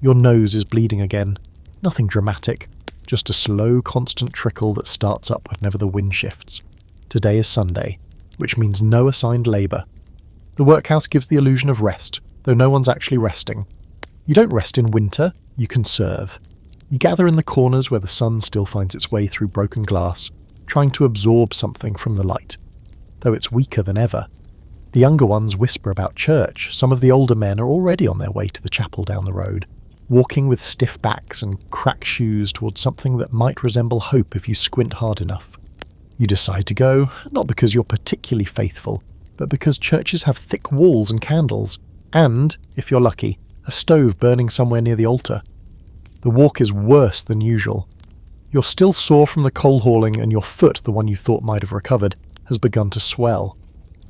Your nose is bleeding again. Nothing dramatic, just a slow, constant trickle that starts up whenever the wind shifts. Today is Sunday, which means no assigned labour. The workhouse gives the illusion of rest, though no one's actually resting. You don't rest in winter, you conserve. You gather in the corners where the sun still finds its way through broken glass, trying to absorb something from the light, though it's weaker than ever. The younger ones whisper about church. Some of the older men are already on their way to the chapel down the road, walking with stiff backs and cracked shoes towards something that might resemble hope if you squint hard enough. You decide to go, not because you're particularly faithful, but because churches have thick walls and candles, and, if you're lucky, a stove burning somewhere near the altar. The walk is worse than usual. You're still sore from the coal hauling, and your foot, the one you thought might have recovered, has begun to swell.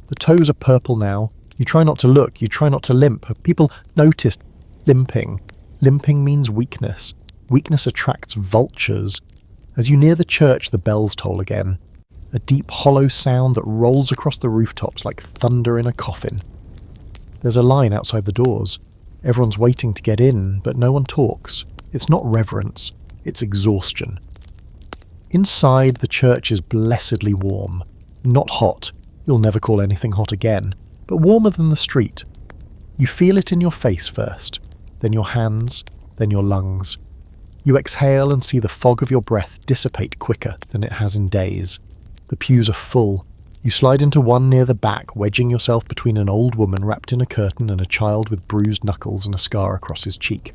The toes are purple now. You try not to look, you try not to limp. People notice limping. Limping means weakness. Weakness attracts vultures. As you near the church, the bells toll again. A deep, hollow sound that rolls across the rooftops like thunder in a coffin. There's a line outside the doors. Everyone's waiting to get in, but no one talks. It's not reverence, it's exhaustion. Inside, the church is blessedly warm. Not hot. You'll never call anything hot again, but warmer than the street. You feel it in your face first, then your hands, then your lungs. You exhale and see the fog of your breath dissipate quicker than it has in days. The pews are full. You slide into one near the back, wedging yourself between an old woman wrapped in a curtain and a child with bruised knuckles and a scar across his cheek.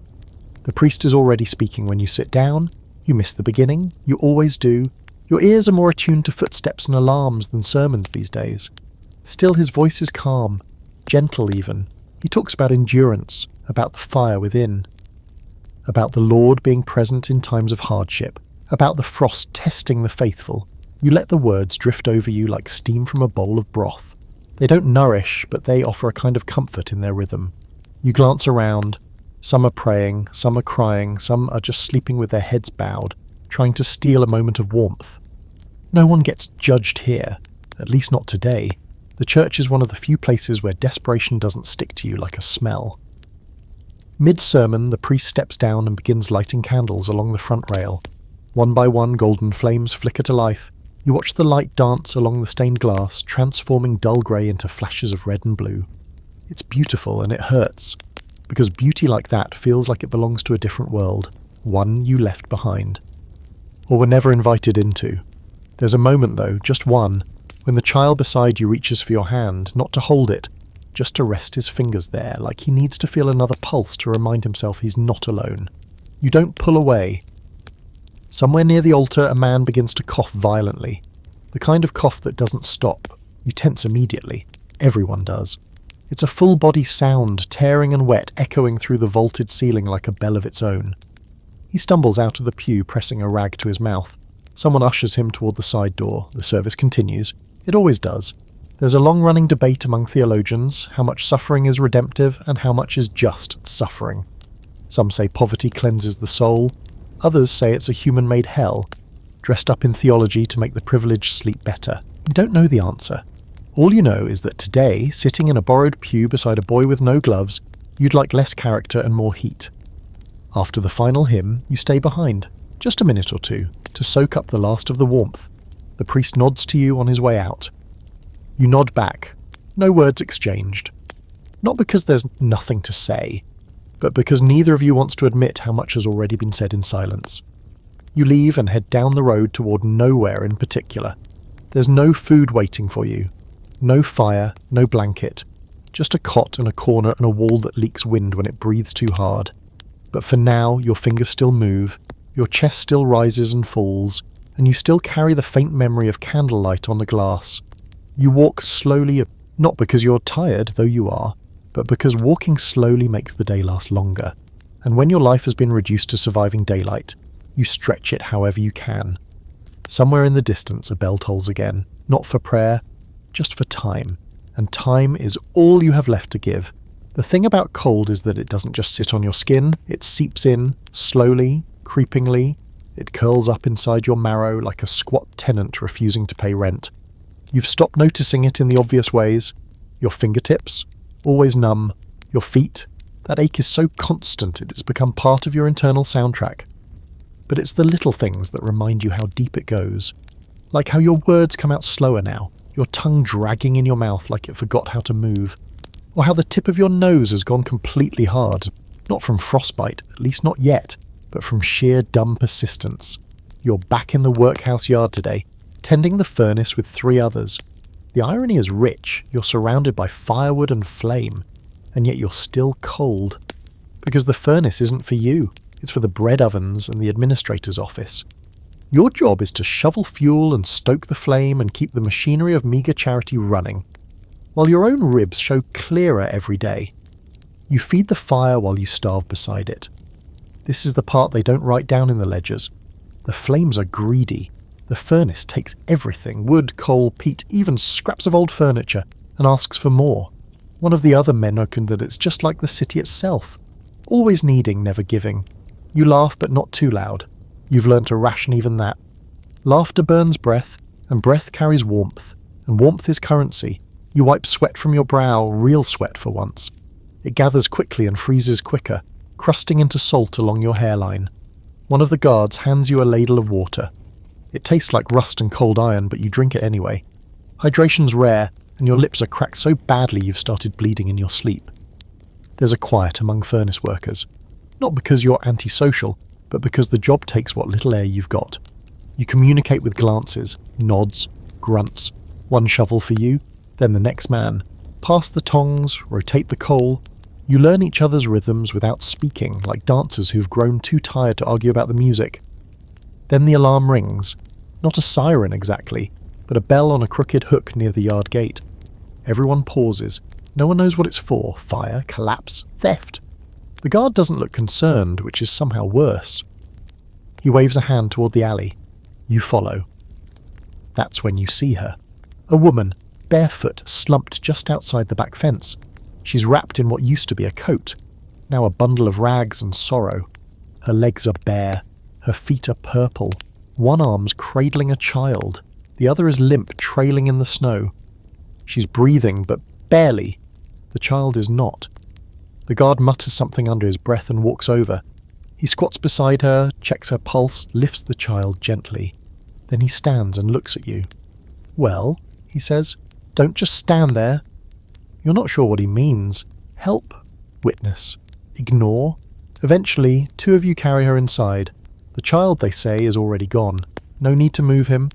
The priest is already speaking when you sit down. You miss the beginning. You always do. Your ears are more attuned to footsteps and alarms than sermons these days. Still, his voice is calm, gentle even. He talks about endurance, about the fire within, about the Lord being present in times of hardship, about the frost testing the faithful. You let the words drift over you like steam from a bowl of broth. They don't nourish, but they offer a kind of comfort in their rhythm. You glance around. Some are praying, some are crying, some are just sleeping with their heads bowed, trying to steal a moment of warmth. No one gets judged here, at least not today. The church is one of the few places where desperation doesn't stick to you like a smell. Mid-sermon, the priest steps down and begins lighting candles along the front rail. One by one, golden flames flicker to life. You watch the light dance along the stained glass, transforming dull grey into flashes of red and blue. It's beautiful and it hurts, because beauty like that feels like it belongs to a different world, one you left behind. Or were never invited into. There's a moment though, just one, when the child beside you reaches for your hand, not to hold it, just to rest his fingers there, like he needs to feel another pulse to remind himself he's not alone. You don't pull away. Somewhere near the altar, a man begins to cough violently. The kind of cough that doesn't stop. You tense immediately. Everyone does. It's a full-body sound, tearing and wet, echoing through the vaulted ceiling like a bell of its own. He stumbles out of the pew, pressing a rag to his mouth. Someone ushers him toward the side door. The service continues. It always does. There's a long-running debate among theologians, how much suffering is redemptive and how much is just suffering. Some say poverty cleanses the soul. Others say it's a human-made hell, dressed up in theology to make the privileged sleep better. You don't know the answer. All you know is that today, sitting in a borrowed pew beside a boy with no gloves, you'd like less character and more heat. After the final hymn, you stay behind, just a minute or two, to soak up the last of the warmth. The priest nods to you on his way out. You nod back. No words exchanged. Not because there's nothing to say, but because neither of you wants to admit how much has already been said in silence. You leave and head down the road toward nowhere in particular. There's no food waiting for you. No fire, no blanket. Just a cot and a corner and a wall that leaks wind when it breathes too hard. But for now, your fingers still move, your chest still rises and falls, and you still carry the faint memory of candlelight on the glass. You walk slowly, not because you're tired, though you are, but because walking slowly makes the day last longer. And when your life has been reduced to surviving daylight, you stretch it however you can. Somewhere in the distance a bell tolls again, not for prayer, just for time. And time is all you have left to give. The thing about cold is that it doesn't just sit on your skin, it seeps in, slowly, creepingly. It curls up inside your marrow like a squat tenant refusing to pay rent. You've stopped noticing it in the obvious ways. Your fingertips, always numb. Your feet, that ache is so constant it has become part of your internal soundtrack. But it's the little things that remind you how deep it goes. Like how your words come out slower now, your tongue dragging in your mouth like it forgot how to move. Or how the tip of your nose has gone completely hard. Not from frostbite, at least not yet, but from sheer dumb persistence. You're back in the workhouse yard today, tending the furnace with 3 others. The irony is rich. You're surrounded by firewood and flame, and yet you're still cold. Because the furnace isn't for you. It's for the bread ovens and the administrator's office. Your job is to shovel fuel and stoke the flame and keep the machinery of meagre charity running, while your own ribs show clearer every day. You feed the fire while you starve beside it. This is the part they don't write down in the ledgers. The flames are greedy. The furnace takes everything, wood, coal, peat, even scraps of old furniture, and asks for more. One of the other men reckoned that it's just like the city itself. Always needing, never giving. You laugh, but not too loud. You've learned to ration even that. Laughter burns breath, and breath carries warmth, and warmth is currency. You wipe sweat from your brow, real sweat for once. It gathers quickly and freezes quicker, crusting into salt along your hairline. One of the guards hands you a ladle of water. It tastes like rust and cold iron, but you drink it anyway. Hydration's rare, and your lips are cracked so badly you've started bleeding in your sleep. There's a quiet among furnace workers. Not because you're antisocial, but because the job takes what little air you've got. You communicate with glances, nods, grunts. One shovel for you, then the next man. Pass the tongs, rotate the coal. You learn each other's rhythms without speaking, like dancers who've grown too tired to argue about the music. Then the alarm rings. Not a siren exactly, but a bell on a crooked hook near the yard gate. Everyone pauses. No one knows what it's for. Fire, collapse, theft. The guard doesn't look concerned, which is somehow worse. He waves a hand toward the alley. You follow. That's when you see her. A woman, barefoot, slumped just outside the back fence. She's wrapped in what used to be a coat, now a bundle of rags and sorrow. Her legs are bare. Her feet are purple. One arm's cradling a child. The other is limp, trailing in the snow. She's breathing, but barely. The child is not. The guard mutters something under his breath and walks over. He squats beside her, checks her pulse, lifts the child gently. Then he stands and looks at you. "Well," he says, "don't just stand there." You're not sure what he means. Help? Witness. Ignore? Eventually, 2 of you carry her inside. The child, they say, is already gone. No need to move him.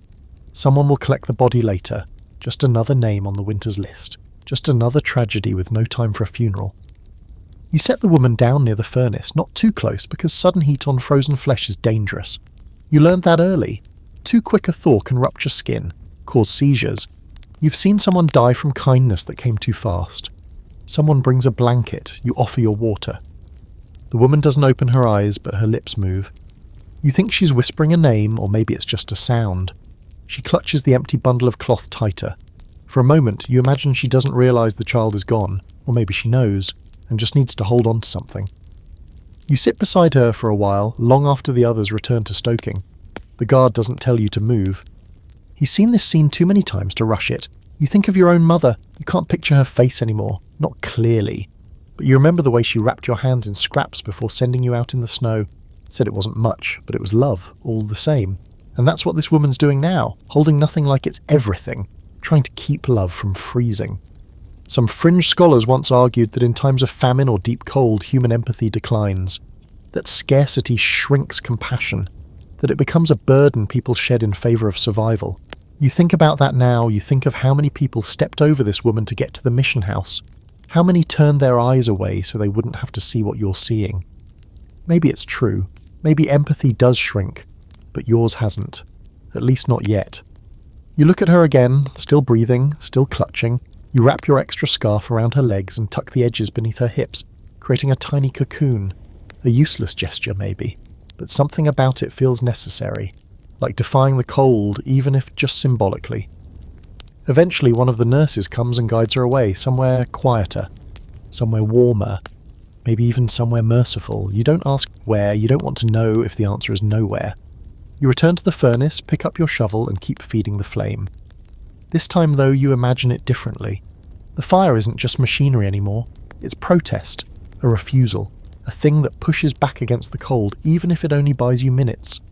Someone will collect the body later. Just another name on the winter's list. Just another tragedy with no time for a funeral. You set the woman down near the furnace, not too close because sudden heat on frozen flesh is dangerous. You learned that early. Too quick a thaw can rupture skin, cause seizures. You've seen someone die from kindness that came too fast. Someone brings a blanket, you offer your water. The woman doesn't open her eyes, but her lips move. You think she's whispering a name, or maybe it's just a sound. She clutches the empty bundle of cloth tighter. For a moment, you imagine she doesn't realise the child is gone, or maybe she knows, and just needs to hold on to something. You sit beside her for a while, long after the others return to stoking. The guard doesn't tell you to move. He's seen this scene too many times to rush it. You think of your own mother. You can't picture her face anymore, not clearly. But you remember the way she wrapped your hands in scraps before sending you out in the snow. Said it wasn't much, but it was love, all the same. And that's what this woman's doing now, holding nothing like it's everything, trying to keep love from freezing. Some fringe scholars once argued that in times of famine or deep cold, human empathy declines, that scarcity shrinks compassion, that it becomes a burden people shed in favour of survival. You think about that now, you think of how many people stepped over this woman to get to the mission house, how many turned their eyes away so they wouldn't have to see what you're seeing. Maybe it's true, maybe empathy does shrink, but yours hasn't, at least not yet. You look at her again, still breathing, still clutching. You wrap your extra scarf around her legs and tuck the edges beneath her hips, creating a tiny cocoon. A useless gesture, maybe, but something about it feels necessary, like defying the cold, even if just symbolically. Eventually, one of the nurses comes and guides her away, somewhere quieter, somewhere warmer, maybe even somewhere merciful. You don't ask where, you don't want to know if the answer is nowhere. You return to the furnace, pick up your shovel, and keep feeding the flame. This time, though, you imagine it differently. The fire isn't just machinery anymore. It's protest, a refusal, a thing that pushes back against the cold, even if it only buys you minutes.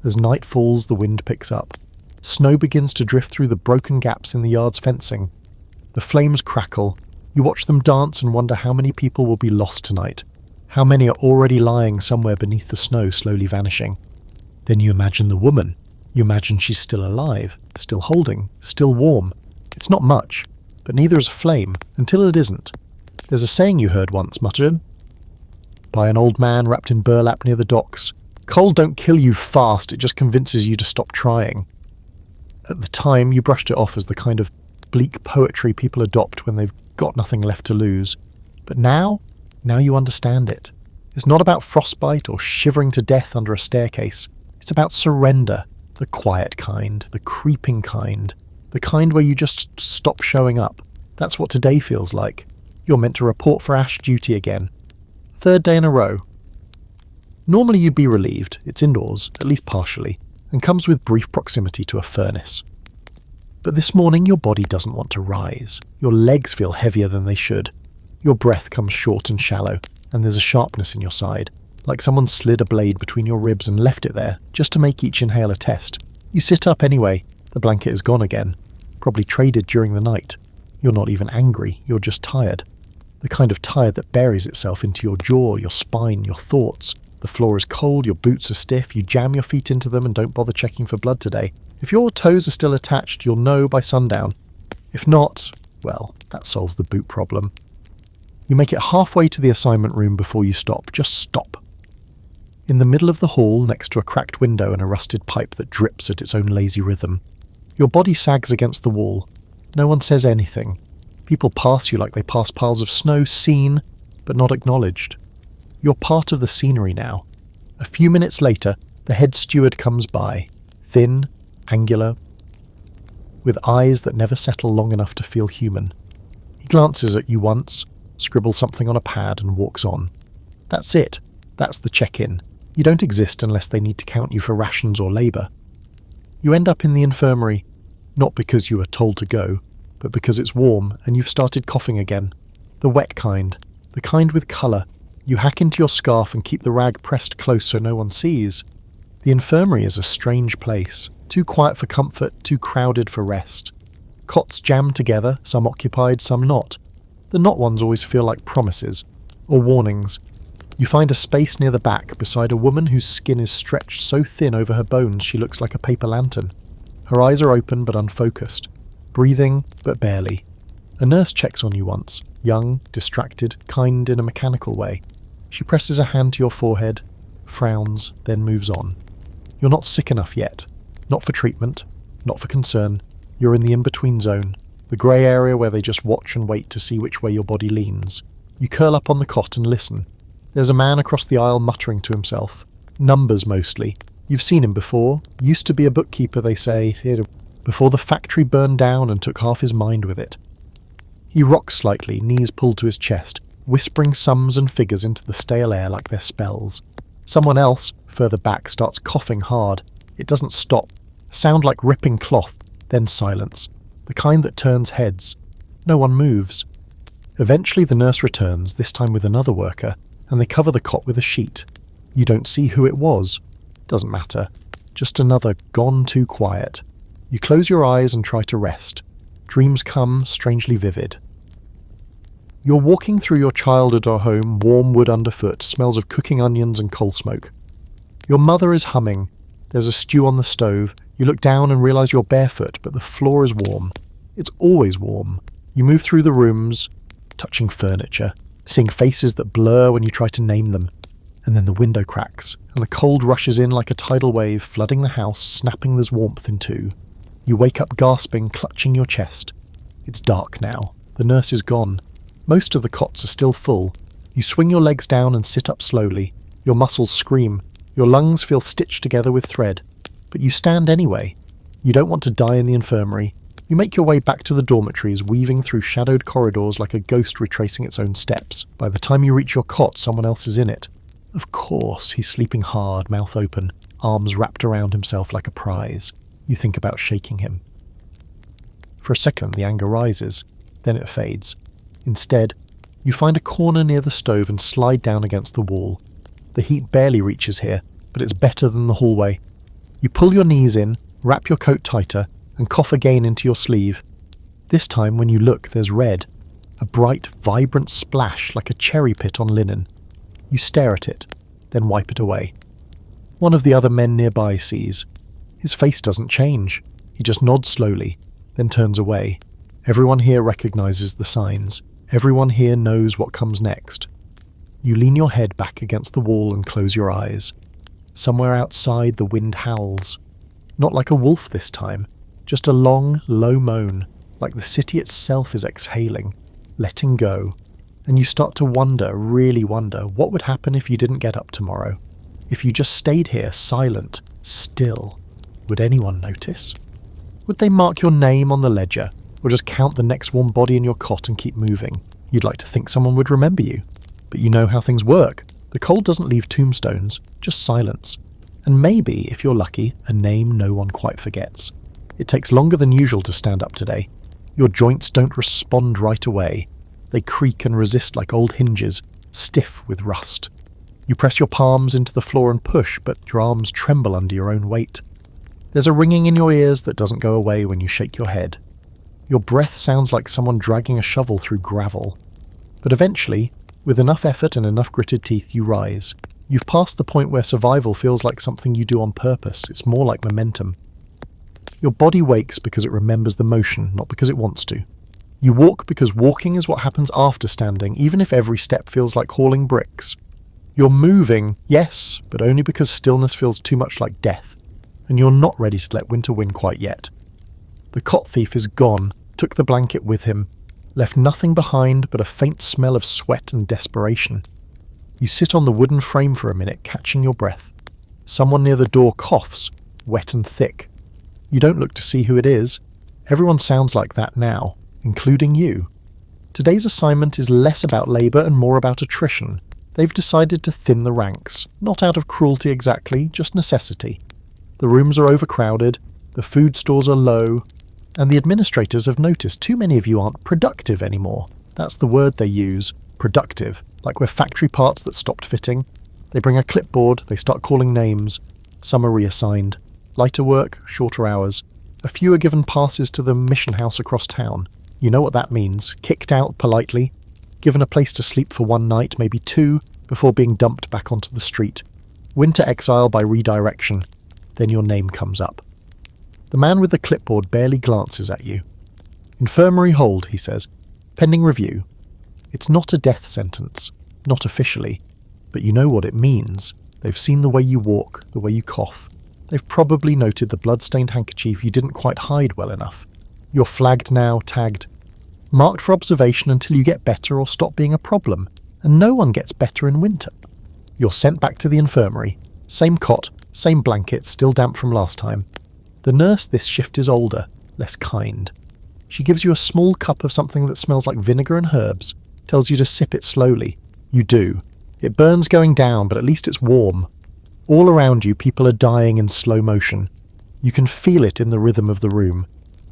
As night falls, the wind picks up. Snow begins to drift through the broken gaps in the yard's fencing. The flames crackle. You watch them dance and wonder how many people will be lost tonight. How many are already lying somewhere beneath the snow, slowly vanishing. Then you imagine the woman. You imagine she's still alive, still holding, still warm. It's not much, but neither is a flame, until it isn't. There's a saying you heard once muttered by an old man wrapped in burlap near the docks. Cold don't kill you fast, it just convinces you to stop trying. At the time, you brushed it off as the kind of bleak poetry people adopt when they've got nothing left to lose. But now you understand it. It's not about frostbite or shivering to death under a staircase. It's about surrender. The quiet kind, the creeping kind, the kind where you just stop showing up. That's what today feels like. You're meant to report for ash duty again. Third day in a row. Normally you'd be relieved. It's indoors, at least partially, and comes with brief proximity to a furnace. But this morning your body doesn't want to rise. Your legs feel heavier than they should. Your breath comes short and shallow, and there's a sharpness in your side. Like someone slid a blade between your ribs and left it there, just to make each inhale a test. You sit up anyway. The blanket is gone again. Probably traded during the night. You're not even angry, you're just tired. The kind of tired that buries itself into your jaw, your spine, your thoughts. The floor is cold, your boots are stiff, you jam your feet into them and don't bother checking for blood today. If your toes are still attached, you'll know by sundown. If not, well, that solves the boot problem. You make it halfway to the assignment room before you stop. Just stop. In the middle of the hall, next to a cracked window and a rusted pipe that drips at its own lazy rhythm. Your body sags against the wall. No one says anything. People pass you like they pass piles of snow, seen, but not acknowledged. You're part of the scenery now. A few minutes later, the head steward comes by, thin, angular, with eyes that never settle long enough to feel human. He glances at you once, scribbles something on a pad and walks on. That's it. That's the check-in. You don't exist unless they need to count you for rations or labour. You end up in the infirmary, not because you were told to go, but because it's warm and you've started coughing again. The wet kind, the kind with colour. You hack into your scarf and keep the rag pressed close so no one sees. The infirmary is a strange place, too quiet for comfort, too crowded for rest. Cots jammed together, some occupied, some not. The not ones always feel like promises, or warnings. You find a space near the back beside a woman whose skin is stretched so thin over her bones she looks like a paper lantern. Her eyes are open but unfocused, breathing but barely. A nurse checks on you once, young, distracted, kind in a mechanical way. She presses a hand to your forehead, frowns, then moves on. You're not sick enough yet. Not for treatment, not for concern. You're in the in-between zone, the grey area where they just watch and wait to see which way your body leans. You curl up on the cot and listen. There's a man across the aisle muttering to himself. Numbers mostly. You've seen him before. Used to be a bookkeeper, they say, before the factory burned down and took half his mind with it. He rocks slightly, knees pulled to his chest, whispering sums and figures into the stale air like they're spells. Someone else, further back, starts coughing hard. It doesn't stop. Sound like ripping cloth, then silence. The kind that turns heads. No one moves. Eventually the nurse returns, this time with another worker, and they cover the cot with a sheet. You don't see who it was. Doesn't matter. Just another gone too quiet. You close your eyes and try to rest. Dreams come, strangely vivid. You're walking through your childhood or home, warm wood underfoot, smells of cooking onions and coal smoke. Your mother is humming. There's a stew on the stove. You look down and realise you're barefoot, but the floor is warm. It's always warm. You move through the rooms, touching furniture, seeing faces that blur when you try to name them. And then the window cracks, and the cold rushes in like a tidal wave, flooding the house, snapping this warmth in two. You wake up gasping, clutching your chest. It's dark now. The nurse is gone. Most of the cots are still full. You swing your legs down and sit up slowly. Your muscles scream. Your lungs feel stitched together with thread. But you stand anyway. You don't want to die in the infirmary. You make your way back to the dormitories, weaving through shadowed corridors like a ghost retracing its own steps. By the time you reach your cot, someone else is in it. Of course, he's sleeping hard, mouth open, arms wrapped around himself like a prize. You think about shaking him. For a second, the anger rises. Then it fades. Instead, you find a corner near the stove and slide down against the wall. The heat barely reaches here, but it's better than the hallway. You pull your knees in, wrap your coat tighter, and cough again into your sleeve. This time, when you look, there's red. A bright, vibrant splash like a cherry pit on linen. You stare at it, then wipe it away. One of the other men nearby sees. His face doesn't change. He just nods slowly, then turns away. Everyone here recognizes the signs. Everyone here knows what comes next. You lean your head back against the wall and close your eyes. Somewhere outside, the wind howls. Not like a wolf this time, just a long, low moan, like the city itself is exhaling, letting go. And you start to wonder, really wonder, what would happen if you didn't get up tomorrow? If you just stayed here, silent, still. Would anyone notice? Would they mark your name on the ledger, or just count the next warm body in your cot and keep moving? You'd like to think someone would remember you. But you know how things work. The cold doesn't leave tombstones, just silence. And maybe, if you're lucky, a name no one quite forgets. It takes longer than usual to stand up today. Your joints don't respond right away. They creak and resist like old hinges, stiff with rust. You press your palms into the floor and push, but your arms tremble under your own weight. There's a ringing in your ears that doesn't go away when you shake your head. Your breath sounds like someone dragging a shovel through gravel. But eventually, with enough effort and enough gritted teeth, you rise. You've passed the point where survival feels like something you do on purpose. It's more like momentum. Your body wakes because it remembers the motion, not because it wants to. You walk because walking is what happens after standing, even if every step feels like hauling bricks. You're moving, yes, but only because stillness feels too much like death, and you're not ready to let winter win quite yet. The cot thief is gone, took the blanket with him, left nothing behind but a faint smell of sweat and desperation. You sit on the wooden frame for a minute, catching your breath. Someone near the door coughs, wet and thick. You don't look to see who it is. Everyone sounds like that now, including you. Today's assignment is less about labour and more about attrition. They've decided to thin the ranks, not out of cruelty exactly, just necessity. The rooms are overcrowded, the food stores are low, and the administrators have noticed too many of you aren't productive anymore. That's the word they use, productive, like we're factory parts that stopped fitting. They bring a clipboard, they start calling names. Some are reassigned. Lighter work, shorter hours. A few are given passes to the mission house across town. You know what that means. Kicked out politely. Given a place to sleep for one night, maybe two, before being dumped back onto the street. Winter exile by redirection. Then your name comes up. The man with the clipboard barely glances at you. Infirmary hold, he says. Pending review. It's not a death sentence, not officially, but you know what it means. They've seen the way you walk, the way you cough. They've probably noted the blood-stained handkerchief you didn't quite hide well enough. You're flagged now, tagged, marked for observation until you get better or stop being a problem, and no one gets better in winter. You're sent back to the infirmary. Same cot, same blanket, still damp from last time. The nurse this shift is older, less kind. She gives you a small cup of something that smells like vinegar and herbs, tells you to sip it slowly. You do. It burns going down, but at least it's warm. All around you, people are dying in slow motion. You can feel it in the rhythm of the room.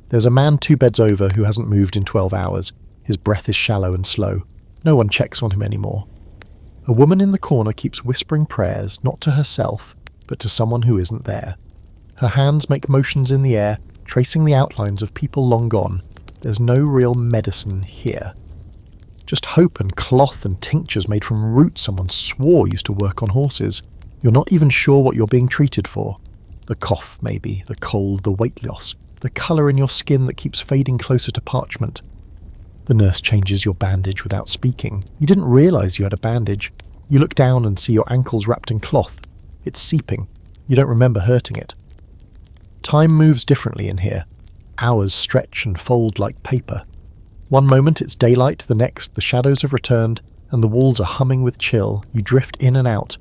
There's a man 2 beds over who hasn't moved in 12 hours. His breath is shallow and slow. No one checks on him anymore. A woman in the corner keeps whispering prayers, not to herself, but to someone who isn't there. Her hands make motions in the air, tracing the outlines of people long gone. There's no real medicine here. Just hope and cloth and tinctures made from roots someone swore used to work on horses. You're not even sure what you're being treated for. The cough, maybe, the cold, the weight loss, the colour in your skin that keeps fading closer to parchment. The nurse changes your bandage without speaking. You didn't realise you had a bandage. You look down and see your ankles wrapped in cloth. It's seeping. You don't remember hurting it. Time moves differently in here. Hours stretch and fold like paper. One moment it's daylight, the next the shadows have returned, and the walls are humming with chill. You drift in and out.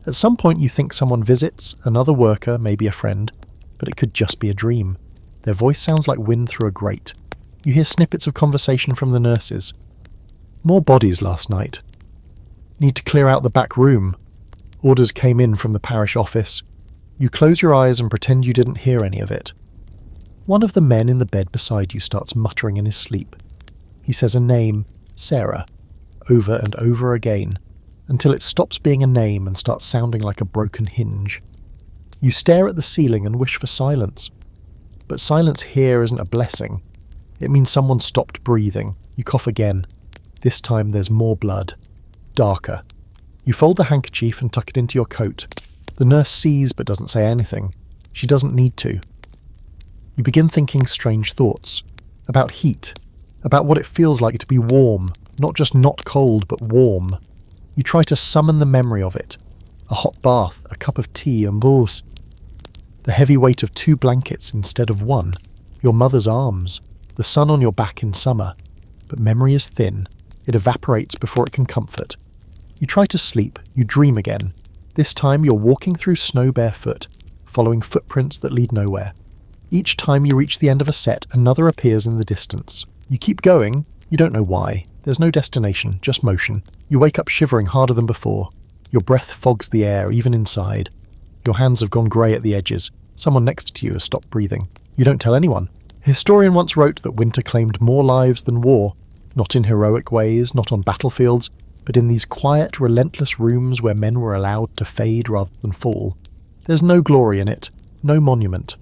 At some point you think someone visits, another worker, maybe a friend, but it could just be a dream. Their voice sounds like wind through a grate. You hear snippets of conversation from the nurses. More bodies last night. Need to clear out the back room. Orders came in from the parish office. You close your eyes and pretend you didn't hear any of it. One of the men in the bed beside you starts muttering in his sleep. He says a name, Sarah, over and over again, until it stops being a name and starts sounding like a broken hinge. You stare at the ceiling and wish for silence. But silence here isn't a blessing. It means someone stopped breathing. You cough again. This time there's more blood. Darker. You fold the handkerchief and tuck it into your coat. The nurse sees but doesn't say anything. She doesn't need to. You begin thinking strange thoughts. About heat. About what it feels like to be warm. Not just not cold, but warm. You try to summon the memory of it. A hot bath, a cup of tea, and bourse. The heavy weight of 2 blankets instead of 1. Your mother's arms. The sun on your back in summer. But memory is thin. It evaporates before it can comfort. You try to sleep. You dream again. This time you're walking through snow barefoot, following footprints that lead nowhere. Each time you reach the end of a set, another appears in the distance. You keep going. You don't know why. There's no destination, just motion. You wake up shivering harder than before. Your breath fogs the air, even inside. Your hands have gone grey at the edges. Someone next to you has stopped breathing. You don't tell anyone. A historian once wrote that winter claimed more lives than war. Not in heroic ways, not on battlefields, but in these quiet, relentless rooms where men were allowed to fade rather than fall. There's no glory in it, no monument.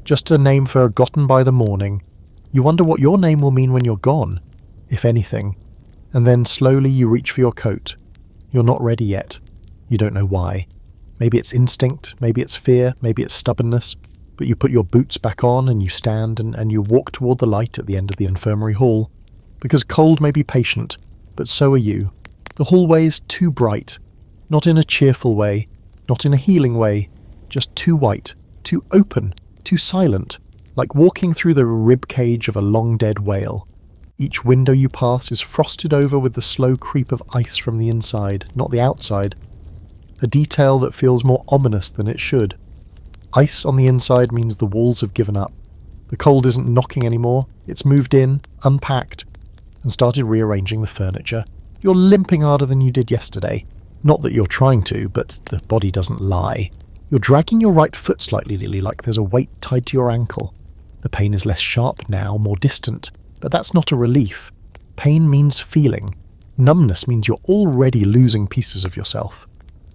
Just a name forgotten by the morning. You wonder what your name will mean when you're gone, if anything. And then slowly you reach for your coat. You're not ready yet. You don't know why. Maybe it's instinct, maybe it's fear, maybe it's stubbornness. But you put your boots back on and you stand and you walk toward the light at the end of the infirmary hall. Because cold may be patient, but so are you. The hallway's too bright. Not in a cheerful way, not in a healing way. Just too white, too open, too silent. Like walking through the rib cage of a long-dead whale. Each window you pass is frosted over with the slow creep of ice from the inside, not the outside. A detail that feels more ominous than it should. Ice on the inside means the walls have given up. The cold isn't knocking anymore. It's moved in, unpacked, and started rearranging the furniture. You're limping harder than you did yesterday. Not that you're trying to, but the body doesn't lie. You're dragging your right foot slightly, Lily, like there's a weight tied to your ankle. The pain is less sharp now, more distant, but that's not a relief. Pain means feeling. Numbness means you're already losing pieces of yourself.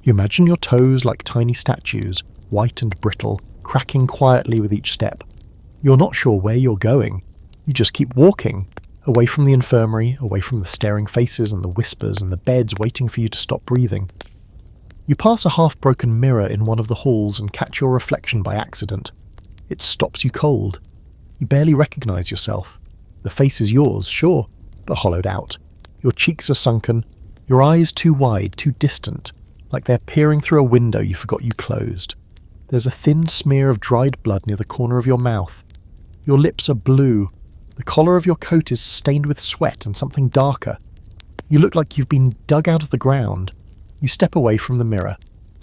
You imagine your toes like tiny statues, white and brittle, cracking quietly with each step. You're not sure where you're going. You just keep walking, away from the infirmary, away from the staring faces and the whispers and the beds waiting for you to stop breathing. You pass a half-broken mirror in one of the halls and catch your reflection by accident. It stops you cold. You barely recognise yourself. The face is yours, sure, but hollowed out. Your cheeks are sunken, your eyes too wide, too distant, like they're peering through a window you forgot you closed. There's a thin smear of dried blood near the corner of your mouth. Your lips are blue. The collar of your coat is stained with sweat and something darker. You look like you've been dug out of the ground. You step away from the mirror.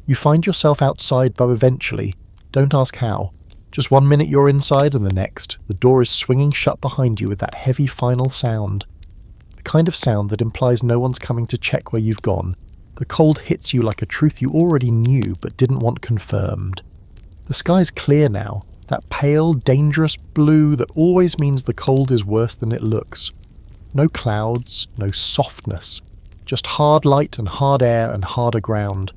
You find yourself outside, but eventually, don't ask how. Just 1 minute you're inside and the next, the door is swinging shut behind you with that heavy final sound. The kind of sound that implies no one's coming to check where you've gone. The cold hits you like a truth you already knew but didn't want confirmed. The sky's clear now, that pale, dangerous blue that always means the cold is worse than it looks. No clouds, no softness, just hard light and hard air and harder ground.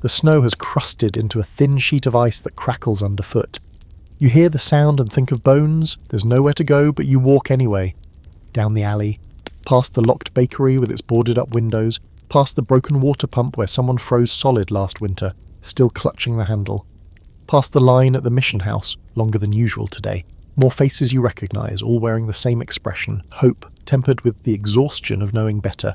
The snow has crusted into a thin sheet of ice that crackles underfoot. You hear the sound and think of bones. There's nowhere to go, but you walk anyway. Down the alley, past the locked bakery with its boarded-up windows, past the broken water pump where someone froze solid last winter, still clutching the handle. Past the line at the mission house, longer than usual today. More faces you recognise, all wearing the same expression, hope, tempered with the exhaustion of knowing better.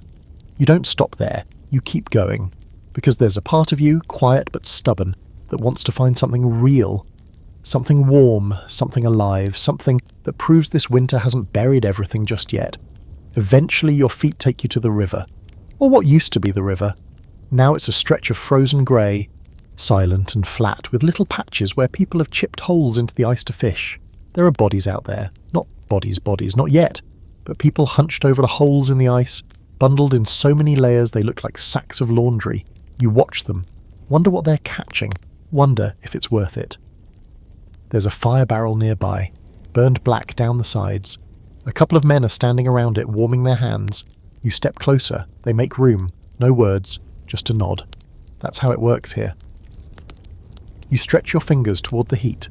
You don't stop there. You keep going. Because there's a part of you, quiet but stubborn, that wants to find something real. Something warm, something alive, something that proves this winter hasn't buried everything just yet. Eventually your feet take you to the river. Or what used to be the river. Now it's a stretch of frozen grey, silent and flat, with little patches where people have chipped holes into the ice to fish. There are bodies out there. Not bodies, not yet. But people hunched over the holes in the ice, bundled in so many layers they look like sacks of laundry. You watch them. Wonder what they're catching. Wonder if it's worth it. There's a fire barrel nearby, burned black down the sides. A couple of men are standing around it, warming their hands. You step closer. They make room. No words, just a nod. That's how it works here. You stretch your fingers toward the heat.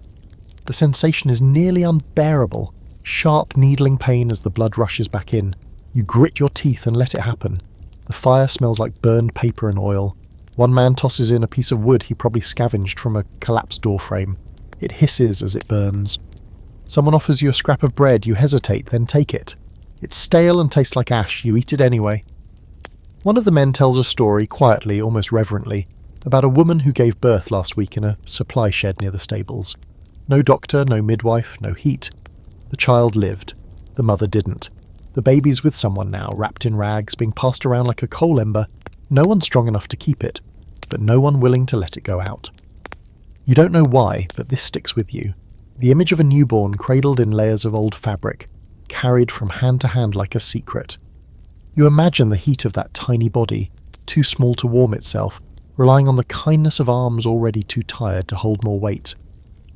The sensation is nearly unbearable. Sharp, needling pain as the blood rushes back in. You grit your teeth and let it happen. The fire smells like burned paper and oil. One man tosses in a piece of wood he probably scavenged from a collapsed door frame. It hisses as it burns. Someone offers you a scrap of bread. You hesitate, then take it. It's stale and tastes like ash. You eat it anyway. One of the men tells a story, quietly, almost reverently, about a woman who gave birth last week in a supply shed near the stables. No doctor, no midwife, no heat. The child lived. The mother didn't. The baby's with someone now, wrapped in rags, being passed around like a coal ember. No one strong enough to keep it, but no one willing to let it go out. You don't know why, but this sticks with you. The image of a newborn cradled in layers of old fabric, carried from hand to hand like a secret. You imagine the heat of that tiny body, too small to warm itself, relying on the kindness of arms already too tired to hold more weight.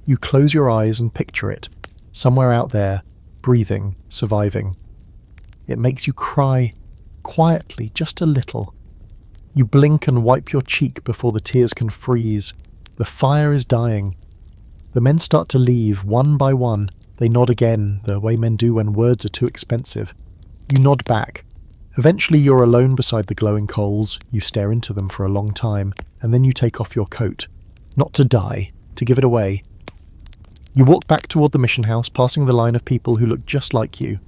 You close your eyes and picture it, somewhere out there, breathing, surviving. It makes you cry, quietly, just a little. You blink and wipe your cheek before the tears can freeze. The fire is dying. The men start to leave, one by one. They nod again, the way men do when words are too expensive. You nod back. Eventually you're alone beside the glowing coals. You stare into them for a long time, and then you take off your coat. Not to die, to give it away. You walk back toward the mission house, passing the line of people who look just like you.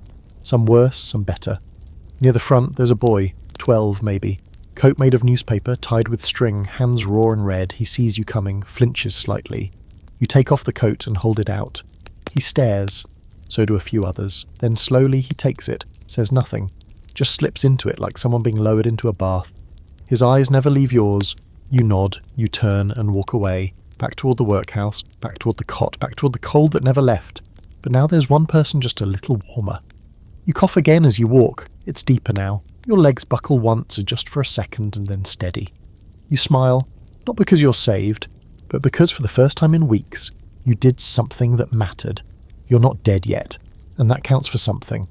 Some worse, some better. Near the front there's a boy, 12 maybe. Coat made of newspaper, tied with string, hands raw and red. He sees you coming, flinches slightly. You take off the coat and hold it out. He stares. So do a few others. Then slowly he takes it, says nothing. Just slips into it like someone being lowered into a bath. His eyes never leave yours. You nod, you turn and walk away. Back toward the workhouse, back toward the cot, back toward the cold that never left. But now there's one person just a little warmer. You cough again as you walk. It's deeper now. Your legs buckle once, just for a second, and then steady. You smile, not because you're saved, but because for the first time in weeks, you did something that mattered. You're not dead yet, and that counts for something.